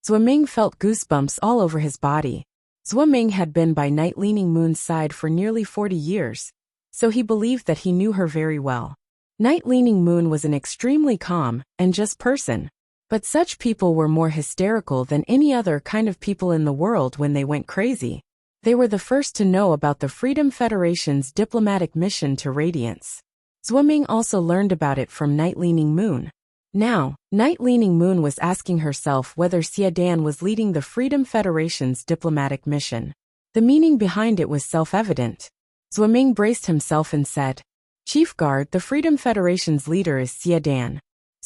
Ming felt goosebumps all over his body. Ming had been by Night-Leaning Moon's side for nearly 40 years, so he believed that he knew her very well. Night-Leaning Moon was an extremely calm and just person, but such people were more hysterical than any other kind of people in the world when they went crazy. They were the first to know about the Freedom Federation's diplomatic mission to Radiance. Ming also learned about it from Night-Leaning Moon. Now, Night-Leaning Moon was asking herself whether Xia Dan was leading the Freedom Federation's diplomatic mission. The meaning behind it was self-evident. Ming braced himself and said, "Chief Guard, the Freedom Federation's leader is Xia Dan."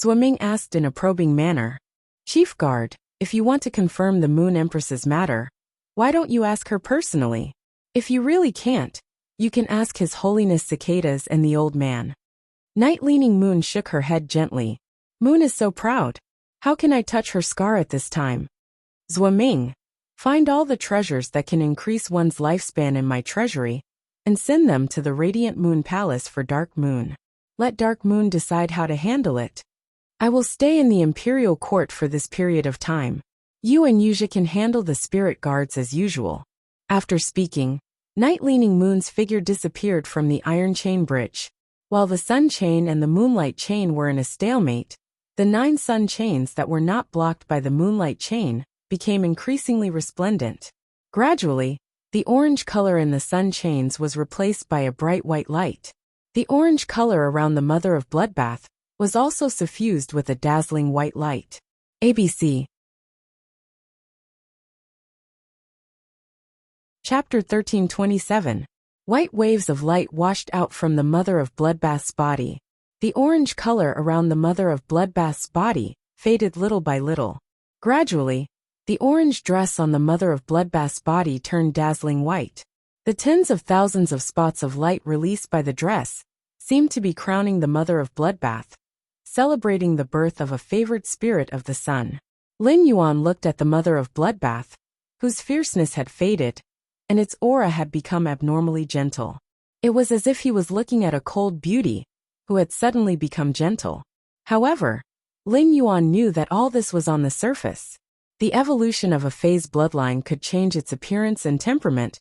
Ming asked in a probing manner, "Chief Guard, if you want to confirm the Moon Empress's matter, why don't you ask her personally? If you really can't, you can ask His Holiness Cicadas and the old man." Night-Leaning Moon shook her head gently. "Moon is so proud. How can I touch her scar at this time?" Ming, find all the treasures that can increase one's lifespan in my treasury, and send them to the Radiant Moon Palace for Dark Moon. Let Dark Moon decide how to handle it. I will stay in the Imperial Court for this period of time. You and Yuja can handle the spirit guards as usual. After speaking, Night-Leaning Moon's figure disappeared from the iron chain bridge. While the sun chain and the moonlight chain were in a stalemate, the 9 sun chains that were not blocked by the moonlight chain became increasingly resplendent. Gradually, the orange color in the sun chains was replaced by a bright white light. The orange color around the mother of bloodbath was also suffused with a dazzling white light. ABC. Chapter 1327. White waves of light washed out from the mother of bloodbath's body. The orange color around the mother of bloodbath's body faded little by little. Gradually, the orange dress on the mother of bloodbath's body turned dazzling white. The tens of thousands of spots of light released by the dress seemed to be crowning the mother of bloodbath, celebrating the birth of a favored spirit of the sun. Lin Yuan looked at the mother of bloodbath, whose fierceness had faded, and its aura had become abnormally gentle. It was as if he was looking at a cold beauty who had suddenly become gentle. However, Lin Yuan knew that all this was on the surface. The evolution of a phase bloodline could change its appearance and temperament,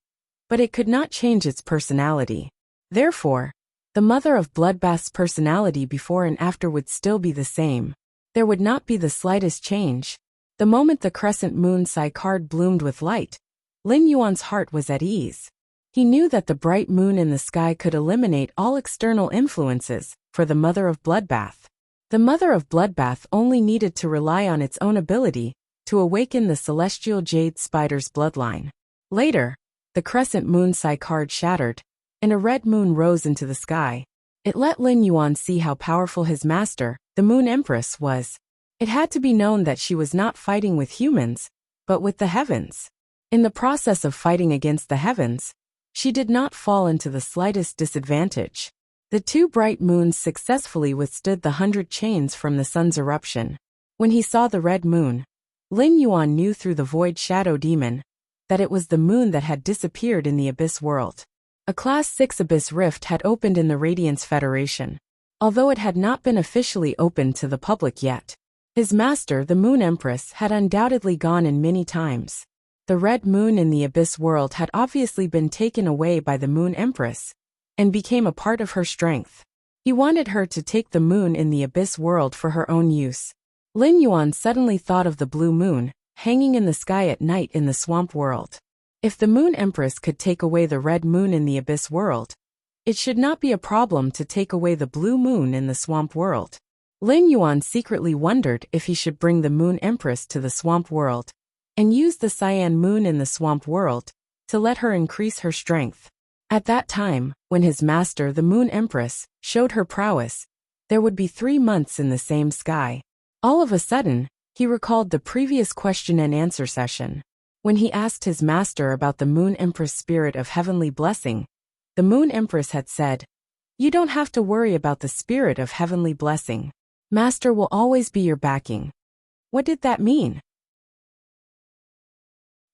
but it could not change its personality. Therefore, the mother of bloodbath's personality before and after would still be the same. There would not be the slightest change. The moment the crescent moon Psi card bloomed with light, Lin Yuan's heart was at ease. He knew that the bright moon in the sky could eliminate all external influences for the mother of bloodbath. The mother of bloodbath only needed to rely on its own ability to awaken the celestial jade spider's bloodline. Later, the crescent moon Psi card shattered, and a red moon rose into the sky. It let Lin Yuan see how powerful his master, the Moon Empress, was. It had to be known that she was not fighting with humans, but with the heavens. In the process of fighting against the heavens, she did not fall into the slightest disadvantage. The two bright moons successfully withstood the 100 chains from the sun's eruption. When he saw the red moon, Lin Yuan knew through the void shadow demon that it was the moon that had disappeared in the abyss world. A Class 6 abyss rift had opened in the Radiance Federation, although it had not been officially opened to the public yet. His master, the Moon Empress, had undoubtedly gone in many times. The red moon in the abyss world had obviously been taken away by the Moon Empress and became a part of her strength. He wanted her to take the moon in the abyss world for her own use. Lin Yuan suddenly thought of the blue moon hanging in the sky at night in the swamp world. If the Moon Empress could take away the red moon in the abyss world, it should not be a problem to take away the blue moon in the swamp world. Lin Yuan secretly wondered if he should bring the Moon Empress to the swamp world and use the cyan moon in the swamp world to let her increase her strength. At that time, when his master, the Moon Empress, showed her prowess, there would be 3 months in the same sky. All of a sudden, he recalled the previous question and answer session. When he asked his master about the Moon Empress spirit of heavenly blessing, the Moon Empress had said, "You don't have to worry about the spirit of heavenly blessing. Master will always be your backing." What did that mean?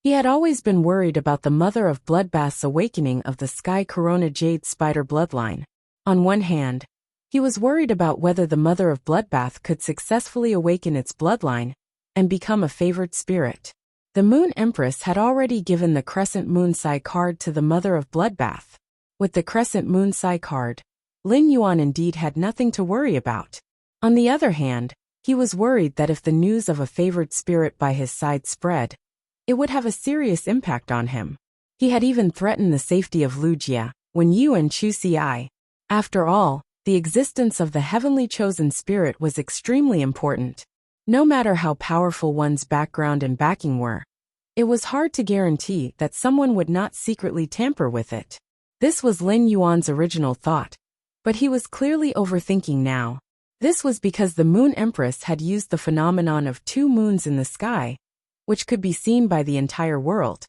He had always been worried about the mother of bloodbath's awakening of the Sky Corona Jade Spider bloodline. On one hand, he was worried about whether the mother of bloodbath could successfully awaken its bloodline and become a favored spirit. The Moon Empress had already given the Crescent Moon Psi card to the mother of bloodbath. With the Crescent Moon Psi card, Lin Yuan indeed had nothing to worry about. On the other hand, he was worried that if the news of a favored spirit by his side spread, it would have a serious impact on him. He had even threatened the safety of Lujia, Wen Yu and Chu Ci. After all, the existence of the heavenly chosen spirit was extremely important. No matter how powerful one's background and backing were, it was hard to guarantee that someone would not secretly tamper with it. This was Lin Yuan's original thought, but he was clearly overthinking now. This was because the Moon Empress had used the phenomenon of 2 moons in the sky, which could be seen by the entire world,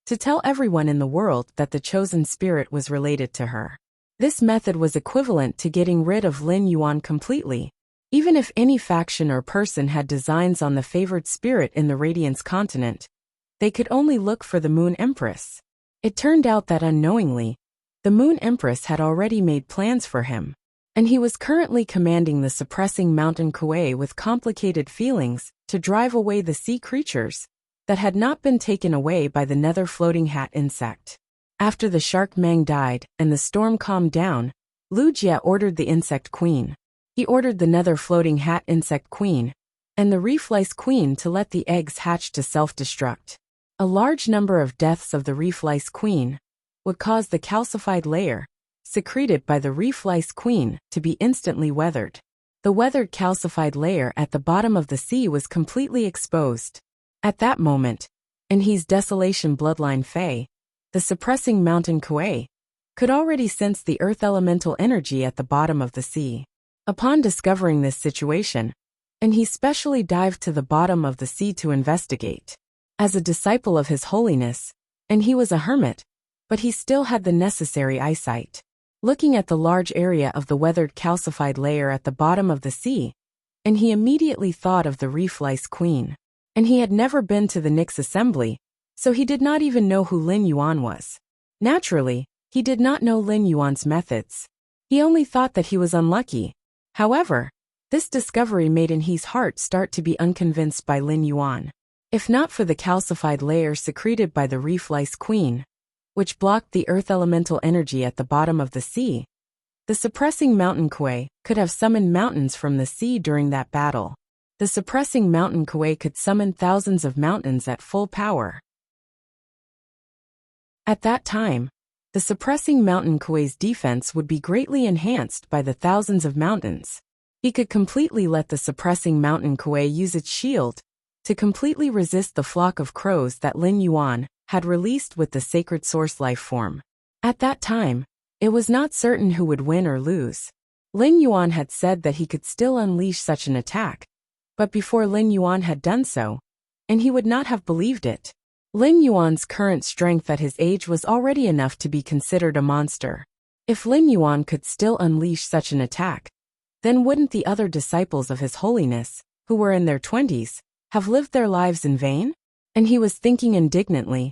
to tell everyone in the world that the chosen spirit was related to her. This method was equivalent to getting rid of Lin Yuan completely. Even if any faction or person had designs on the favored spirit in the Radiance continent, they could only look for the Moon Empress. It turned out that unknowingly, the Moon Empress had already made plans for him, and he was currently commanding the suppressing mountain Kuei with complicated feelings to drive away the sea creatures that had not been taken away by the nether floating hat insect. After the shark Mang died and the storm calmed down, Lu Jia ordered the insect queen. He ordered the nether floating hat insect queen and the reef lice queen to let the eggs hatch to self-destruct. A large number of deaths of the reef lice queen would cause the calcified layer, secreted by the reef lice queen, to be instantly weathered. The weathered calcified layer at the bottom of the sea was completely exposed. At that moment, in his desolation bloodline Fae, the suppressing mountain Kuei, could already sense the earth elemental energy at the bottom of the sea. Upon discovering this situation, and he specially dived to the bottom of the sea to investigate. As a disciple of His Holiness, and he was a hermit, but he still had the necessary eyesight. Looking at the large area of the weathered calcified layer at the bottom of the sea, and he immediately thought of the reef lice queen. And he had never been to the Nyx assembly, so he did not even know who Lin Yuan was. Naturally, he did not know Lin Yuan's methods. He only thought that he was unlucky. However, this discovery made in his heart start to be unconvinced by Lin Yuan. If not for the calcified layer secreted by the reef lice queen, which blocked the earth elemental energy at the bottom of the sea, the suppressing mountain Kuei could have summoned mountains from the sea during that battle. The suppressing mountain Kuei could summon thousands of mountains at full power. At that time, the suppressing mountain Kuei's defense would be greatly enhanced by the thousands of mountains. He could completely let the suppressing mountain Kuei use its shield to completely resist the flock of crows that Lin Yuan had released with the sacred source life form. At that time, it was not certain who would win or lose. Lin Yuan had said that he could still unleash such an attack, but before Lin Yuan had done so, and he would not have believed it. Lin Yuan's current strength at his age was already enough to be considered a monster. If Lin Yuan could still unleash such an attack, then wouldn't the other disciples of His Holiness, who were in their 20s, have lived their lives in vain? And he was thinking indignantly,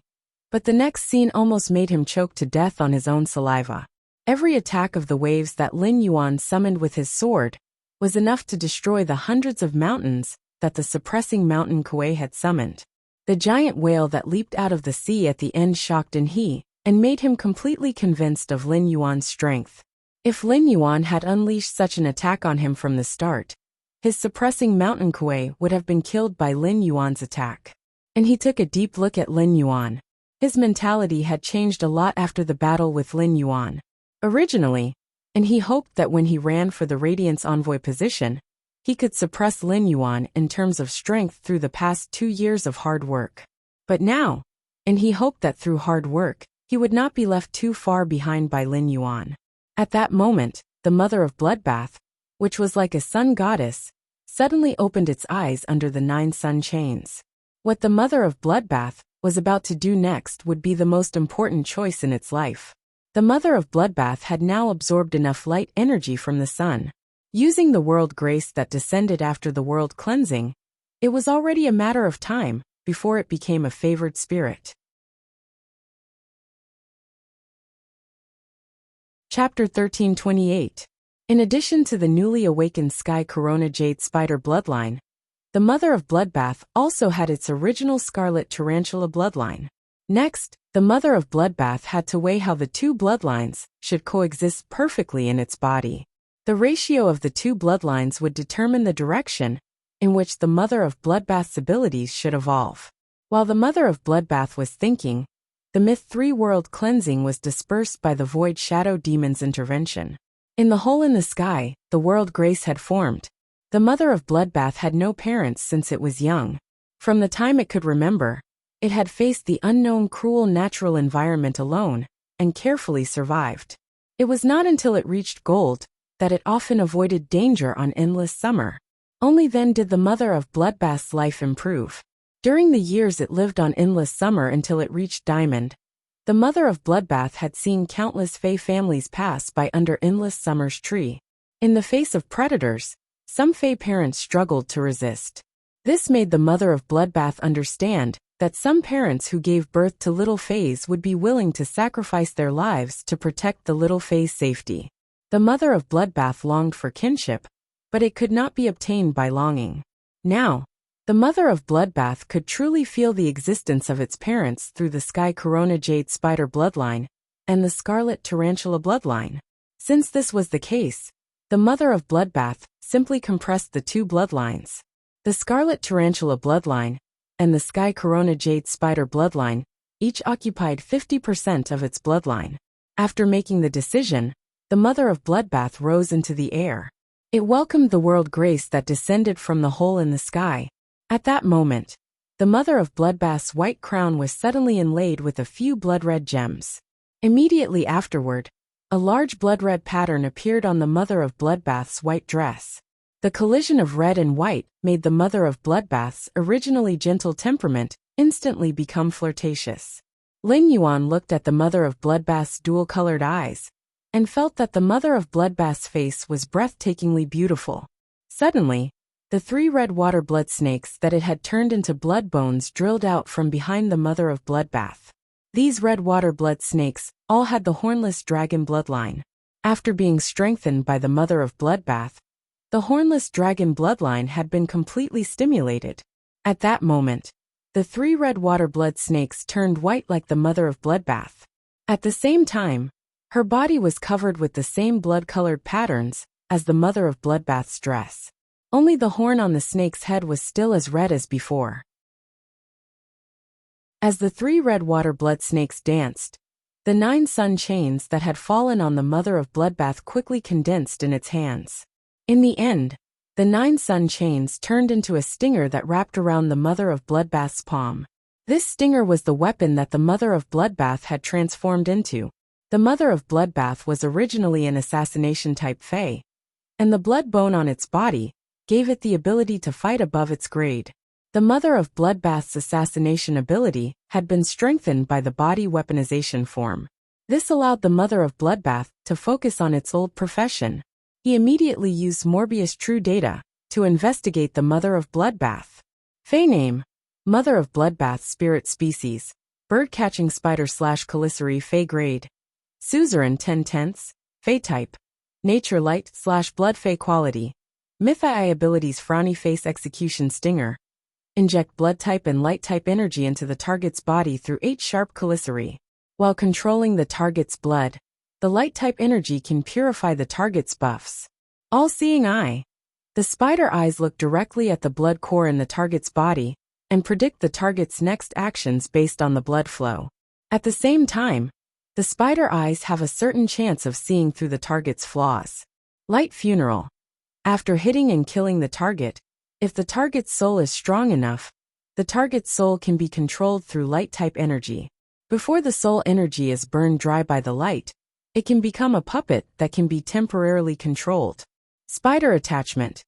but the next scene almost made him choke to death on his own saliva. Every attack of the waves that Lin Yuan summoned with his sword was enough to destroy the hundreds of mountains that the suppressing mountain Kuei had summoned. The giant whale that leaped out of the sea at the end shocked he and made him completely convinced of Lin Yuan's strength. If Lin Yuan had unleashed such an attack on him from the start, his suppressing mountain Kuei would have been killed by Lin Yuan's attack. And he took a deep look at Lin Yuan. His mentality had changed a lot after the battle with Lin Yuan. Originally, and he hoped that when he ran for the Radiance Envoy position, he could suppress Lin Yuan in terms of strength through the past 2 years of hard work. But now, and he hoped that through hard work, he would not be left too far behind by Lin Yuan. At that moment, the mother of Bloodbath, which was like a sun goddess, suddenly opened its eyes under the 9 sun chains. What the mother of Bloodbath was about to do next would be the most important choice in its life. The mother of Bloodbath had now absorbed enough light energy from the sun. Using the world grace that descended after the world cleansing, it was already a matter of time before it became a favored spirit. Chapter 1328. In addition to the newly awakened Sky Corona Jade Spider bloodline, the mother of Bloodbath also had its original Scarlet Tarantula bloodline. Next, the mother of Bloodbath had to weigh how the two bloodlines should coexist perfectly in its body. The ratio of the two bloodlines would determine the direction in which the mother of Bloodbath's abilities should evolve. While the mother of Bloodbath was thinking, the Myth 3 world cleansing was dispersed by the Void Shadow Demon's intervention. In the hole in the sky, the world grace had formed. The mother of Bloodbath had no parents since it was young. From the time it could remember, it had faced the unknown cruel natural environment alone, and carefully survived. It was not until it reached gold that it often avoided danger on endless summer. Only then did the mother of Bloodbath's life improve. During the years it lived on endless summer until it reached diamond, the mother of Bloodbath had seen countless Fae families pass by under endless summer's tree. In the face of predators, some Fae parents struggled to resist. This made the mother of Bloodbath understand that some parents who gave birth to little Faes would be willing to sacrifice their lives to protect the little Fae's safety. The mother of Bloodbath longed for kinship, but it could not be obtained by longing. Now, the mother of Bloodbath could truly feel the existence of its parents through the Sky Corona Jade Spider bloodline and the Scarlet Tarantula bloodline. Since this was the case, the mother of Bloodbath simply compressed the two bloodlines. The Scarlet Tarantula bloodline and the Sky Corona Jade Spider bloodline each occupied 50% of its bloodline. After making the decision, the Mother of Bloodbath rose into the air. It welcomed the world grace that descended from the hole in the sky. At that moment, the Mother of Bloodbath's white crown was suddenly inlaid with a few blood-red gems. Immediately afterward, a large blood-red pattern appeared on the Mother of Bloodbath's white dress. The collision of red and white made the Mother of Bloodbath's originally gentle temperament instantly become flirtatious. Lin Yuan looked at the Mother of Bloodbath's dual-colored eyes and felt that the Mother of Bloodbath's face was breathtakingly beautiful. Suddenly, the 3 red water blood snakes that it had turned into blood bones drilled out from behind the Mother of Bloodbath. These red water blood snakes all had the hornless dragon bloodline. After being strengthened by the Mother of Bloodbath, the hornless dragon bloodline had been completely stimulated. At that moment, the 3 red water blood snakes turned white like the Mother of Bloodbath. At the same time, her body was covered with the same blood-colored patterns as the Mother of Bloodbath's dress. Only the horn on the snake's head was still as red as before. As the 3 red water blood snakes danced, the 9 sun chains that had fallen on the Mother of Bloodbath quickly condensed in its hands. In the end, the 9 sun chains turned into a stinger that wrapped around the Mother of Bloodbath's palm. This stinger was the weapon that the Mother of Bloodbath had transformed into. The Mother of Bloodbath was originally an assassination-type fae, and the blood bone on its body gave it the ability to fight above its grade. The Mother of Bloodbath's assassination ability had been strengthened by the body weaponization form. This allowed the Mother of Bloodbath to focus on its old profession. He immediately used Morbius True Data to investigate the Mother of Bloodbath. Fae name: Mother of Bloodbath Spirit Species, Bird-catching Spider / Calicary Fae Grade, Suzerain 10/10, Fae Type, Nature Light / Blood Fae Quality, Mythi Abilities Frowny Face Execution Stinger. Inject blood type and light type energy into the target's body through 8 sharp calicary. While controlling the target's blood, the light type energy can purify the target's buffs. All-seeing eye. The spider eyes look directly at the blood core in the target's body and predict the target's next actions based on the blood flow. At the same time, the spider eyes have a certain chance of seeing through the target's flaws. Light funeral. After hitting and killing the target, if the target's soul is strong enough, the target's soul can be controlled through light-type energy. Before the soul energy is burned dry by the light, it can become a puppet that can be temporarily controlled. Spider attachment.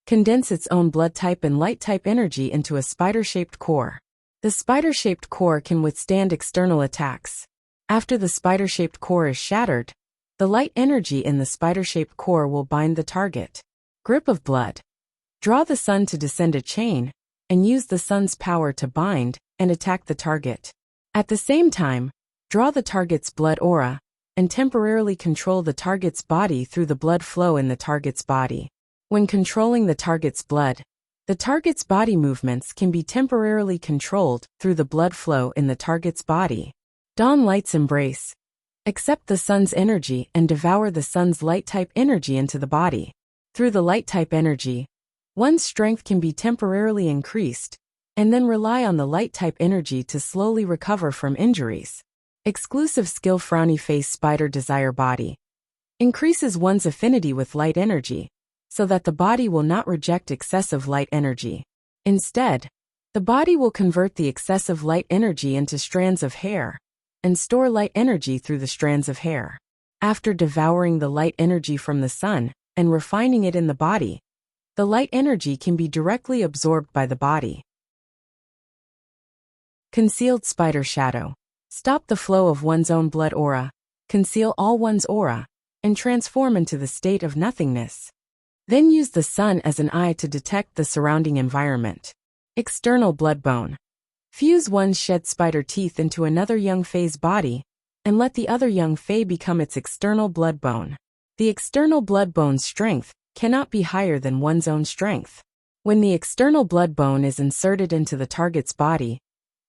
Condense its own blood type and light type energy into a spider-shaped core. The spider-shaped core can withstand external attacks. After the spider-shaped core is shattered, the light energy in the spider-shaped core will bind the target. Grip of blood. Draw the sun to descend a chain, and use the sun's power to bind and attack the target. At the same time, draw the target's blood aura, and temporarily control the target's body through the blood flow in the target's body. When controlling the target's blood, the target's body movements can be temporarily controlled through the blood flow in the target's body. Dawn Light's Embrace. Accept the sun's energy and devour the sun's light-type energy into the body. Through the light-type energy, one's strength can be temporarily increased, and then rely on the light-type energy to slowly recover from injuries. Exclusive skill Frowny Face Spider Desire Body. Increases one's affinity with light energy, so that the body will not reject excessive light energy. Instead, the body will convert the excessive light energy into strands of hair, and store light energy through the strands of hair. After devouring the light energy from the sun and refining it in the body, the light energy can be directly absorbed by the body. Concealed Spider Shadow. Stop the flow of one's own blood aura, conceal all one's aura, and transform into the state of nothingness. Then use the sun as an eye to detect the surrounding environment. External blood bone. Fuse one's shed spider teeth into another young fae's body, and let the other young fae become its external blood bone. The external blood bone's strength cannot be higher than one's own strength. When the external blood bone is inserted into the target's body,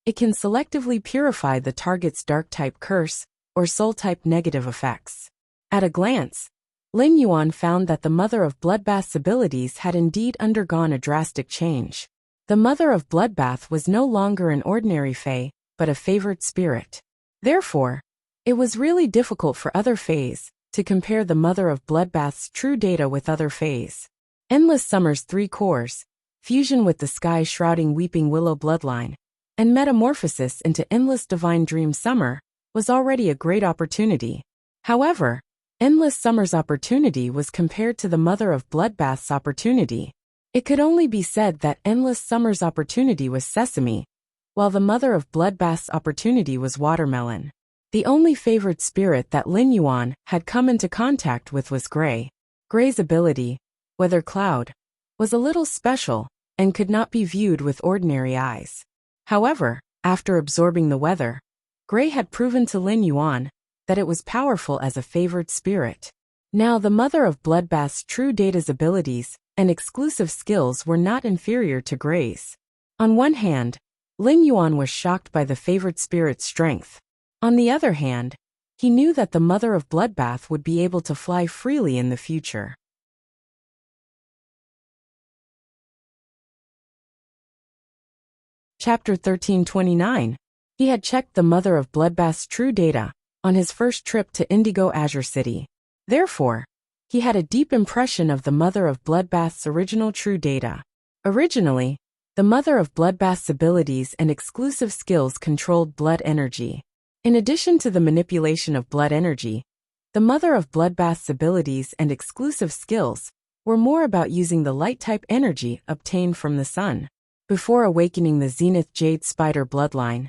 it can selectively purify the target's dark-type curse or soul-type negative effects. At a glance, Lin Yuan found that the Mother of Bloodbath's abilities had indeed undergone a drastic change. The Mother of Bloodbath was no longer an ordinary fae, but a favored spirit. Therefore, it was really difficult for other fays to compare the Mother of Bloodbath's true data with other fays. Endless Summer's 3 cores, fusion with the sky-shrouding Weeping Willow bloodline, and metamorphosis into Endless Divine Dream Summer was already a great opportunity. However, Endless Summer's opportunity was compared to the Mother of Bloodbath's opportunity. It could only be said that Endless Summer's opportunity was sesame, while the Mother of Bloodbath's opportunity was watermelon. The only favored spirit that Lin Yuan had come into contact with was Gray. Gray's ability, Weather Cloud, was a little special and could not be viewed with ordinary eyes. However, after absorbing the weather, Gray had proven to Lin Yuan that it was powerful as a favored spirit. Now the Mother of Bloodbath's true data's abilities and exclusive skills were not inferior to Gray's. On one hand, Lin Yuan was shocked by the favored spirit's strength. On the other hand, he knew that the Mother of Bloodbath would be able to fly freely in the future. Chapter 1329. He had checked the Mother of Bloodbath's true data on his first trip to Indigo Azure City. Therefore, he had a deep impression of the Mother of Bloodbath's original true data. Originally, the Mother of Bloodbath's abilities and exclusive skills controlled blood energy. In addition to the manipulation of blood energy, the Mother of Bloodbath's abilities and exclusive skills were more about using the light-type energy obtained from the sun. Before awakening the Zenith Jade Spider bloodline,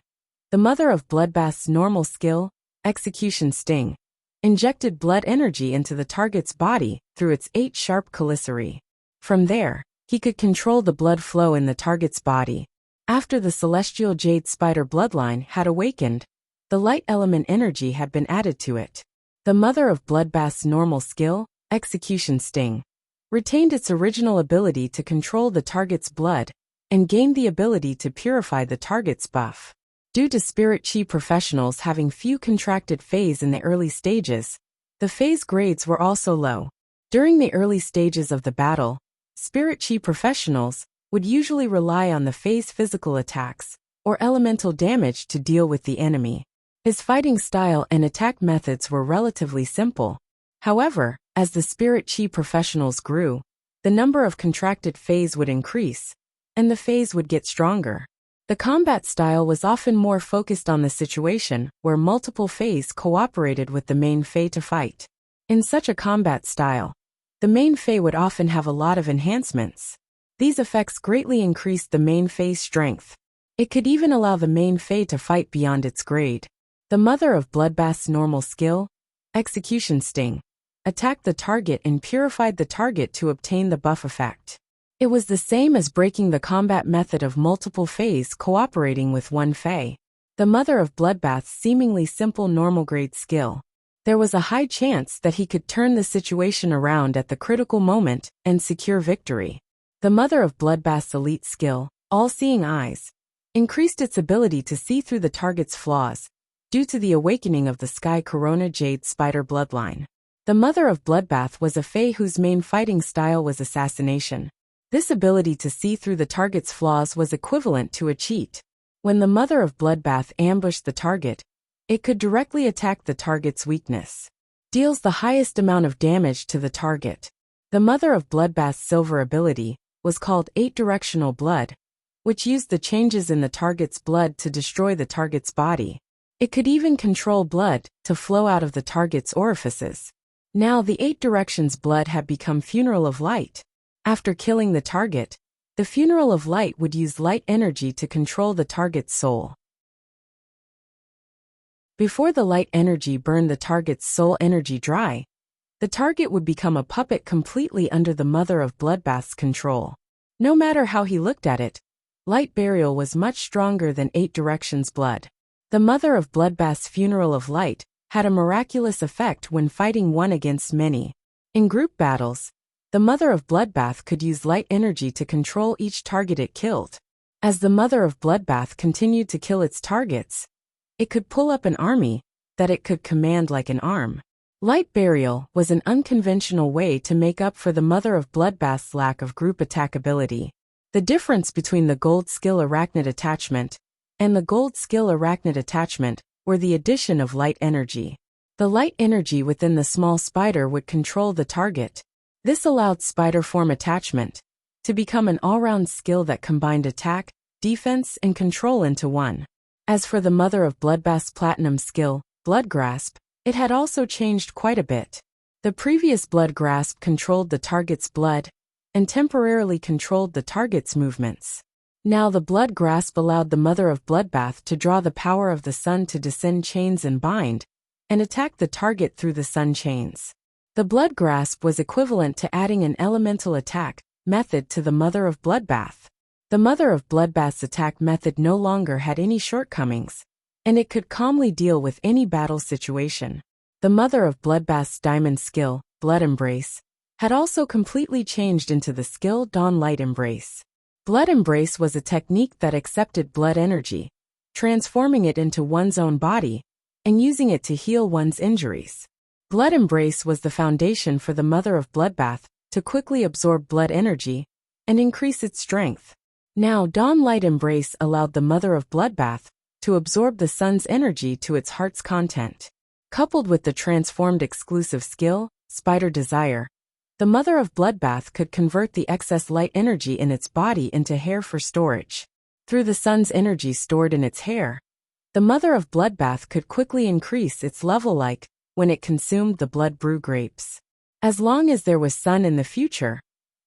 the Mother of Bloodbath's normal skill, Execution Sting, injected blood energy into the target's body through its 8 sharp chelicerae. From there, he could control the blood flow in the target's body. After the Celestial Jade Spider bloodline had awakened, the light element energy had been added to it. The Mother of Bloodbath's normal skill, Execution Sting, retained its original ability to control the target's blood and gained the ability to purify the target's buff. Due to Spirit Chi professionals having few contracted phase in the early stages, the phase grades were also low. During the early stages of the battle, Spirit Chi professionals would usually rely on the phase physical attacks or elemental damage to deal with the enemy. His fighting style and attack methods were relatively simple. However, as the Spirit Chi professionals grew, the number of contracted phase would increase, and the phase would get stronger. The combat style was often more focused on the situation where multiple phase cooperated with the main fae to fight. In such a combat style, the main fae would often have a lot of enhancements. These effects greatly increased the main fae's strength. It could even allow the main fae to fight beyond its grade. The Mother of Bloodbath's normal skill, Execution Sting, attacked the target and purified the target to obtain the buff effect. It was the same as breaking the combat method of multiple faes cooperating with one fae. The Mother of Bloodbath's seemingly simple normal grade skill. There was a high chance that he could turn the situation around at the critical moment and secure victory. The Mother of Bloodbath's elite skill, All-Seeing Eyes, increased its ability to see through the target's flaws, due to the awakening of the Sky Corona Jade Spider bloodline. The Mother of Bloodbath was a fae whose main fighting style was assassination. This ability to see through the target's flaws was equivalent to a cheat. When the Mother of Bloodbath ambushed the target, it could directly attack the target's weakness. Deals the highest amount of damage to the target. The Mother of Bloodbath's silver ability was called 8-Directional Blood, which used the changes in the target's blood to destroy the target's body. It could even control blood to flow out of the target's orifices. Now the 8 Directions blood had become Funeral of Light. After killing the target, the Funeral of Light would use light energy to control the target's soul. Before the light energy burned the target's soul energy dry, the target would become a puppet completely under the Mother of Bloodbath's control. No matter how he looked at it, light burial was much stronger than 8 Directions blood. The Mother of Bloodbath's Funeral of Light had a miraculous effect when fighting one against many. In group battles, the Mother of Bloodbath could use light energy to control each target it killed. As the Mother of Bloodbath continued to kill its targets, it could pull up an army that it could command like an arm. Light burial was an unconventional way to make up for the Mother of Bloodbath's lack of group attack ability. The difference between the gold skill arachnid attachment and the gold skill arachnid attachment were the addition of light energy. The light energy within the small spider would control the target. This allowed spider form attachment to become an all-round skill that combined attack, defense, and control into one. As for the Mother of Bloodbath's platinum skill, Blood Grasp, it had also changed quite a bit. The previous Blood Grasp controlled the target's blood and temporarily controlled the target's movements. Now the Blood Grasp allowed the Mother of Bloodbath to draw the power of the sun to descend chains and bind, and attack the target through the sun chains. The Blood Grasp was equivalent to adding an elemental attack method to the Mother of Bloodbath. The Mother of Bloodbath's attack method no longer had any shortcomings, and it could calmly deal with any battle situation. The Mother of Bloodbath's diamond skill, Blood Embrace, had also completely changed into the skill Dawn Light Embrace. Blood Embrace was a technique that accepted blood energy, transforming it into one's own body, and using it to heal one's injuries. Blood Embrace was the foundation for the Mother of Bloodbath to quickly absorb blood energy and increase its strength. Now Dawn Light Embrace allowed the Mother of Bloodbath to absorb the sun's energy to its heart's content. Coupled with the transformed exclusive skill, Spider Desire, the Mother of Bloodbath could convert the excess light energy in its body into hair for storage. Through the sun's energy stored in its hair, the Mother of Bloodbath could quickly increase its level like when it consumed the blood brew grapes. As long as there was sun in the future,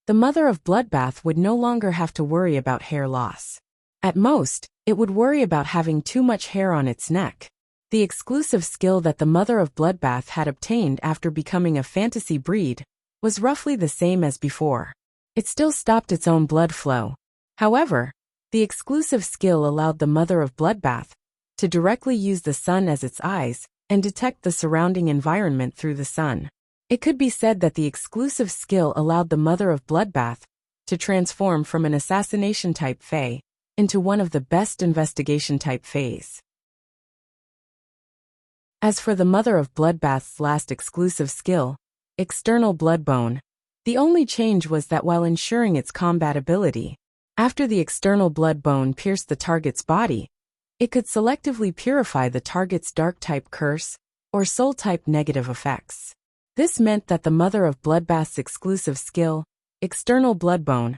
the Mother of Bloodbath would no longer have to worry about hair loss. At most, it would worry about having too much hair on its neck. The exclusive skill that the Mother of Bloodbath had obtained after becoming a fantasy breed was roughly the same as before. It still stopped its own blood flow. However, the exclusive skill allowed the Mother of Bloodbath to directly use the sun as its eyes and detect the surrounding environment through the sun. It could be said that the exclusive skill allowed the Mother of Bloodbath to transform from an assassination-type fae into one of the best investigation-type faes. As for the Mother of Bloodbath's last exclusive skill, External Bloodbone, the only change was that while ensuring its combat ability, after the external bloodbone pierced the target's body, it could selectively purify the target's dark-type curse or soul-type negative effects. This meant that the Mother of Bloodbath's exclusive skill, External Bloodbone,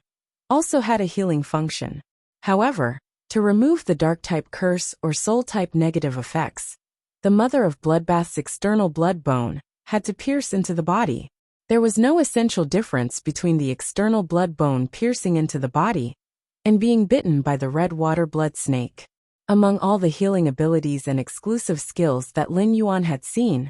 also had a healing function. However, to remove the dark-type curse or soul-type negative effects, the Mother of Bloodbath's external bloodbone had to pierce into the body. There was no essential difference between the external bloodbone piercing into the body and being bitten by the red water blood snake. Among all the healing abilities and exclusive skills that Lin Yuan had seen,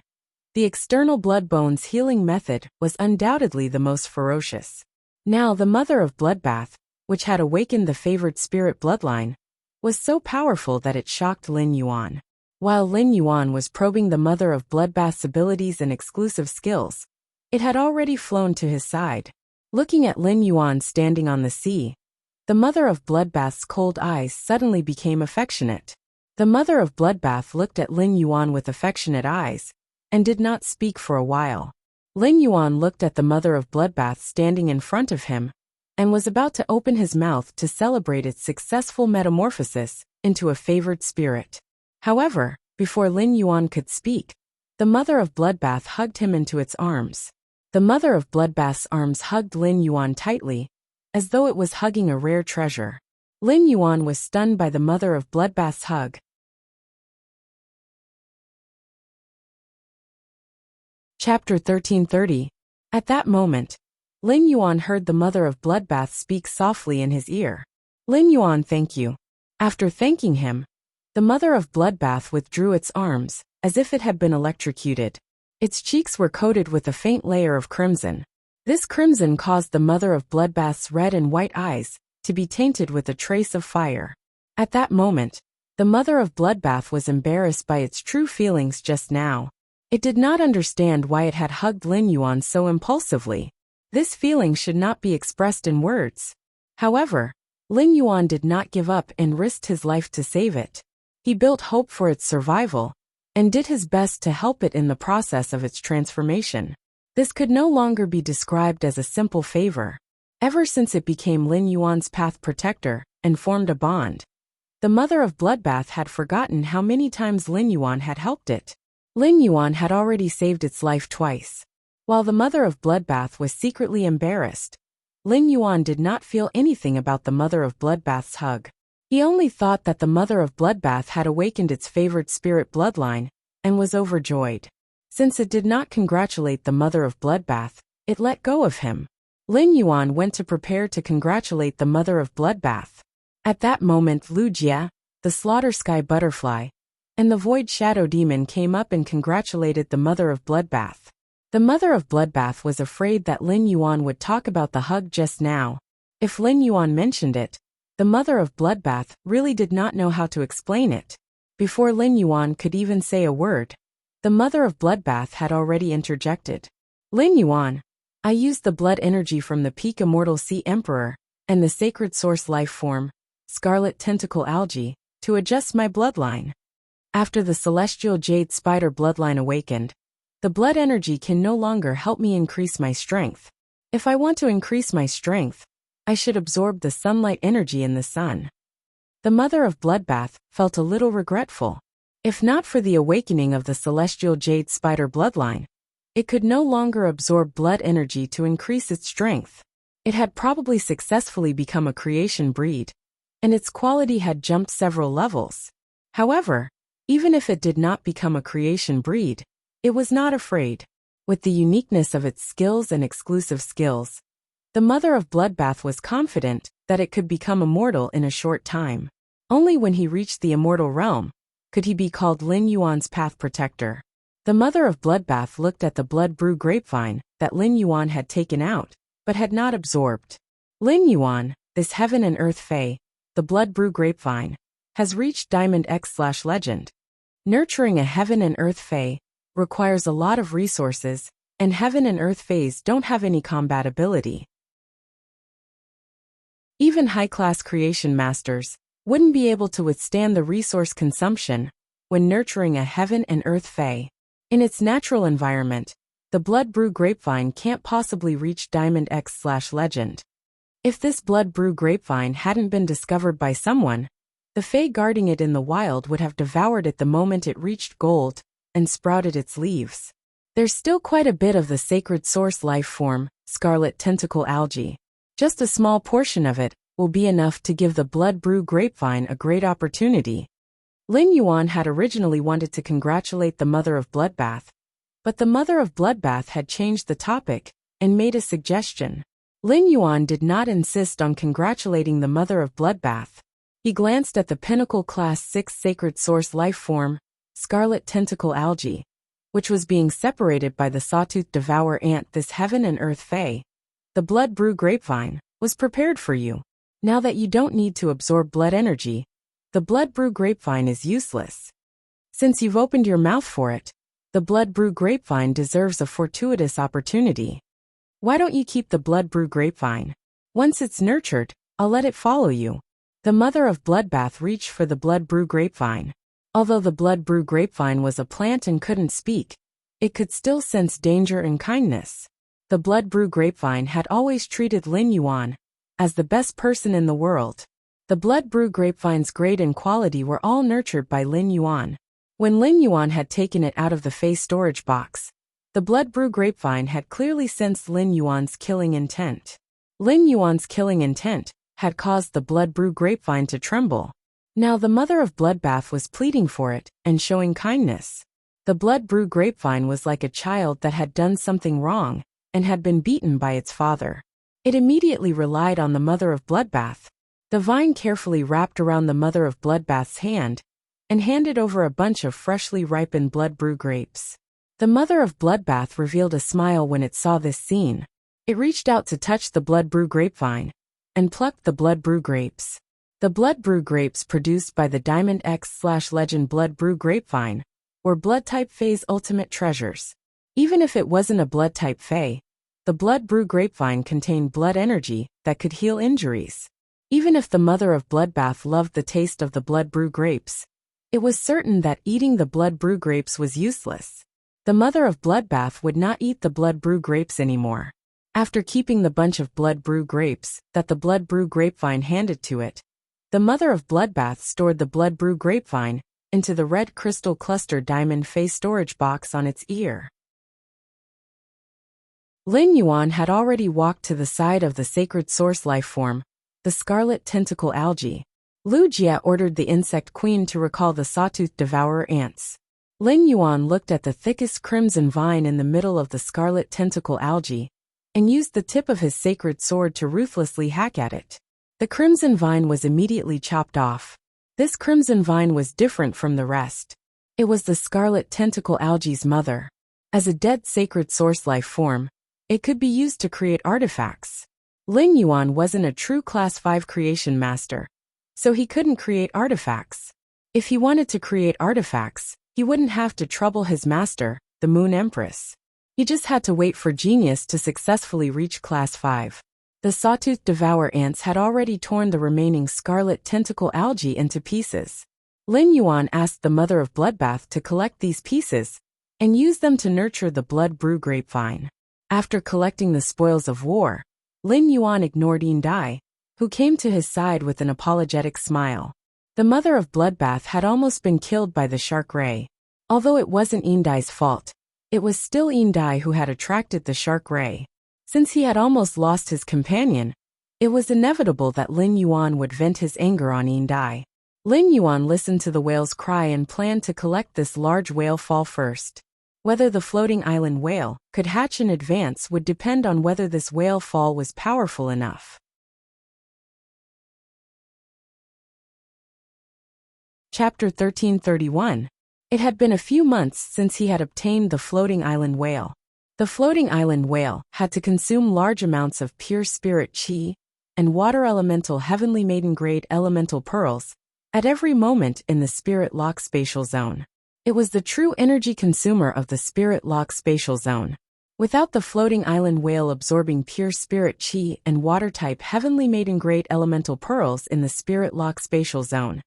the external bloodbone's healing method was undoubtedly the most ferocious. Now the Mother of Bloodbath, which had awakened the favored spirit bloodline, was so powerful that it shocked Lin Yuan. While Lin Yuan was probing the Mother of Bloodbath's abilities and exclusive skills, it had already flown to his side. Looking at Lin Yuan standing on the sea, the Mother of Bloodbath's cold eyes suddenly became affectionate. The Mother of Bloodbath looked at Lin Yuan with affectionate eyes and did not speak for a while. Lin Yuan looked at the Mother of Bloodbath standing in front of him and was about to open his mouth to celebrate its successful metamorphosis into a favored spirit. However, before Lin Yuan could speak, the Mother of Bloodbath hugged him into its arms. The Mother of Bloodbath's arms hugged Lin Yuan tightly, as though it was hugging a rare treasure. Lin Yuan was stunned by the Mother of Bloodbath's hug. Chapter 1330. At that moment, Lin Yuan heard the Mother of Bloodbath speak softly in his ear. Lin Yuan, thank you. After thanking him, the Mother of Bloodbath withdrew its arms, as if it had been electrocuted. Its cheeks were coated with a faint layer of crimson. This crimson caused the Mother of Bloodbath's red and white eyes to be tainted with a trace of fire. At that moment, the Mother of Bloodbath was embarrassed by its true feelings just now. It did not understand why it had hugged Lin Yuan so impulsively. This feeling should not be expressed in words. However, Lin Yuan did not give up and risked his life to save it. He built hope for its survival and did his best to help it in the process of its transformation. This could no longer be described as a simple favor. Ever since it became Lin Yuan's path protector and formed a bond, the mother of Bloodbath had forgotten how many times Lin Yuan had helped it. Lin Yuan had already saved its life twice. While the mother of Bloodbath was secretly embarrassed, Lin Yuan did not feel anything about the mother of Bloodbath's hug. He only thought that the mother of Bloodbath had awakened its favored spirit bloodline and was overjoyed. Since it did not congratulate the mother of Bloodbath, it let go of him. Lin Yuan went to prepare to congratulate the mother of Bloodbath. At that moment Lu Jia, the Slaughter Sky Butterfly, and the Void Shadow Demon came up and congratulated the mother of Bloodbath. The mother of Bloodbath was afraid that Lin Yuan would talk about the hug just now. If Lin Yuan mentioned it, the mother of Bloodbath really did not know how to explain it. Before Lin Yuan could even say a word, the mother of Bloodbath had already interjected. Lin Yuan, I used the blood energy from the Peak Immortal Sea Emperor and the Sacred Source life form, Scarlet Tentacle Algae, to adjust my bloodline. After the Celestial Jade Spider bloodline awakened, the blood energy can no longer help me increase my strength. If I want to increase my strength, I should absorb the sunlight energy in the sun. The mother of Bloodbath felt a little regretful. If not for the awakening of the Celestial Jade Spider bloodline, it could no longer absorb blood energy to increase its strength. It had probably successfully become a creation breed, and its quality had jumped several levels. However, even if it did not become a creation breed, it was not afraid. With the uniqueness of its skills and exclusive skills, the mother of Bloodbath was confident that it could become immortal in a short time. Only when he reached the immortal realm could he be called Lin Yuan's path protector. The mother of Bloodbath looked at the blood brew grapevine that Lin Yuan had taken out, but had not absorbed. Lin Yuan, this heaven and earth fae, the blood brew grapevine, has reached Diamond X/Legend. Nurturing a heaven and earth fae requires a lot of resources, and heaven and earth faes don't have any compatibility. Even high-class creation masters wouldn't be able to withstand the resource consumption when nurturing a heaven and earth fae. In its natural environment, the blood brew grapevine can't possibly reach Diamond X/Legend. If this blood brew grapevine hadn't been discovered by someone, the fae guarding it in the wild would have devoured it the moment it reached gold and sprouted its leaves. There's still quite a bit of the sacred source life form, Scarlet Tentacle Algae. Just a small portion of it will be enough to give the blood brew grapevine a great opportunity. Lin Yuan had originally wanted to congratulate the mother of Bloodbath, but the mother of Bloodbath had changed the topic and made a suggestion. Lin Yuan did not insist on congratulating the mother of Bloodbath. He glanced at the Pinnacle Class 6 Sacred Source life form, Scarlet Tentacle Algae, which was being separated by the Sawtooth Devour Ant. This heaven and earth fae, the blood brew grapevine, was prepared for you. Now that you don't need to absorb blood energy, the blood brew grapevine is useless. Since you've opened your mouth for it, the blood brew grapevine deserves a fortuitous opportunity. Why don't you keep the blood brew grapevine? Once it's nurtured, I'll let it follow you. The mother of Bloodbath reached for the blood brew grapevine. Although the blood brew grapevine was a plant and couldn't speak, it could still sense danger and kindness. The blood brew grapevine had always treated Lin Yuan as the best person in the world. The blood brew grapevine's grade and quality were all nurtured by Lin Yuan. When Lin Yuan had taken it out of the face storage box, the blood brew grapevine had clearly sensed Lin Yuan's killing intent. Lin Yuan's killing intent had caused the blood brew grapevine to tremble. Now the mother of Bloodbath was pleading for it and showing kindness. The blood brew grapevine was like a child that had done something wrong and had been beaten by its father. It immediately relied on the mother of Bloodbath. The vine carefully wrapped around the mother of Bloodbath's hand and handed over a bunch of freshly ripened blood brew grapes. The mother of Bloodbath revealed a smile when it saw this scene. It reached out to touch the blood brew grapevine and plucked the blood brew grapes. The blood brew grapes produced by the Diamond X/Legend blood brew grapevine were blood type fae's ultimate treasures. Even if it wasn't a blood type fae, the blood brew grapevine contained blood energy that could heal injuries. Even if the mother of Bloodbath loved the taste of the blood brew grapes, It was certain that eating the blood brew grapes was useless. The mother of Bloodbath would not eat the blood brew grapes anymore. After keeping the bunch of blood brew grapes that the blood brew grapevine handed to it, the mother of Bloodbath stored the blood brew grapevine into the red crystal cluster diamond face storage box on its ear. Lin Yuan had already walked to the side of the sacred source lifeform, the scarlet tentacle algae. Lu Jia ordered the insect queen to recall the sawtooth devourer ants. Lin Yuan looked at the thickest crimson vine in the middle of the scarlet tentacle algae and used the tip of his sacred sword to ruthlessly hack at it. The crimson vine was immediately chopped off. This crimson vine was different from the rest. It was the scarlet tentacle algae's mother. As a dead sacred source life form, it could be used to create artifacts. Lin Yuan wasn't a true Class 5 creation master, so he couldn't create artifacts. If he wanted to create artifacts, he wouldn't have to trouble his master, the Moon Empress. He just had to wait for genius to successfully reach Class 5. The sawtooth devourer ants had already torn the remaining scarlet tentacle algae into pieces. Lin Yuan asked the mother of Bloodbath to collect these pieces and use them to nurture the blood brew grapevine. After collecting the spoils of war, Lin Yuan ignored Yin Dai, who came to his side with an apologetic smile. The mother of Bloodbath had almost been killed by the shark ray. Although it wasn't Yin Dai's fault, it was still Yin Dai who had attracted the shark ray. Since he had almost lost his companion, it was inevitable that Lin Yuan would vent his anger on Yin Dai. Lin Yuan listened to the whale's cry and planned to collect this large whale fall first. Whether the floating island whale could hatch in advance would depend on whether this whale fall was powerful enough. Chapter 1331. It had been a few months since he had obtained the floating island whale. The floating island whale had to consume large amounts of pure spirit chi and water elemental heavenly maiden grade elemental pearls at every moment in the spirit lock spatial zone. It was the true energy consumer of the spirit lock spatial zone. Without the floating island whale absorbing pure spirit chi and water type heavenly maiden grade elemental pearls in the spirit lock spatial zone,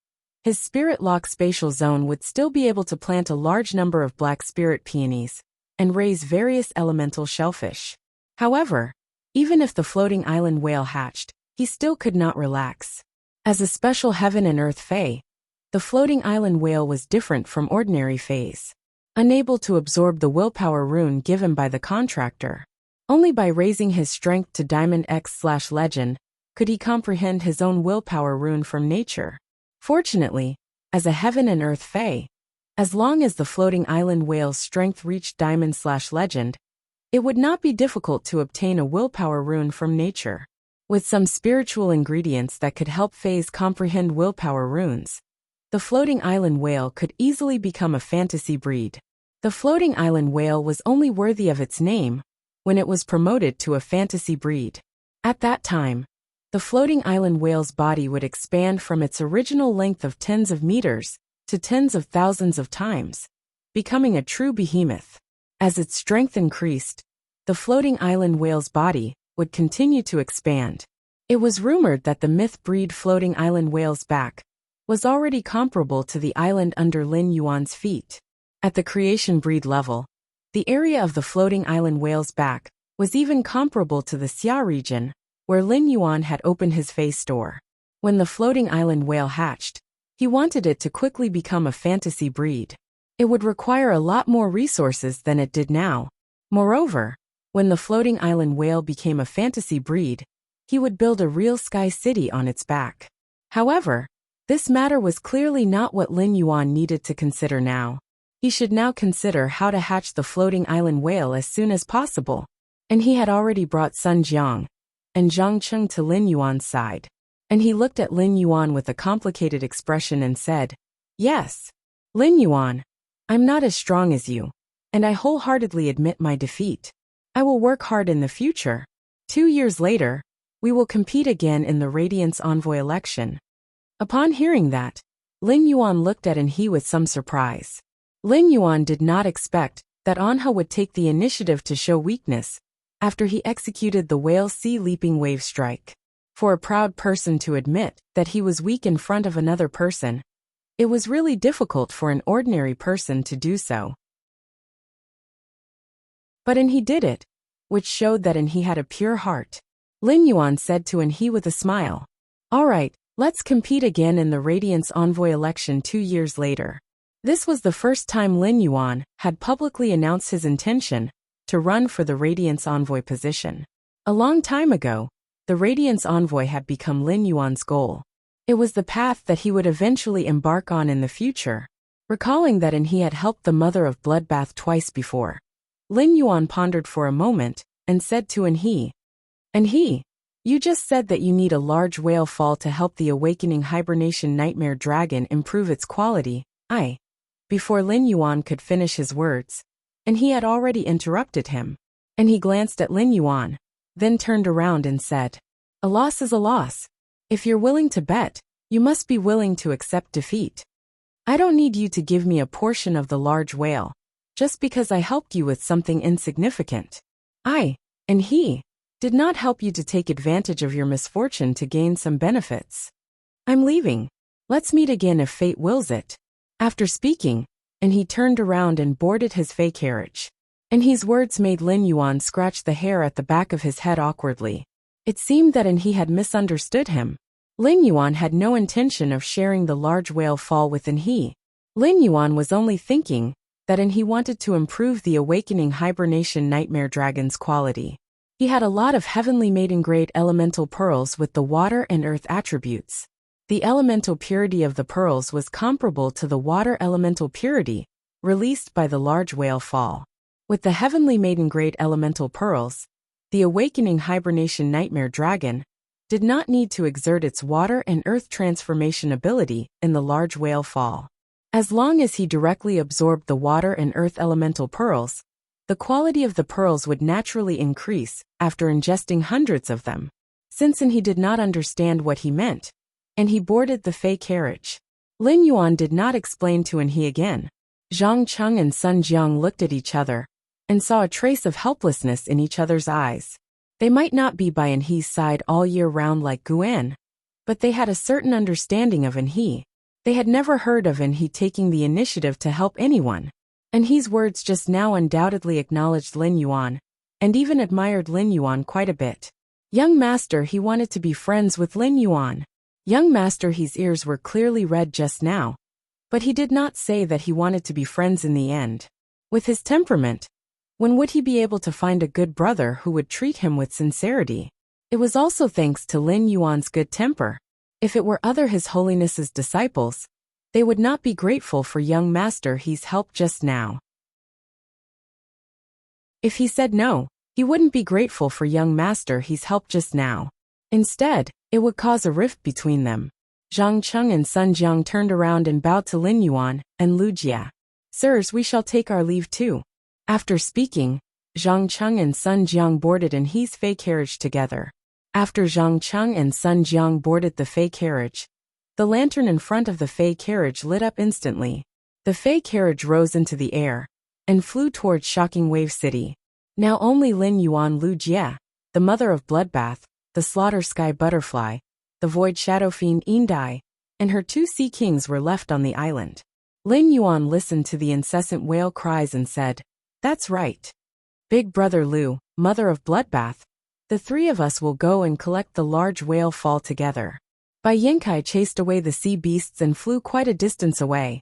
his spirit lock spatial zone would still be able to plant a large number of black spirit peonies and raise various elemental shellfish. However, even if the floating island whale hatched, he still could not relax. As a special heaven and earth fae, the floating island whale was different from ordinary faes. Unable to absorb the willpower rune given by the contractor, only by raising his strength to Diamond X/Legend could he comprehend his own willpower rune from nature. Fortunately, as a heaven and earth fae, as long as the floating island whale's strength reached Diamond/Legend, it would not be difficult to obtain a willpower rune from nature. With some spiritual ingredients that could help faes comprehend willpower runes, the floating island whale could easily become a fantasy breed. The floating island whale was only worthy of its name when it was promoted to a fantasy breed. At that time, the floating island whale's body would expand from its original length of tens of meters to tens of thousands of times, becoming a true behemoth. As its strength increased, the floating island whale's body would continue to expand. It was rumored that the myth breed floating island whale's back was already comparable to the island under Lin Yuan's feet. At the creation breed level, the area of the floating island whale's back was even comparable to the Xia region, where Lin Yuan had opened his face store. When the floating island whale hatched, he wanted it to quickly become a fantasy breed. It would require a lot more resources than it did now. Moreover, when the floating island whale became a fantasy breed, he would build a real sky city on its back. However, this matter was clearly not what Lin Yuan needed to consider now. He should now consider how to hatch the floating island whale as soon as possible. And he had already brought Sun Jiang and Zhang Cheng to Lin Yuan's side. And he looked at Lin Yuan with a complicated expression and said, "Yes, Lin Yuan, I'm not as strong as you, and I wholeheartedly admit my defeat. I will work hard in the future. 2 years later, we will compete again in the Radiance Envoy election." Upon hearing that, Lin Yuan looked at Anhe with some surprise. Lin Yuan did not expect that Anhe would take the initiative to show weakness after he executed the whale sea leaping wave strike. For a proud person to admit that he was weak in front of another person It was really difficult for an ordinary person to do so. But he did it, which showed that he had a pure heart. Lin Yuan said to he with a smile. All right, let's compete again in the Radiance Envoy election 2 years later. This was the first time Lin Yuan had publicly announced his intention to run for the Radiance Envoy position. A long time ago, the Radiance Envoy had become Lin Yuan's goal. It was the path that he would eventually embark on in the future. Recalling that he had helped the mother of Bloodbath twice before, Lin Yuan pondered for a moment and said to he, you just said that you need a large whale fall to help the awakening hibernation nightmare dragon improve its quality. Before Lin Yuan could finish his words, he had already interrupted him. He glanced at Lin Yuan, then turned around and said, a loss is a loss. If you're willing to bet, you must be willing to accept defeat. I don't need you to give me a portion of the large whale, just because I helped you with something insignificant. He did not help you to take advantage of your misfortune to gain some benefits. I'm leaving. Let's meet again if fate wills it. After speaking, he turned around and boarded his fey carriage. His words made Lin Yuan scratch the hair at the back of his head awkwardly. It seemed that he had misunderstood him. Lin Yuan had no intention of sharing the large whale fall with he. Lin Yuan was only thinking that he wanted to improve the awakening hibernation nightmare dragon's quality. He had a lot of heavenly maiden grade elemental pearls with the water and earth attributes. The elemental purity of the pearls was comparable to the water elemental purity released by the large whale fall. With the heavenly maiden grade elemental pearls, the awakening hibernation nightmare dragon did not need to exert its water and earth transformation ability in the large whale fall. As long as he directly absorbed the water and earth elemental pearls, the quality of the pearls would naturally increase after ingesting hundreds of them. Since he did not understand what he meant, he boarded the fey carriage. Lin Yuan did not explain to he again. Zhang Cheng and Sun Jiang looked at each other and saw a trace of helplessness in each other's eyes. They might not be by he's side all year round like Guan, but they had a certain understanding of he. They had never heard of he taking the initiative to help anyone. He's words just now undoubtedly acknowledged Lin Yuan, and even admired Lin Yuan quite a bit. Young master, he wanted to be friends with Lin Yuan. Young master, his ears were clearly red just now, but he did not say that he wanted to be friends in the end. With his temperament, when would he be able to find a good brother who would treat him with sincerity? It was also thanks to Lin Yuan's good temper. If it were other His Holiness's disciples, they would not be grateful for young master he's helped just now. If he said no, he wouldn't be grateful for young master he's helped just now. Instead, it would cause a rift between them. Zhang Cheng and Sun Jiang turned around and bowed to Lin Yuan and Lu Jia. Sirs, we shall take our leave too. After speaking, Zhang Cheng and Sun Jiang boarded his fey carriage together. After Zhang Cheng and Sun Jiang boarded the fey carriage, the lantern in front of the fey carriage lit up instantly. The fey carriage rose into the air and flew towards Shocking Wave City. Now only Lin Yuan, Lu Jia, the mother of Bloodbath, the Slaughter Sky Butterfly, the Void Shadow Fiend Indai, and her 2 sea kings were left on the island. Lin Yuan listened to the incessant wail cries and said, "That's right. Big brother Lu, mother of Bloodbath, the 3 of us will go and collect the large whale fall together." Bai Yinkai chased away the sea beasts and flew quite a distance away.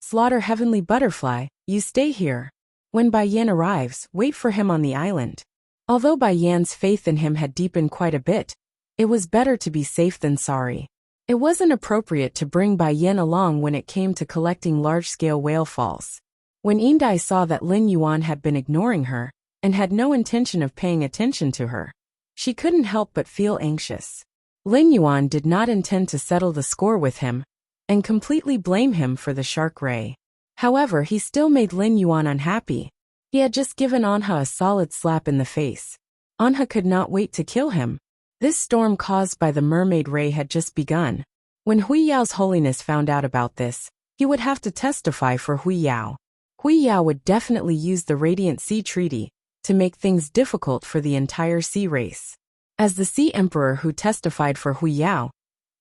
"Slaughter Heavenly Butterfly, you stay here. When Bai Yan arrives, wait for him on the island." Although Bai Yan's faith in him had deepened quite a bit, it was better to be safe than sorry. It wasn't appropriate to bring Bai Yan along when it came to collecting large-scale whale falls. When Indai saw that Lin Yuan had been ignoring her and had no intention of paying attention to her, she couldn't help but feel anxious. Lin Yuan did not intend to settle the score with him and completely blame him for the shark ray. However, he still made Lin Yuan unhappy. He had just given Anha a solid slap in the face. Anha could not wait to kill him. This storm caused by the mermaid ray had just begun. When Hui Yao's holiness found out about this, he would have to testify for Hui Yao. Hui Yao would definitely use the Radiant Sea Treaty to make things difficult for the entire sea race. As the Sea Emperor who testified for Hui Yao,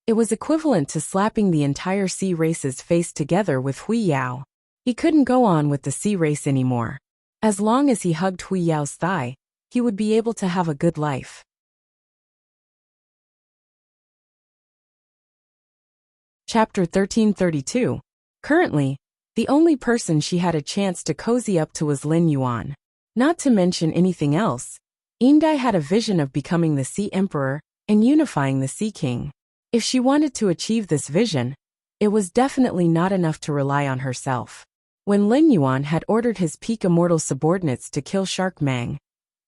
It was equivalent to slapping the entire sea race's face together with Hui Yao. He couldn't go on with the sea race anymore. As long as he hugged Hui Yao's thigh, he would be able to have a good life. Chapter 1332. Currently, the only person she had a chance to cozy up to was Lin Yuan. Not to mention anything else, Indai had a vision of becoming the Sea Emperor and unifying the Sea King. If she wanted to achieve this vision, it was definitely not enough to rely on herself. When Lin Yuan had ordered his peak immortal subordinates to kill Shark Mang,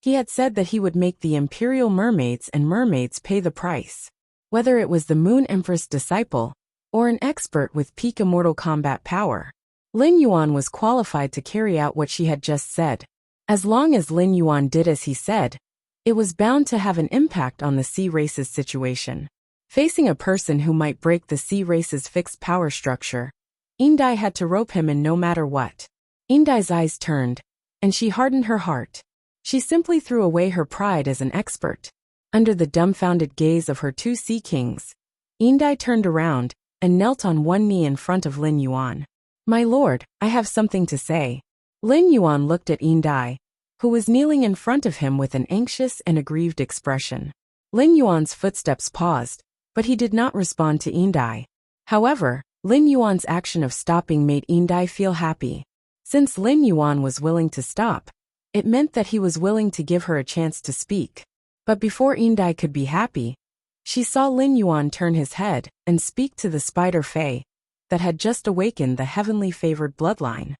he had said that he would make the Imperial Mermaids and Mermaids pay the price. Whether it was the Moon Empress disciple, or an expert with peak immortal combat power, Lin Yuan was qualified to carry out what she had just said. As long as Lin Yuan did as he said, it was bound to have an impact on the sea race's situation. Facing a person who might break the sea race's fixed power structure, Indai had to rope him in no matter what. Indai's eyes turned, and she hardened her heart. She simply threw away her pride as an expert. Under the dumbfounded gaze of her two sea kings, Indai turned around and knelt on one knee in front of Lin Yuan. "My lord, I have something to say." Lin Yuan looked at Indai, who was kneeling in front of him with an anxious and aggrieved expression. Lin Yuan's footsteps paused, but he did not respond to Indai. However, Lin Yuan's action of stopping made Indai feel happy. Since Lin Yuan was willing to stop, it meant that he was willing to give her a chance to speak. But before Indai could be happy, she saw Lin Yuan turn his head and speak to the spider fae that had just awakened the heavenly favored bloodline.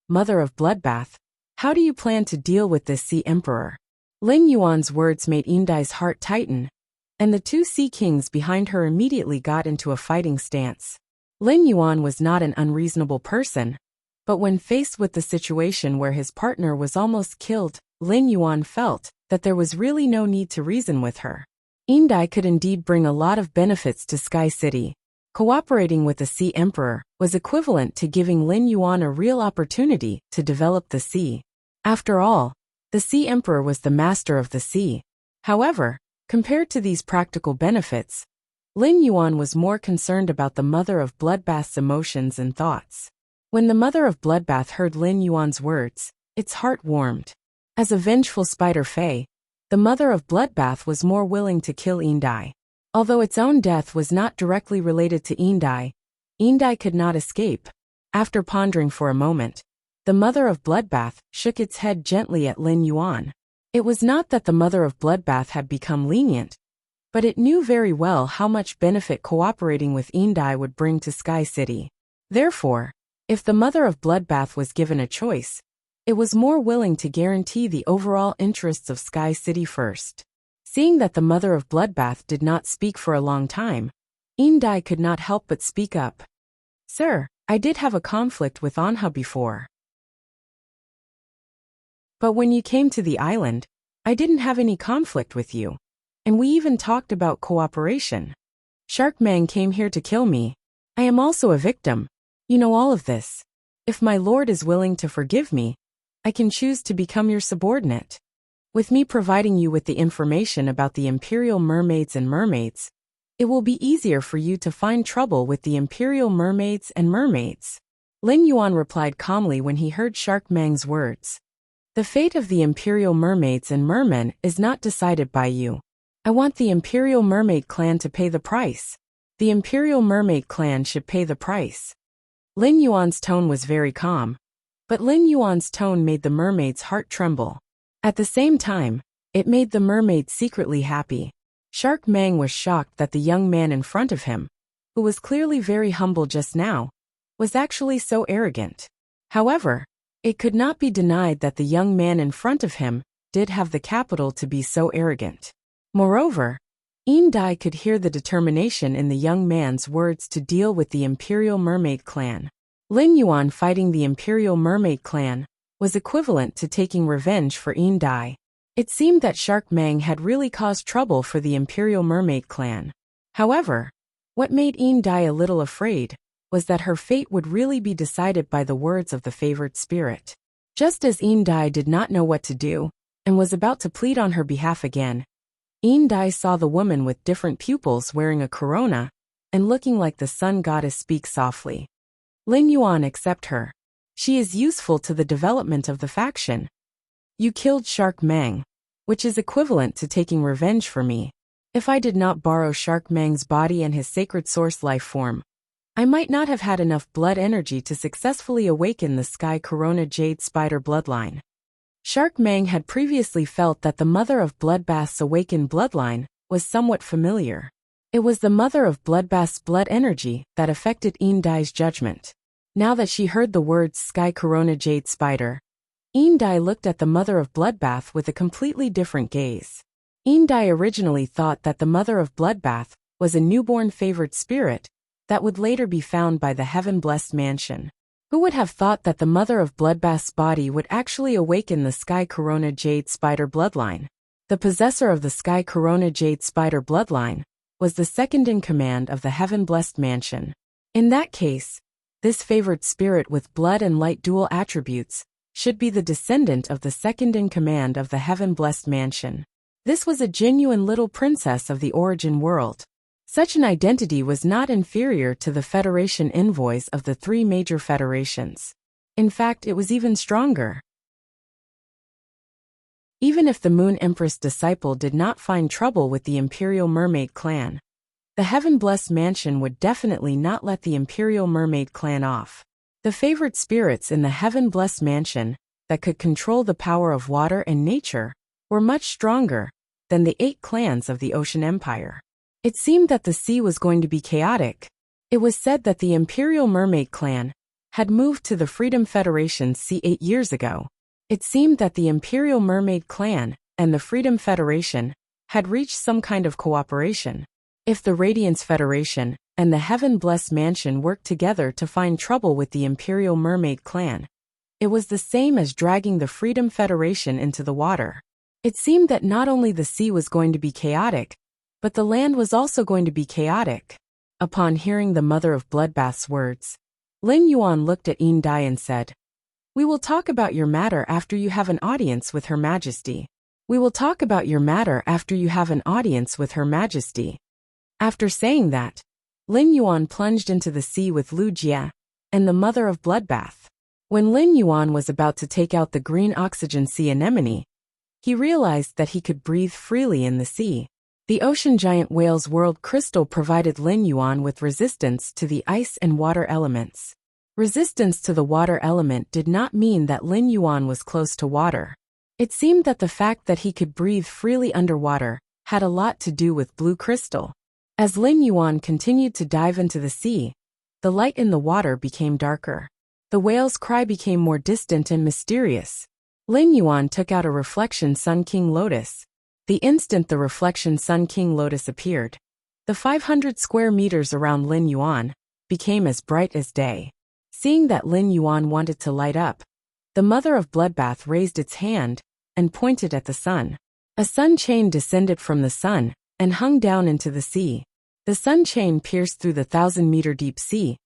"Mother of Bloodbath, how do you plan to deal with this Sea Emperor?" Lin Yuan's words made Indai's heart tighten, and the two sea kings behind her immediately got into a fighting stance. Lin Yuan was not an unreasonable person, but when faced with the situation where his partner was almost killed, Lin Yuan felt that there was really no need to reason with her. Indai could indeed bring a lot of benefits to Sky City. Cooperating with the Sea Emperor was equivalent to giving Lin Yuan a real opportunity to develop the sea. After all, the Sea Emperor was the master of the sea. However, compared to these practical benefits, Lin Yuan was more concerned about the Mother of Bloodbath's emotions and thoughts. When the Mother of Bloodbath heard Lin Yuan's words, its heart warmed. As a vengeful spider fae, the Mother of Bloodbath was more willing to kill Indai. Although its own death was not directly related to Indai, Indai could not escape. After pondering for a moment, the Mother of Bloodbath shook its head gently at Lin Yuan. It was not that the Mother of Bloodbath had become lenient, but it knew very well how much benefit cooperating with Indai would bring to Sky City. Therefore, if the Mother of Bloodbath was given a choice, it was more willing to guarantee the overall interests of Sky City first. Seeing that the Mother of Bloodbath did not speak for a long time, Indai could not help but speak up. "Sir, I did have a conflict with Anha before. But when you came to the island, I didn't have any conflict with you. And we even talked about cooperation. Shark Mang came here to kill me. I am also a victim. You know all of this. If my lord is willing to forgive me, I can choose to become your subordinate. With me providing you with the information about the Imperial Mermaids and Mermaids, it will be easier for you to find trouble with the Imperial Mermaids and Mermaids." Lin Yuan replied calmly when he heard Shark Mang's words. "The fate of the Imperial Mermaids and Mermen is not decided by you. I want the Imperial Mermaid clan to pay the price. The Imperial Mermaid clan should pay the price." Lin Yuan's tone was very calm, but Lin Yuan's tone made the mermaid's heart tremble. At the same time, it made the mermaid secretly happy. Shark Mang was shocked that the young man in front of him, who was clearly very humble just now, was actually so arrogant. However, it could not be denied that the young man in front of him did have the capital to be so arrogant. Moreover, Indai could hear the determination in the young man's words to deal with the Imperial Mermaid clan. Lin Yuan fighting the Imperial Mermaid clan was equivalent to taking revenge for Indai. It seemed that Shark Mang had really caused trouble for the Imperial Mermaid clan. However, what made Indai a little afraid was that her fate would really be decided by the words of the favored spirit. Just as Indai did not know what to do, and was about to plead on her behalf again, Indai saw the woman with different pupils wearing a corona and looking like the sun goddess speaks softly. Lin Yuan, accept her. She is useful to the development of the faction. You killed Shark Mang, which is equivalent to taking revenge for me. If I did not borrow Shark Mang's body and his sacred source life form, I might not have had enough blood energy to successfully awaken the Sky Corona Jade Spider bloodline. Shark Mang had previously felt that the Mother of Bloodbath's awakened bloodline was somewhat familiar. It was the Mother of Bloodbath's blood energy that affected Dai's judgment. Now that she heard the words Sky Corona Jade Spider, Dai looked at the Mother of Bloodbath with a completely different gaze. Dai originally thought that the Mother of Bloodbath was a newborn favored spirit that would later be found by the heaven-blessed mansion. Who would have thought that the Mother of Bloodbath's body would actually awaken the Sky Corona Jade Spider bloodline? The possessor of the Sky Corona Jade Spider bloodline was the second-in-command of the heaven-blessed mansion. In that case, this favored spirit with blood and light dual attributes should be the descendant of the second-in-command of the heaven-blessed mansion. This was a genuine little princess of the origin world. Such an identity was not inferior to the Federation envoys of the three major federations. In fact, it was even stronger. Even if the Moon Empress disciple did not find trouble with the Imperial Mermaid clan, the Heaven-Blessed Mansion would definitely not let the Imperial Mermaid clan off. The favored spirits in the Heaven-Blessed Mansion that could control the power of water and nature were much stronger than the 8 clans of the Ocean Empire. It seemed that the sea was going to be chaotic. It was said that the Imperial Mermaid clan had moved to the Freedom Federation's sea 8 years ago. It seemed that the Imperial Mermaid clan and the Freedom Federation had reached some kind of cooperation. If the Radiance Federation and the Heaven-Blessed Mansion worked together to find trouble with the Imperial Mermaid clan, it was the same as dragging the Freedom Federation into the water. It seemed that not only the sea was going to be chaotic, but the land was also going to be chaotic. Upon hearing the Mother of Bloodbath's words, Lin Yuan looked at Dai and said, "We will talk about your matter after you have an audience with Her Majesty. We will talk about your matter after you have an audience with Her Majesty." After saying that, Lin Yuan plunged into the sea with Lu Jie and the Mother of Bloodbath. When Lin Yuan was about to take out the green oxygen sea anemone, he realized that he could breathe freely in the sea. The ocean giant whale's world crystal provided Lin Yuan with resistance to the ice and water elements. Resistance to the water element did not mean that Lin Yuan was close to water. It seemed that the fact that he could breathe freely underwater had a lot to do with blue crystal. As Lin Yuan continued to dive into the sea, the light in the water became darker. The whale's cry became more distant and mysterious. Lin Yuan took out a reflection Sun King Lotus. The instant the reflection Sun King Lotus appeared, the 500 square meters around Lin Yuan became as bright as day. Seeing that Lin Yuan wanted to light up, the Mother of Bloodbath raised its hand and pointed at the sun. A sun chain descended from the sun and hung down into the sea. The sun chain pierced through the 1,000-meter deep sea,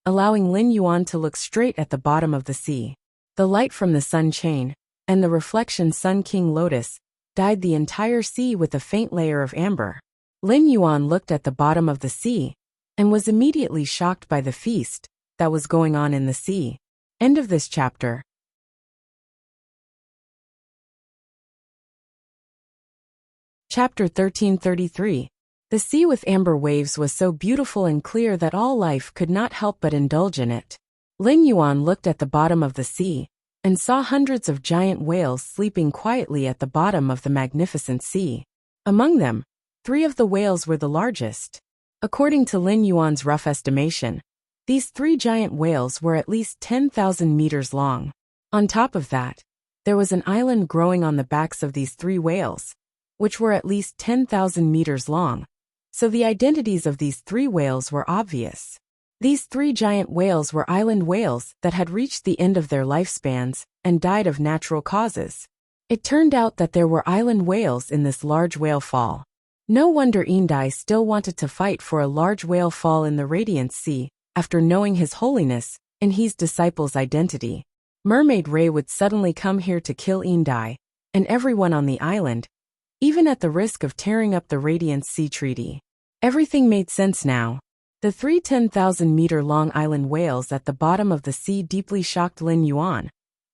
allowing Lin Yuan to look straight at the bottom of the sea. The light from the sun chain and the reflection Sun King Lotus dyed the entire sea with a faint layer of amber. Lin Yuan looked at the bottom of the sea and was immediately shocked by the feast that was going on in the sea. End of this chapter. Chapter 1333. The sea with amber waves was so beautiful and clear that all life could not help but indulge in it. Lin Yuan looked at the bottom of the sea and saw hundreds of giant whales sleeping quietly at the bottom of the magnificent sea. Among them, 3 of the whales were the largest. According to Lin Yuan's rough estimation, these 3 giant whales were at least 10,000 meters long. On top of that, there was an island growing on the backs of these 3 whales, which were at least 10,000 meters long, so the identities of these 3 whales were obvious. These 3 giant whales were island whales that had reached the end of their lifespans and died of natural causes. It turned out that there were island whales in this large whale fall. No wonder Dai still wanted to fight for a large whale fall in the Radiant Sea after knowing His Holiness and his disciples' identity. Mermaid Ray would suddenly come here to kill Dai and everyone on the island, even at the risk of tearing up the Radiant Sea Treaty. Everything made sense now. The three 10,000-meter-long island whales at the bottom of the sea deeply shocked Lin Yuan,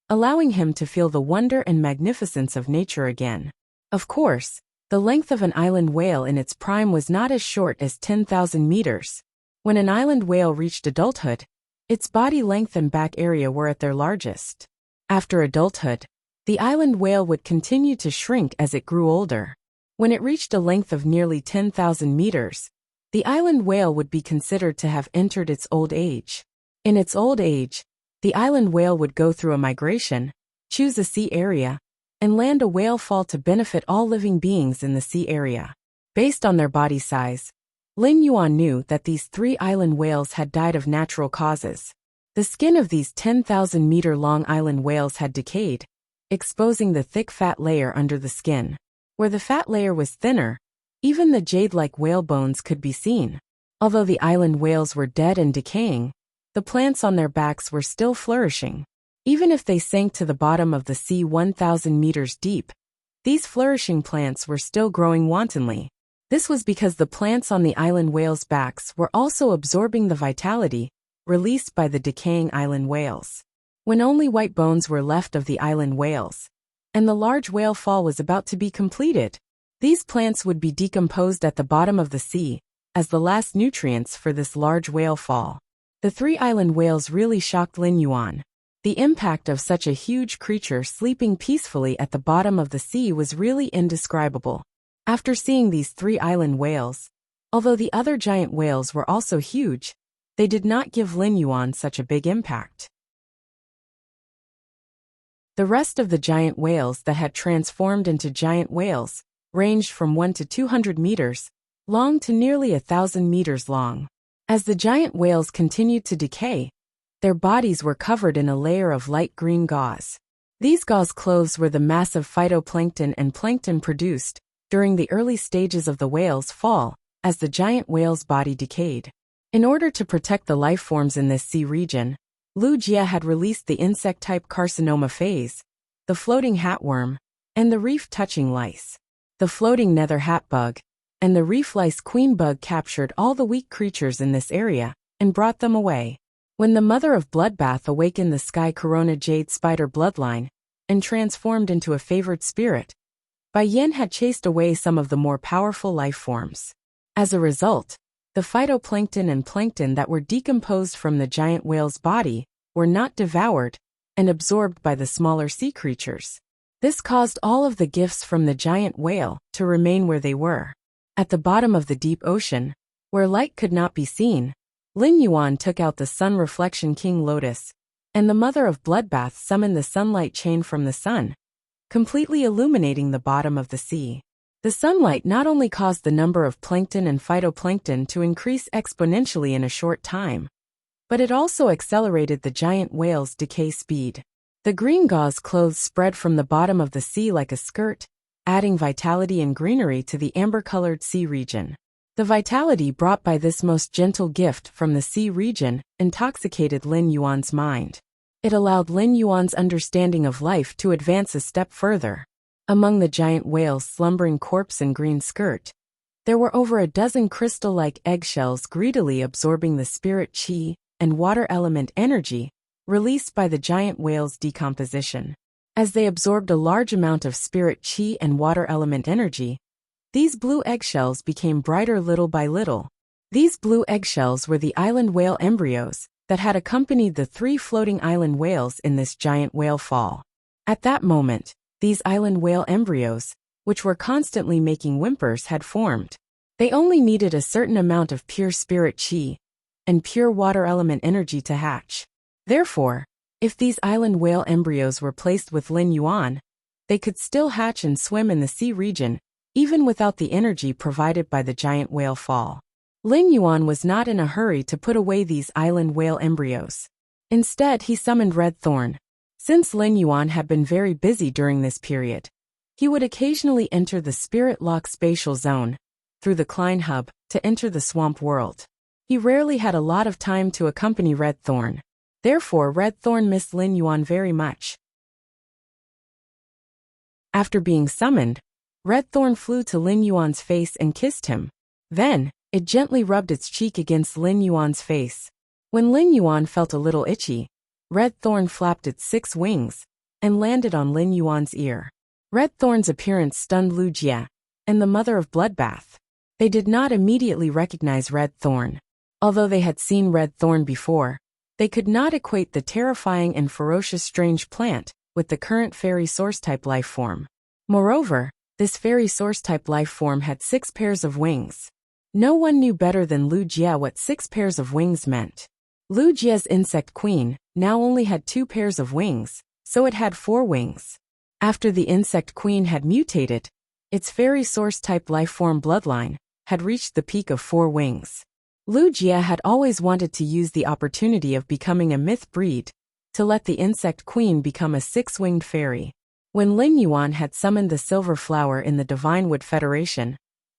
allowing him to feel the wonder and magnificence of nature again. Of course, the length of an island whale in its prime was not as short as 10,000 meters. When an island whale reached adulthood, its body length and back area were at their largest. After adulthood, the island whale would continue to shrink as it grew older. When it reached a length of nearly 10,000 meters, the island whale would be considered to have entered its old age. In its old age, the island whale would go through a migration, choose a sea area, and land a whale fall to benefit all living beings in the sea area. Based on their body size, Lin Yuan knew that these three island whales had died of natural causes. The skin of these 10,000-meter-long island whales had decayed, exposing the thick fat layer under the skin. Where the fat layer was thinner, even the jade-like whale bones could be seen. Although the island whales were dead and decaying, the plants on their backs were still flourishing. Even if they sank to the bottom of the sea 1,000 meters deep, these flourishing plants were still growing wantonly. This was because the plants on the island whales' backs were also absorbing the vitality released by the decaying island whales. When only white bones were left of the island whales, and the large whale fall was about to be completed, these plants would be decomposed at the bottom of the sea as the last nutrients for this large whale fall. The three island whales really shocked Lin Yuan. The impact of such a huge creature sleeping peacefully at the bottom of the sea was really indescribable. After seeing these three island whales, although the other giant whales were also huge, they did not give Lin Yuan such a big impact. The rest of the giant whales that had transformed into giant whales ranged from 1 to 200 meters long to nearly 1,000 meters long. As the giant whales continued to decay, their bodies were covered in a layer of light green gauze. These gauze clothes were the massive phytoplankton and plankton produced during the early stages of the whale's fall as the giant whale's body decayed. In order to protect the life forms in this sea region, Lu Jie had released the insect-type carcinoma phase, the floating hatworm, and the reef-touching lice. The floating nether hat bug and the reef lice queen bug captured all the weak creatures in this area and brought them away. When the mother of Bloodbath awakened the Sky Corona Jade Spider bloodline and transformed into a favored spirit, Bai Yin had chased away some of the more powerful life forms. As a result, the phytoplankton and plankton that were decomposed from the giant whale's body were not devoured and absorbed by the smaller sea creatures. This caused all of the gifts from the giant whale to remain where they were. At the bottom of the deep ocean, where light could not be seen, Lin Yuan took out the Sun Reflection King Lotus, and the Mother of Bloodbath summoned the sunlight chain from the sun, completely illuminating the bottom of the sea. The sunlight not only caused the number of plankton and phytoplankton to increase exponentially in a short time, but it also accelerated the giant whale's decay speed. The green gauze clothes spread from the bottom of the sea like a skirt, adding vitality and greenery to the amber-colored sea region. The vitality brought by this most gentle gift from the sea region intoxicated Lin Yuan's mind. It allowed Lin Yuan's understanding of life to advance a step further. Among the giant whale's slumbering corpse and green skirt, there were over a dozen crystal-like eggshells greedily absorbing the spirit chi and water element energy released by the giant whale's decomposition. As they absorbed a large amount of spirit chi and water element energy, these blue eggshells became brighter little by little. These blue eggshells were the island whale embryos that had accompanied the three floating island whales in this giant whale fall. At that moment, these island whale embryos, which were constantly making whimpers, had formed. They only needed a certain amount of pure spirit chi and pure water element energy to hatch. Therefore, if these island whale embryos were placed with Lin Yuan, they could still hatch and swim in the sea region, even without the energy provided by the giant whale fall. Lin Yuan was not in a hurry to put away these island whale embryos. Instead, he summoned Red Thorn. Since Lin Yuan had been very busy during this period, he would occasionally enter the Spirit Lock spatial zone, through the Klein Hub, to enter the swamp world. He rarely had a lot of time to accompany Red Thorn. Therefore, Red Thorn missed Lin Yuan very much. After being summoned, Red Thorn flew to Lin Yuan's face and kissed him. Then, It gently rubbed its cheek against Lin Yuan's face. When Lin Yuan felt a little itchy, Red Thorn flapped its 6 wings and landed on Lin Yuan's ear. Red Thorn's appearance stunned Lu Jie and the mother of Bloodbath. They did not immediately recognize Red Thorn. Although they had seen Red Thorn before, they could not equate the terrifying and ferocious strange plant with the current fairy source-type life form. Moreover, this fairy source-type life form had 6 pairs of wings. No one knew better than Lu Jie what 6 pairs of wings meant. Lu Jie's insect queen now only had 2 pairs of wings, so it had 4 wings. After the insect queen had mutated, its fairy source-type life form bloodline had reached the peak of 4 wings. Lu Jie had always wanted to use the opportunity of becoming a myth breed to let the insect queen become a 6-winged fairy. When Lin Yuan had summoned the silver flower in the Divine Wood Federation,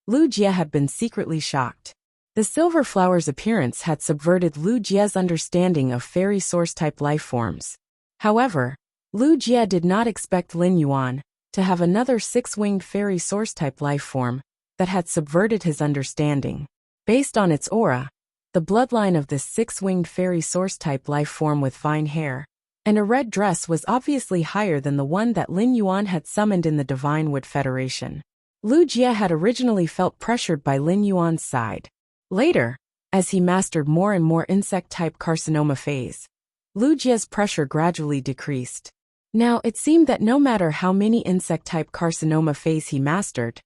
Lu Jie had been secretly shocked. The silver flower's appearance had subverted Lu Jie's understanding of fairy source-type life forms. However, Lu Jie did not expect Lin Yuan to have another 6-winged fairy source-type life form that had subverted his understanding. Based on its aura, the bloodline of this 6-winged fairy source-type life form with vine hair and a red dress was obviously higher than the one that Lin Yuan had summoned in the Divine Wood Federation. Lu Jie had originally felt pressured by Lin Yuan's side. Later, as he mastered more and more insect-type carcinoma phase, Lu Jie's pressure gradually decreased. Now it seemed that no matter how many insect-type carcinoma phase he mastered,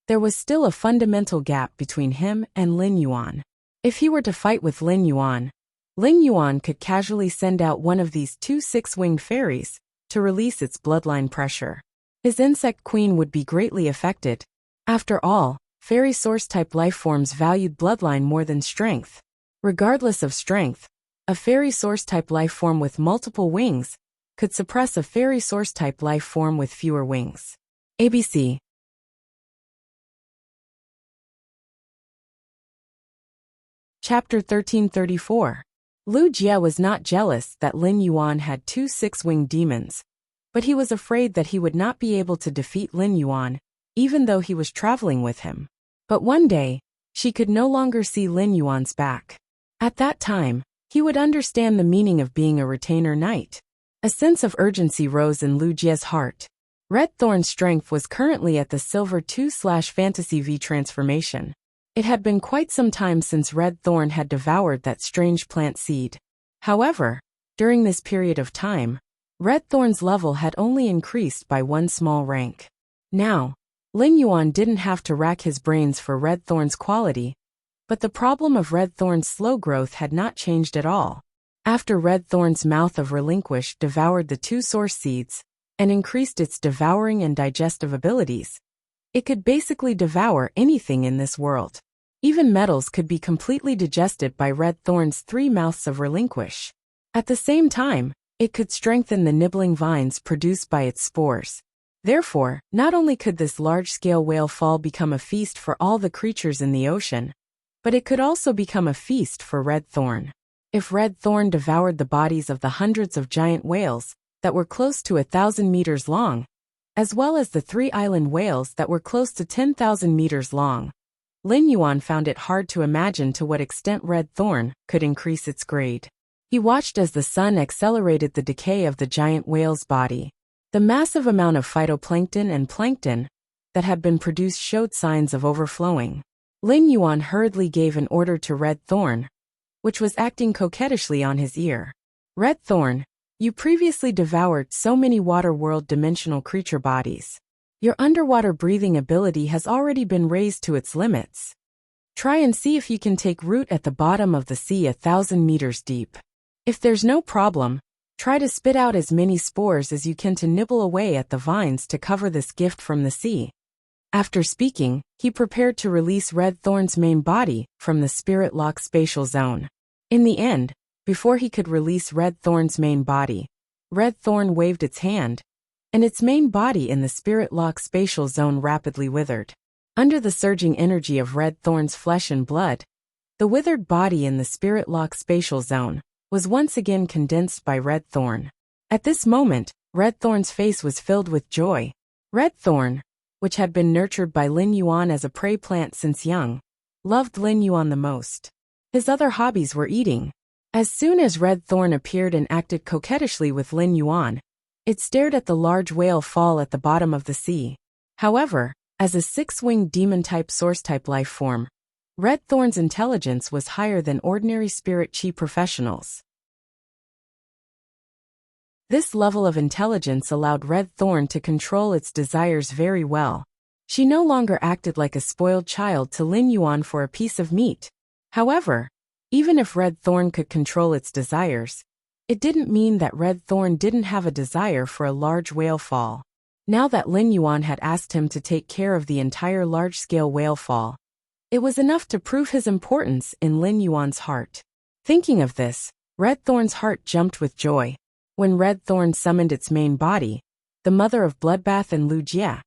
there was still a fundamental gap between him and Lin Yuan. If he were to fight with Lin Yuan could casually send out one of these 2 6-winged fairies to release its bloodline pressure. His insect queen would be greatly affected. After all, fairy source-type life forms valued bloodline more than strength. Regardless of strength, a fairy source-type life form with multiple wings could suppress a fairy source-type life form with fewer wings. ABC. Chapter 1334. Lu Jie was not jealous that Lin Yuan had 2 6-winged demons, but he was afraid that he would not be able to defeat Lin Yuan, even though he was traveling with him. But one day, she could no longer see Lin Yuan's back. At that time, he would understand the meaning of being a retainer knight. A sense of urgency rose in Lu Jie's heart. Red Thorn's strength was currently at the Silver 2/Fantasy V transformation. It had been quite some time since Red Thorn had devoured that strange plant seed. However, during this period of time, Red Thorn's level had only increased by 1 small rank. Now, Lin Yuan didn't have to rack his brains for Red Thorn's quality, but the problem of Red Thorn's slow growth had not changed at all. After Red Thorn's mouth of relinquish devoured the 2 source seeds and increased its devouring and digestive abilities, it could basically devour anything in this world. Even metals could be completely digested by Red Thorn's 3 mouths of relinquish. At the same time, it could strengthen the nibbling vines produced by its spores. Therefore, not only could this large-scale whale fall become a feast for all the creatures in the ocean, but it could also become a feast for Red Thorn. If Red Thorn devoured the bodies of the hundreds of giant whales that were close to 1,000 meters long, as well as the 3 island whales that were close to 10,000 meters long, Lin Yuan found it hard to imagine to what extent Red Thorn could increase its grade. He watched as the sun accelerated the decay of the giant whale's body. The massive amount of phytoplankton and plankton that had been produced showed signs of overflowing. Lin Yuan hurriedly gave an order to Red Thorn, which was acting coquettishly on his ear. Red Thorn, you previously devoured so many water world dimensional creature bodies. Your underwater breathing ability has already been raised to its limits. Try and see if you can take root at the bottom of the sea 1,000 meters deep. If there's no problem, try to spit out as many spores as you can to nibble away at the vines to cover this gift from the sea. After speaking, he prepared to release Red Thorn's main body from the Spirit Lock spatial zone. In the end, before he could release Red Thorn's main body, Red Thorn waved its hand, and its main body in the Spirit Lock spatial zone rapidly withered. Under the surging energy of Red Thorn's flesh and blood, the withered body in the Spirit Lock spatial zone was once again condensed by Red Thorn. At this moment, Red Thorn's face was filled with joy. Red Thorn, which had been nurtured by Lin Yuan as a prey plant since young, loved Lin Yuan the most. His other hobbies were eating. As soon as Red Thorn appeared and acted coquettishly with Lin Yuan, it stared at the large whale fall at the bottom of the sea. However, as a six-winged demon-type source-type life form, Red Thorn's intelligence was higher than ordinary spirit chi professionals. This level of intelligence allowed Red Thorn to control its desires very well. She no longer acted like a spoiled child to Lin Yuan for a piece of meat. However, even if Red Thorn could control its desires, it didn't mean that Red Thorn didn't have a desire for a large whale fall. Now that Lin Yuan had asked him to take care of the entire large-scale whale fall, it was enough to prove his importance in Lin Yuan's heart. Thinking of this, Red Thorn's heart jumped with joy. When Red Thorn summoned its main body, the mother of Bloodbath and Lu Jia,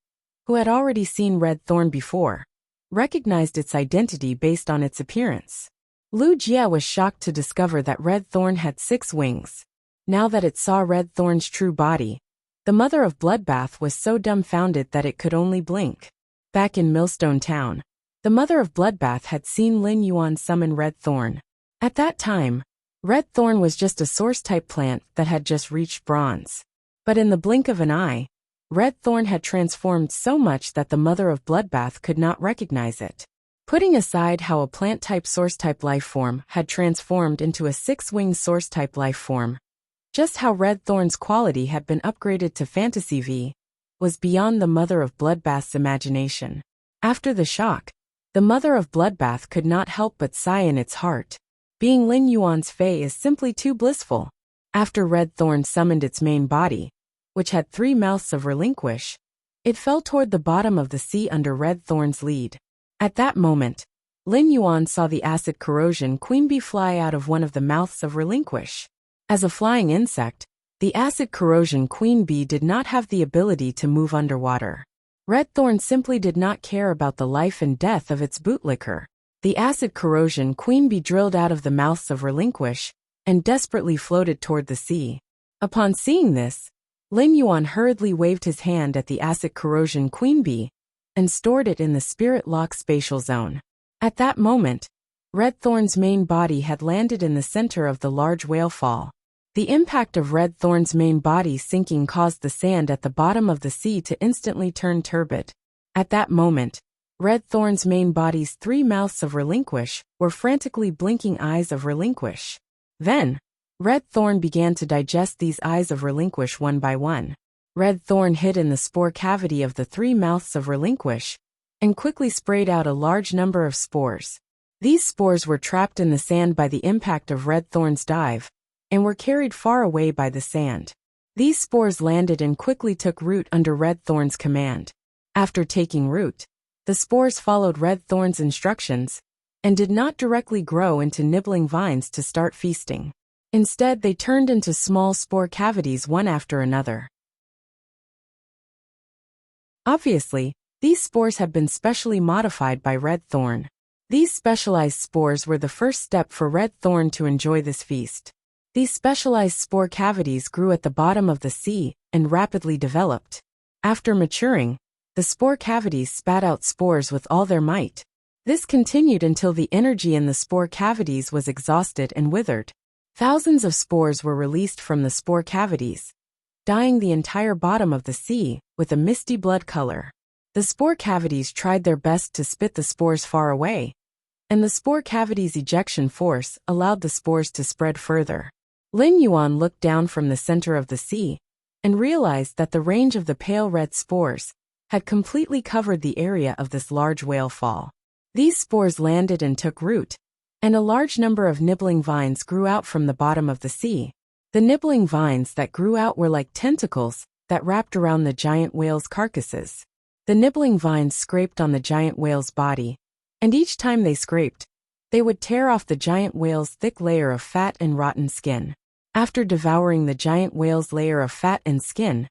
who had already seen Red Thorn before, recognized its identity based on its appearance. Lu Jia was shocked to discover that Red Thorn had 6 wings. Now that it saw Red Thorn's true body, the mother of Bloodbath was so dumbfounded that it could only blink. Back in Millstone Town, the mother of Bloodbath had seen Lin Yuan summon Red Thorn. At that time, Red Thorn was just a source-type plant that had just reached bronze. But in the blink of an eye, Red Thorn had transformed so much that the mother of Bloodbath could not recognize it. Putting aside how a plant-type source-type life form had transformed into a 6-winged source-type life form, just how Red Thorn's quality had been upgraded to Fantasy V was beyond the mother of Bloodbath's imagination. After the shock, the mother of Bloodbath could not help but sigh in its heart. Being Lin Yuan's Fae is simply too blissful. After Red Thorn summoned its main body, which had 3 mouths of relinquish, it fell toward the bottom of the sea under Red Thorn's lead. At that moment, Lin Yuan saw the acid corrosion queen bee fly out of one of the mouths of relinquish. As a flying insect, the acid corrosion queen bee did not have the ability to move underwater. Red Thorn simply did not care about the life and death of its bootlicker. The acid corrosion queen bee drilled out of the mouths of relinquish and desperately floated toward the sea. Upon seeing this, Lin Yuan hurriedly waved his hand at the acid corrosion queen bee and stored it in the spirit lock spatial zone. At that moment, Red Thorn's main body had landed in the center of the large whale fall. The impact of Red Thorn's main body sinking caused the sand at the bottom of the sea to instantly turn turbid. At that moment, Red Thorn's main body's 3 mouths of relinquish were frantically blinking eyes of relinquish. Then, Red Thorn began to digest these eyes of relinquish one by one. Red Thorn hid in the spore cavity of the 3 mouths of relinquish and quickly sprayed out a large number of spores. These spores were trapped in the sand by the impact of Red Thorn's dive and were carried far away by the sand. These spores landed and quickly took root under Red Thorn's command. After taking root, the spores followed Red Thorn's instructions and did not directly grow into nibbling vines to start feasting. Instead, they turned into small spore cavities one after another. Obviously, these spores had been specially modified by Red Thorn. These specialized spores were the first step for Red Thorn to enjoy this feast. These specialized spore cavities grew at the bottom of the sea and rapidly developed. After maturing, the spore cavities spat out spores with all their might. This continued until the energy in the spore cavities was exhausted and withered. Thousands of spores were released from the spore cavities, dyeing the entire bottom of the sea with a misty blood color. The spore cavities tried their best to spit the spores far away, and the spore cavities' ejection force allowed the spores to spread further. Lin Yuan looked down from the center of the sea and realized that the range of the pale red spores had completely covered the area of this large whale fall. These spores landed and took root, and a large number of nibbling vines grew out from the bottom of the sea. The nibbling vines that grew out were like tentacles that wrapped around the giant whale's carcasses. The nibbling vines scraped on the giant whale's body, and each time they scraped, they would tear off the giant whale's thick layer of fat and rotten skin. After devouring the giant whale's layer of fat and skin,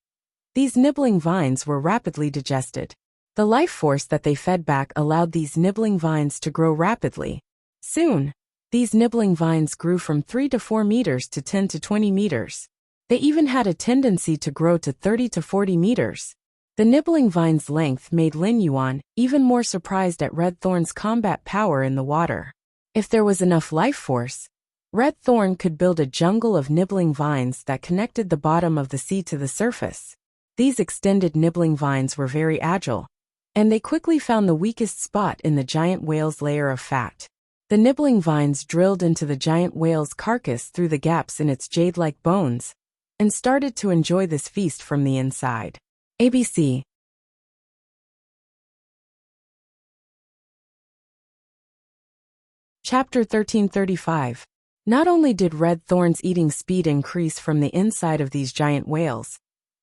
these nibbling vines were rapidly digested. The life force that they fed back allowed these nibbling vines to grow rapidly. Soon, these nibbling vines grew from 3 to 4 meters to 10 to 20 meters. They even had a tendency to grow to 30 to 40 meters. The nibbling vine's length made Lin Yuan even more surprised at Red Thorn's combat power in the water. If there was enough life force, Red Thorn could build a jungle of nibbling vines that connected the bottom of the sea to the surface. These extended nibbling vines were very agile, and they quickly found the weakest spot in the giant whale's layer of fat. The nibbling vines drilled into the giant whale's carcass through the gaps in its jade-like bones, and started to enjoy this feast from the inside. ABC. Chapter 1335. Not only did Red Thorn's eating speed increase from the inside of these giant whales,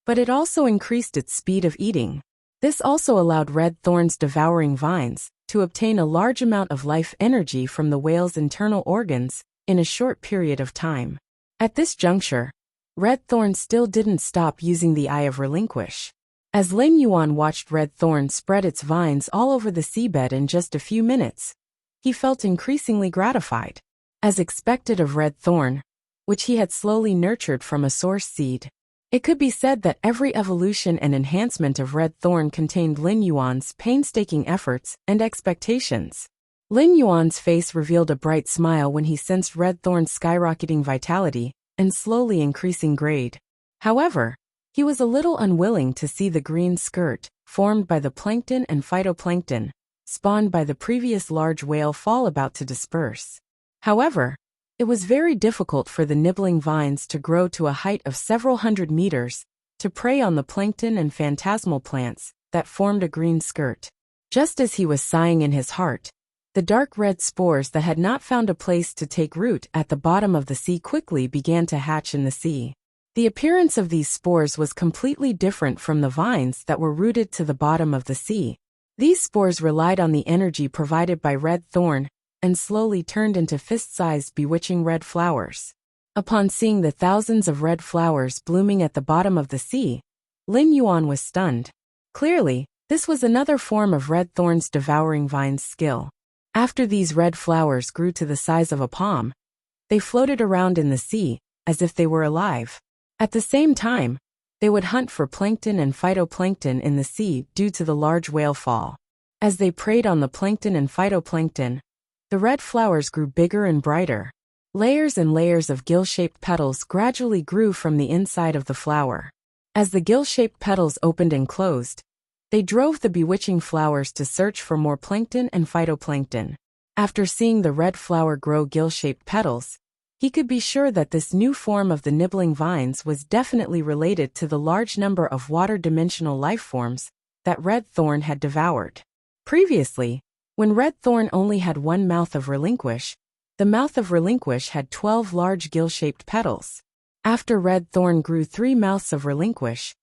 but it also increased its speed of eating. This also allowed Red Thorn's devouring vines to obtain a large amount of life energy from the whale's internal organs in a short period of time. At this juncture, Red Thorn still didn't stop using the Eye of Relinquish. As Lin Yuan watched Red Thorn spread its vines all over the seabed in just a few minutes, he felt increasingly gratified. As expected of Red Thorn, which he had slowly nurtured from a source seed, it could be said that every evolution and enhancement of Red Thorn contained Lin Yuan's painstaking efforts and expectations. Lin Yuan's face revealed a bright smile when he sensed Red Thorn's skyrocketing vitality and slowly increasing grade. However, he was a little unwilling to see the green skirt, formed by the plankton and phytoplankton, spawned by the previous large whale fall about to disperse. However, it was very difficult for the nibbling vines to grow to a height of several hundred meters, to prey on the plankton and phantasmal plants that formed a green skirt. Just as he was sighing in his heart, the dark red spores that had not found a place to take root at the bottom of the sea quickly began to hatch in the sea. The appearance of these spores was completely different from the vines that were rooted to the bottom of the sea. These spores relied on the energy provided by Red Thorn and slowly turned into fist-sized bewitching red flowers. Upon seeing the thousands of red flowers blooming at the bottom of the sea, Lin Yuan was stunned. Clearly, this was another form of Red Thorn's devouring vines skill. After these red flowers grew to the size of a palm, they floated around in the sea as if they were alive. At the same time, they would hunt for plankton and phytoplankton in the sea due to the large whale fall. As they preyed on the plankton and phytoplankton, the red flowers grew bigger and brighter. Layers and layers of gill-shaped petals gradually grew from the inside of the flower. As the gill-shaped petals opened and closed, they drove the bewitching flowers to search for more plankton and phytoplankton. After seeing the red flower grow gill-shaped petals, he could be sure that this new form of the nibbling vines was definitely related to the large number of water-dimensional life forms that Red Thorn had devoured. Previously, when Red Thorn only had one mouth of Relinquish, the mouth of Relinquish had 12 large gill-shaped petals. After Red Thorn grew 3 mouths of Relinquish,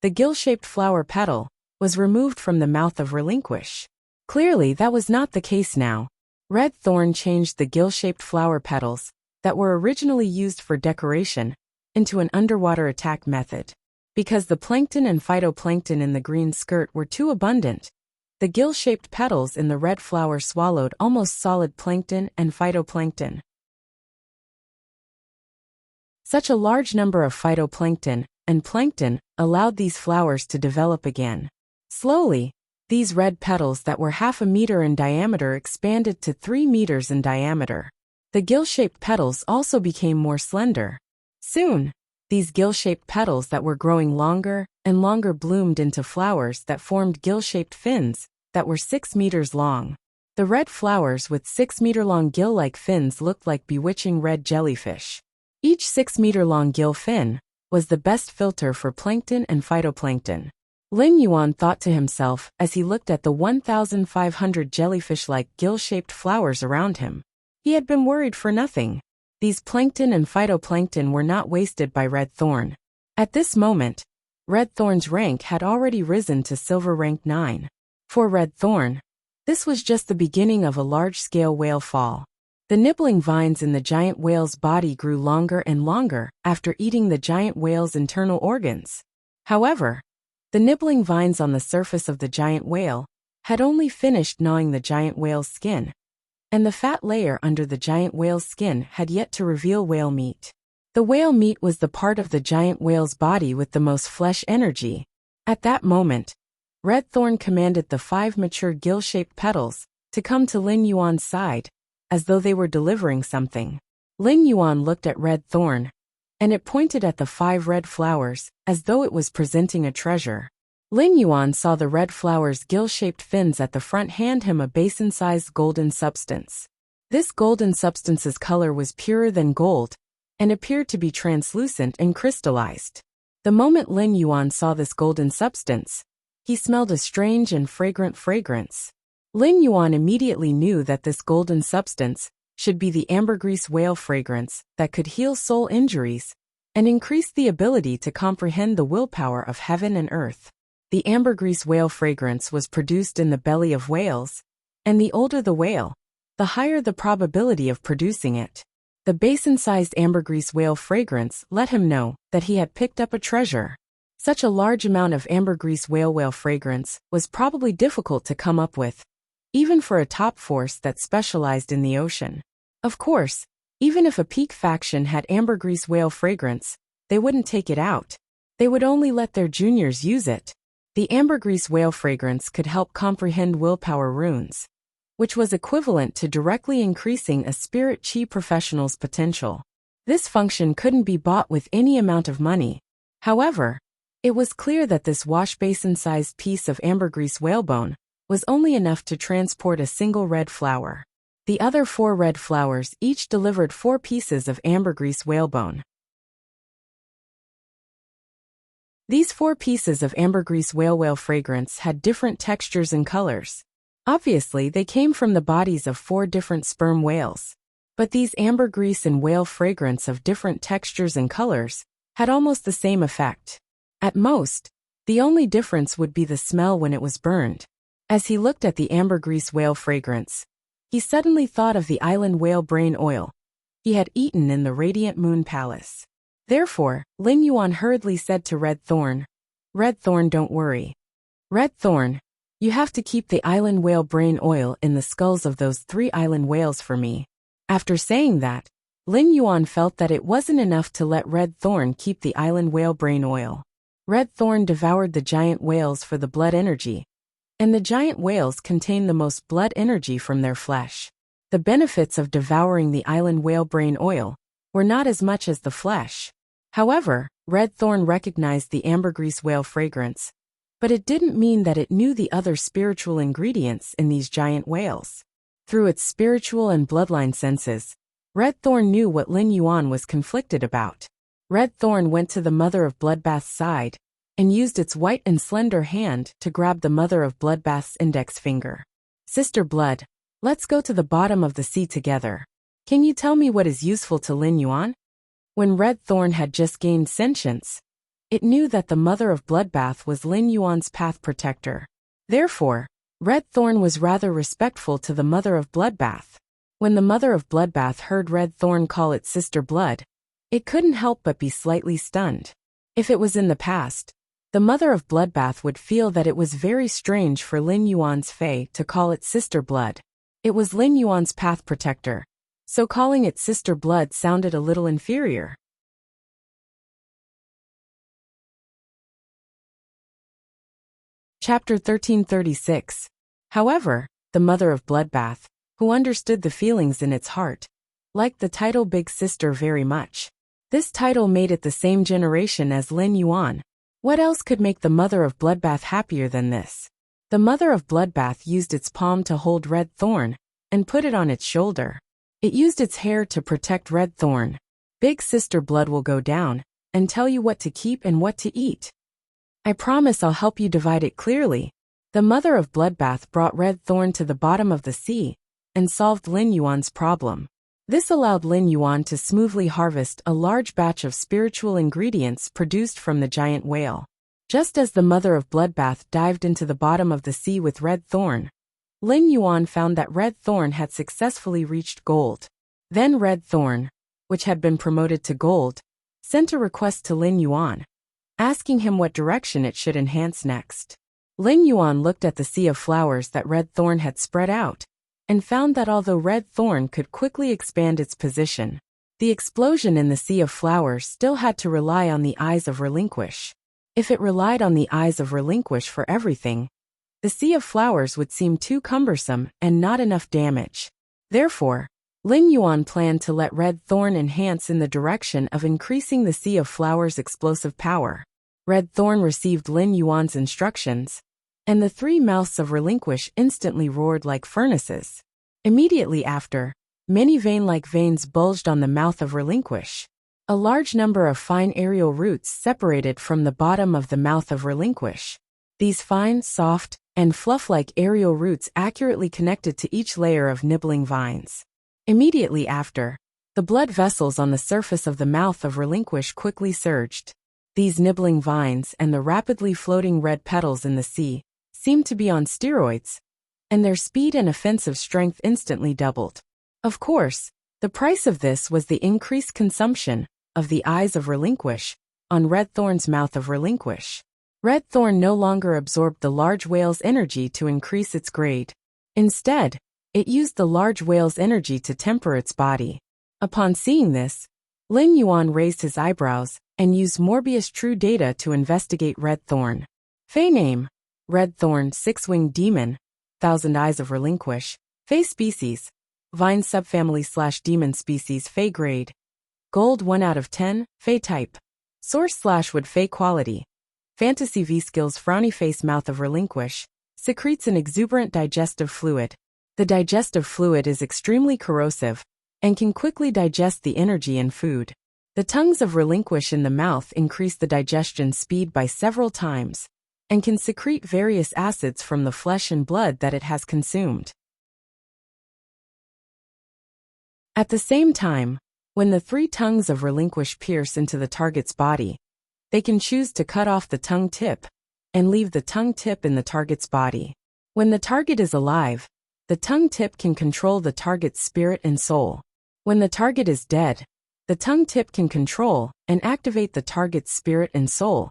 the gill-shaped flower petal was removed from the mouth of Relinquish. Clearly, that was not the case now. Red Thorn changed the gill-shaped flower petals that were originally used for decoration into an underwater attack method. Because the plankton and phytoplankton in the green skirt were too abundant, the gill-shaped petals in the red flower swallowed almost solid plankton and phytoplankton. Such a large number of phytoplankton and plankton allowed these flowers to develop again. Slowly, these red petals that were half a meter in diameter expanded to 3 meters in diameter. The gill-shaped petals also became more slender. Soon, these gill-shaped petals that were growing longer and longer bloomed into flowers that formed gill-shaped fins that were 6 meters long. The red flowers with 6-meter-long gill-like fins looked like bewitching red jellyfish. Each 6-meter-long gill fin was the best filter for plankton and phytoplankton. Lin Yuan thought to himself as he looked at the 1,500 jellyfish-like gill-shaped flowers around him. He had been worried for nothing. These plankton and phytoplankton were not wasted by Red Thorn. At this moment, Red Thorn's rank had already risen to silver rank 9. For Red Thorn, this was just the beginning of a large-scale whale fall. The nibbling vines in the giant whale's body grew longer and longer after eating the giant whale's internal organs. However, the nibbling vines on the surface of the giant whale had only finished gnawing the giant whale's skin, and the fat layer under the giant whale's skin had yet to reveal whale meat. The whale meat was the part of the giant whale's body with the most flesh energy. At that moment, Red Thorn commanded the 5 mature gill-shaped petals to come to Lin Yuan's side, as though they were delivering something. Lin Yuan looked at Red Thorn, and it pointed at the 5 red flowers, as though it was presenting a treasure. Lin Yuan saw the red flower's gill-shaped fins at the front hand him a basin-sized golden substance. This golden substance's color was purer than gold, and appeared to be translucent and crystallized. The moment Lin Yuan saw this golden substance, he smelled a strange and fragrant fragrance. Lin Yuan immediately knew that this golden substance should be the ambergris whale fragrance that could heal soul injuries and increase the ability to comprehend the willpower of heaven and earth. The ambergris whale fragrance was produced in the belly of whales, and the older the whale, the higher the probability of producing it. The basin-sized ambergris whale fragrance let him know that he had picked up a treasure. Such a large amount of ambergris whale fragrance was probably difficult to come up with, even for a top force that specialized in the ocean. Of course, even if a peak faction had ambergris whale fragrance, they wouldn't take it out. They would only let their juniors use it. The ambergris whale fragrance could help comprehend willpower runes, which was equivalent to directly increasing a spirit chi professional's potential. This function couldn't be bought with any amount of money. However, it was clear that this wash basin-sized piece of ambergris whalebone was only enough to transport a single red flower. The other 4 red flowers each delivered 4 pieces of ambergris whalebone. These 4 pieces of ambergris whale fragrance had different textures and colors. Obviously, they came from the bodies of 4 different sperm whales. But these ambergris and whale fragrance of different textures and colors had almost the same effect. At most, the only difference would be the smell when it was burned. As he looked at the ambergris whale fragrance, he suddenly thought of the island whale brain oil he had eaten in the Radiant Moon Palace. Therefore, Lin Yuan hurriedly said to Red Thorn, "Red Thorn, don't worry. Red Thorn, you have to keep the island whale brain oil in the skulls of those 3 island whales for me." After saying that, Lin Yuan felt that it wasn't enough to let Red Thorn keep the island whale brain oil. Red Thorn devoured the giant whales for the blood energy, and the giant whales contain the most blood energy from their flesh. The benefits of devouring the island whale brain oil were not as much as the flesh. However, Red Thorn recognized the ambergris whale fragrance, but it didn't mean that it knew the other spiritual ingredients in these giant whales. Through its spiritual and bloodline senses, Red Thorn knew what Lin Yuan was conflicted about. Red Thorn went to the Mother of Bloodbath's side and used its white and slender hand to grab the Mother of Bloodbath's index finger. "Sister Blood, let's go to the bottom of the sea together. Can you tell me what is useful to Lin Yuan?" When Red Thorn had just gained sentience, it knew that the Mother of Bloodbath was Lin Yuan's path protector. Therefore, Red Thorn was rather respectful to the Mother of Bloodbath. When the Mother of Bloodbath heard Red Thorn call it Sister Blood, it couldn't help but be slightly stunned. If it was in the past, the Mother of Bloodbath would feel that it was very strange for Lin Yuan's Fae to call it Sister Blood. It was Lin Yuan's path protector, so calling it Sister Blood sounded a little inferior. Chapter 1336. However, the Mother of Bloodbath, who understood the feelings in its heart, liked the title Big Sister very much. This title made it the same generation as Lin Yuan. What else could make the Mother of Bloodbath happier than this? The Mother of Bloodbath used its palm to hold Red Thorn and put it on its shoulder. It used its hair to protect Red Thorn. "Big Sister Blood will go down and tell you what to keep and what to eat. I promise I'll help you divide it clearly." The Mother of Bloodbath brought Red Thorn to the bottom of the sea and solved Lin Yuan's problem. This allowed Lin Yuan to smoothly harvest a large batch of spiritual ingredients produced from the giant whale. Just as the Mother of Bloodbath dived into the bottom of the sea with Red Thorn, Lin Yuan found that Red Thorn had successfully reached gold. Then Red Thorn, which had been promoted to gold, sent a request to Lin Yuan, asking him what direction it should enhance next. Lin Yuan looked at the sea of flowers that Red Thorn had spread out, and found that although Red Thorn could quickly expand its position, the explosion in the sea of flowers still had to rely on the eyes of Relinquish. If it relied on the eyes of relinquish for everything, the sea of flowers would seem too cumbersome and not enough damage. Therefore, Lin Yuan planned to let Red Thorn enhance in the direction of increasing the sea of flowers' explosive power. Red Thorn received Lin Yuan's instructions, and the three mouths of relinquish instantly roared like furnaces. Immediately after, many vein-like veins bulged on the mouth of relinquish. A large number of fine aerial roots separated from the bottom of the mouth of relinquish. These fine, soft, and fluff-like aerial roots accurately connected to each layer of nibbling vines. Immediately after, the blood vessels on the surface of the mouth of relinquish quickly surged. These nibbling vines and the rapidly floating red petals in the sea seemed to be on steroids, and their speed and offensive strength instantly doubled. Of course, the price of this was the increased consumption of the eyes of relinquish on Red Thorn's mouth of relinquish. Red Thorn no longer absorbed the large whale's energy to increase its grade. Instead, it used the large whale's energy to temper its body. Upon seeing this, Lin Yuan raised his eyebrows and used Morbius True Data to investigate Red Thorn. Fey name: Red Thorn, Six-Winged Demon, Thousand Eyes of Relinquish. Fey species: Vine subfamily/Demon species. Fey grade: Gold 1 out of 10. Fey type: Source/Wood. Fey quality: Fantasy. V skills: Frowny face. Mouth of relinquish secretes an exuberant digestive fluid. The digestive fluid is extremely corrosive and can quickly digest the energy in food. The tongues of relinquish in the mouth increase the digestion speed by several times and can secrete various acids from the flesh and blood that it has consumed. At the same time, when the three tongues of relinquish pierce into the target's body, they can choose to cut off the tongue tip and leave the tongue tip in the target's body. When the target is alive, the tongue tip can control the target's spirit and soul. When the target is dead, the tongue tip can control and activate the target's spirit and soul,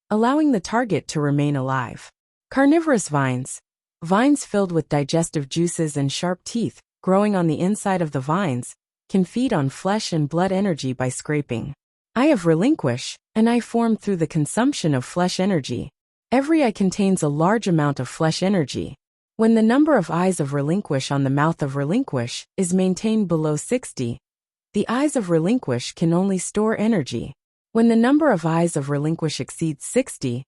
allowing the target to remain alive. Carnivorous vines: Vines filled with digestive juices and sharp teeth, growing on the inside of the vines, can feed on flesh and blood energy by scraping. Eye of relinquish: An eye formed through the consumption of flesh energy. Every eye contains a large amount of flesh energy. When the number of eyes of relinquish on the mouth of relinquish is maintained below 60, the eyes of relinquish can only store energy. When the number of eyes of relinquish exceeds 60,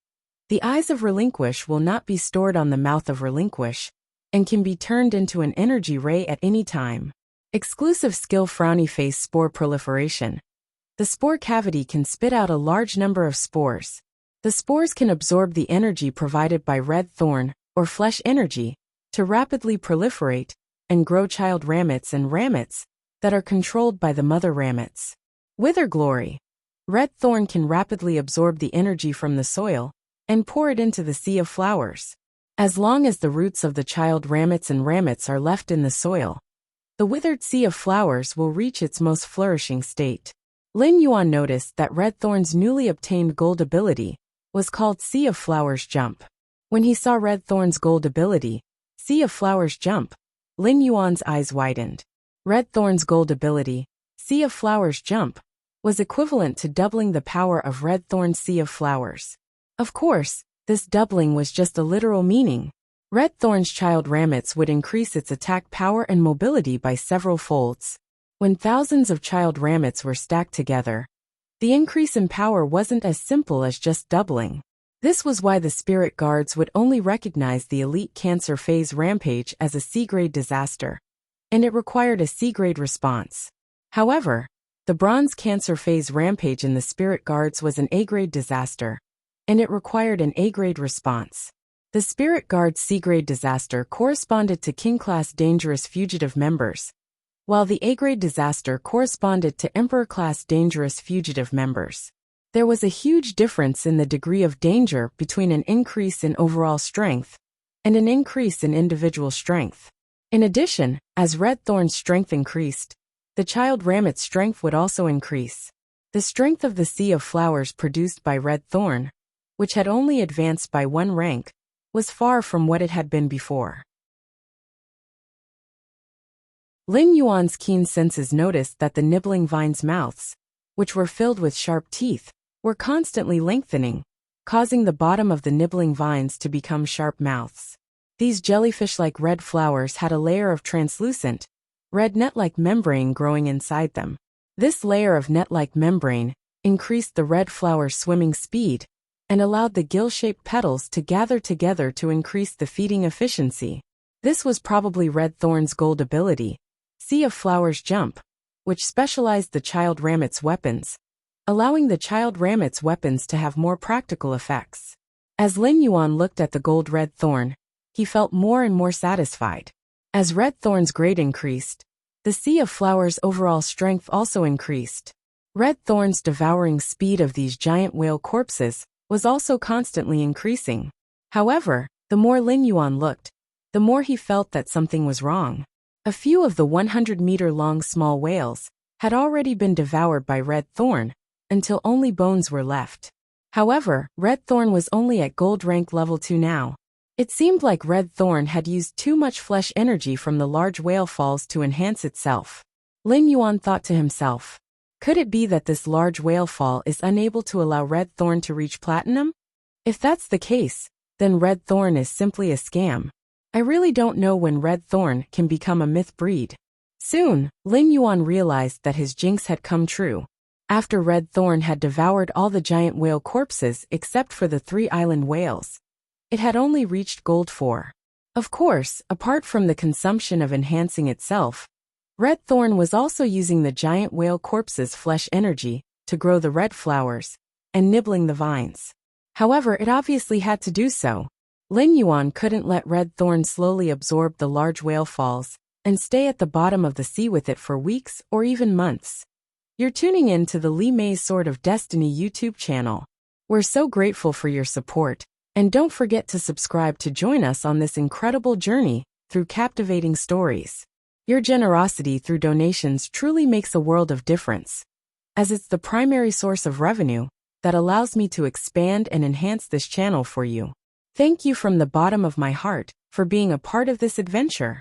the eyes of relinquish will not be stored on the mouth of relinquish and can be turned into an energy ray at any time. Exclusive skill: Frowny face. Spore proliferation: The spore cavity can spit out a large number of spores. The spores can absorb the energy provided by red thorn, or flesh energy, to rapidly proliferate and grow child ramets and ramets that are controlled by the mother ramets. Wither glory: Red thorn can rapidly absorb the energy from the soil and pour it into the sea of flowers. As long as the roots of the child ramets and ramets are left in the soil, the withered sea of flowers will reach its most flourishing state. Lin Yuan noticed that Red Thorn's newly obtained gold ability was called Sea of Flowers Jump. When he saw Red Thorn's gold ability, Sea of Flowers Jump, Lin Yuan's eyes widened. Red Thorn's gold ability, Sea of Flowers Jump, was equivalent to doubling the power of Red Thorn's Sea of Flowers. Of course, this doubling was just a literal meaning. Red Thorn's child ramets would increase its attack power and mobility by several folds. When thousands of child ramets were stacked together, the increase in power wasn't as simple as just doubling. This was why the spirit guards would only recognize the elite Cancer Phase Rampage as a C-grade disaster, and it required a C-grade response. However, the Bronze Cancer Phase Rampage in the Spirit Guards was an A-grade disaster, and it required an A-grade response. The Spirit Guard's C-grade disaster corresponded to King-class dangerous fugitive members, while the A-grade disaster corresponded to Emperor-class dangerous fugitive members. There was a huge difference in the degree of danger between an increase in overall strength and an increase in individual strength. In addition, as Red Thorn's strength increased, the child ramet's strength would also increase. The strength of the Sea of Flowers produced by Red Thorn, which had only advanced by 1 rank, was far from what it had been before. Lin Yuan's keen senses noticed that the nibbling vines' mouths, which were filled with sharp teeth, were constantly lengthening, causing the bottom of the nibbling vines to become sharp mouths. These jellyfish-like red flowers had a layer of translucent, red net-like membrane growing inside them. This layer of net-like membrane increased the red flower's swimming speed and allowed the gill-shaped petals to gather together to increase the feeding efficiency. This was probably red thorn's gold ability, Sea of Flowers Jump, which specialized the child ramet's weapons, allowing the child ramet's weapons to have more practical effects. As Lin Yuan looked at the gold red thorn, he felt more and more satisfied. As red thorn's grade increased, the Sea of Flowers' overall strength also increased. Red thorn's devouring speed of these giant whale corpses was also constantly increasing. However, the more Lin Yuan looked, the more he felt that something was wrong. A few of the 100-meter-long small whales had already been devoured by red thorn, until only bones were left. However, red thorn was only at gold rank level 2 now. It seemed like red thorn had used too much flesh energy from the large whale falls to enhance itself. Lin Yuan thought to himself, could it be that this large whale fall is unable to allow red thorn to reach platinum? If that's the case, then red thorn is simply a scam. I really don't know when red thorn can become a myth breed. Soon, Lin Yuan realized that his jinx had come true. After red thorn had devoured all the giant whale corpses except for the 3 island whales, it had only reached gold 4. Of course, apart from the consumption of enhancing itself, red thorn was also using the giant whale corpses' flesh energy to grow the red flowers and nibbling the vines. However, it obviously had to do so. Lin Yuan couldn't let red thorn slowly absorb the large whale falls and stay at the bottom of the sea with it for weeks or even months. You're tuning in to the Li Mei's Sword of Destiny YouTube channel. We're so grateful for your support, and don't forget to subscribe to join us on this incredible journey through captivating stories. Your generosity through donations truly makes a world of difference, as it's the primary source of revenue that allows me to expand and enhance this channel for you. Thank you from the bottom of my heart for being a part of this adventure.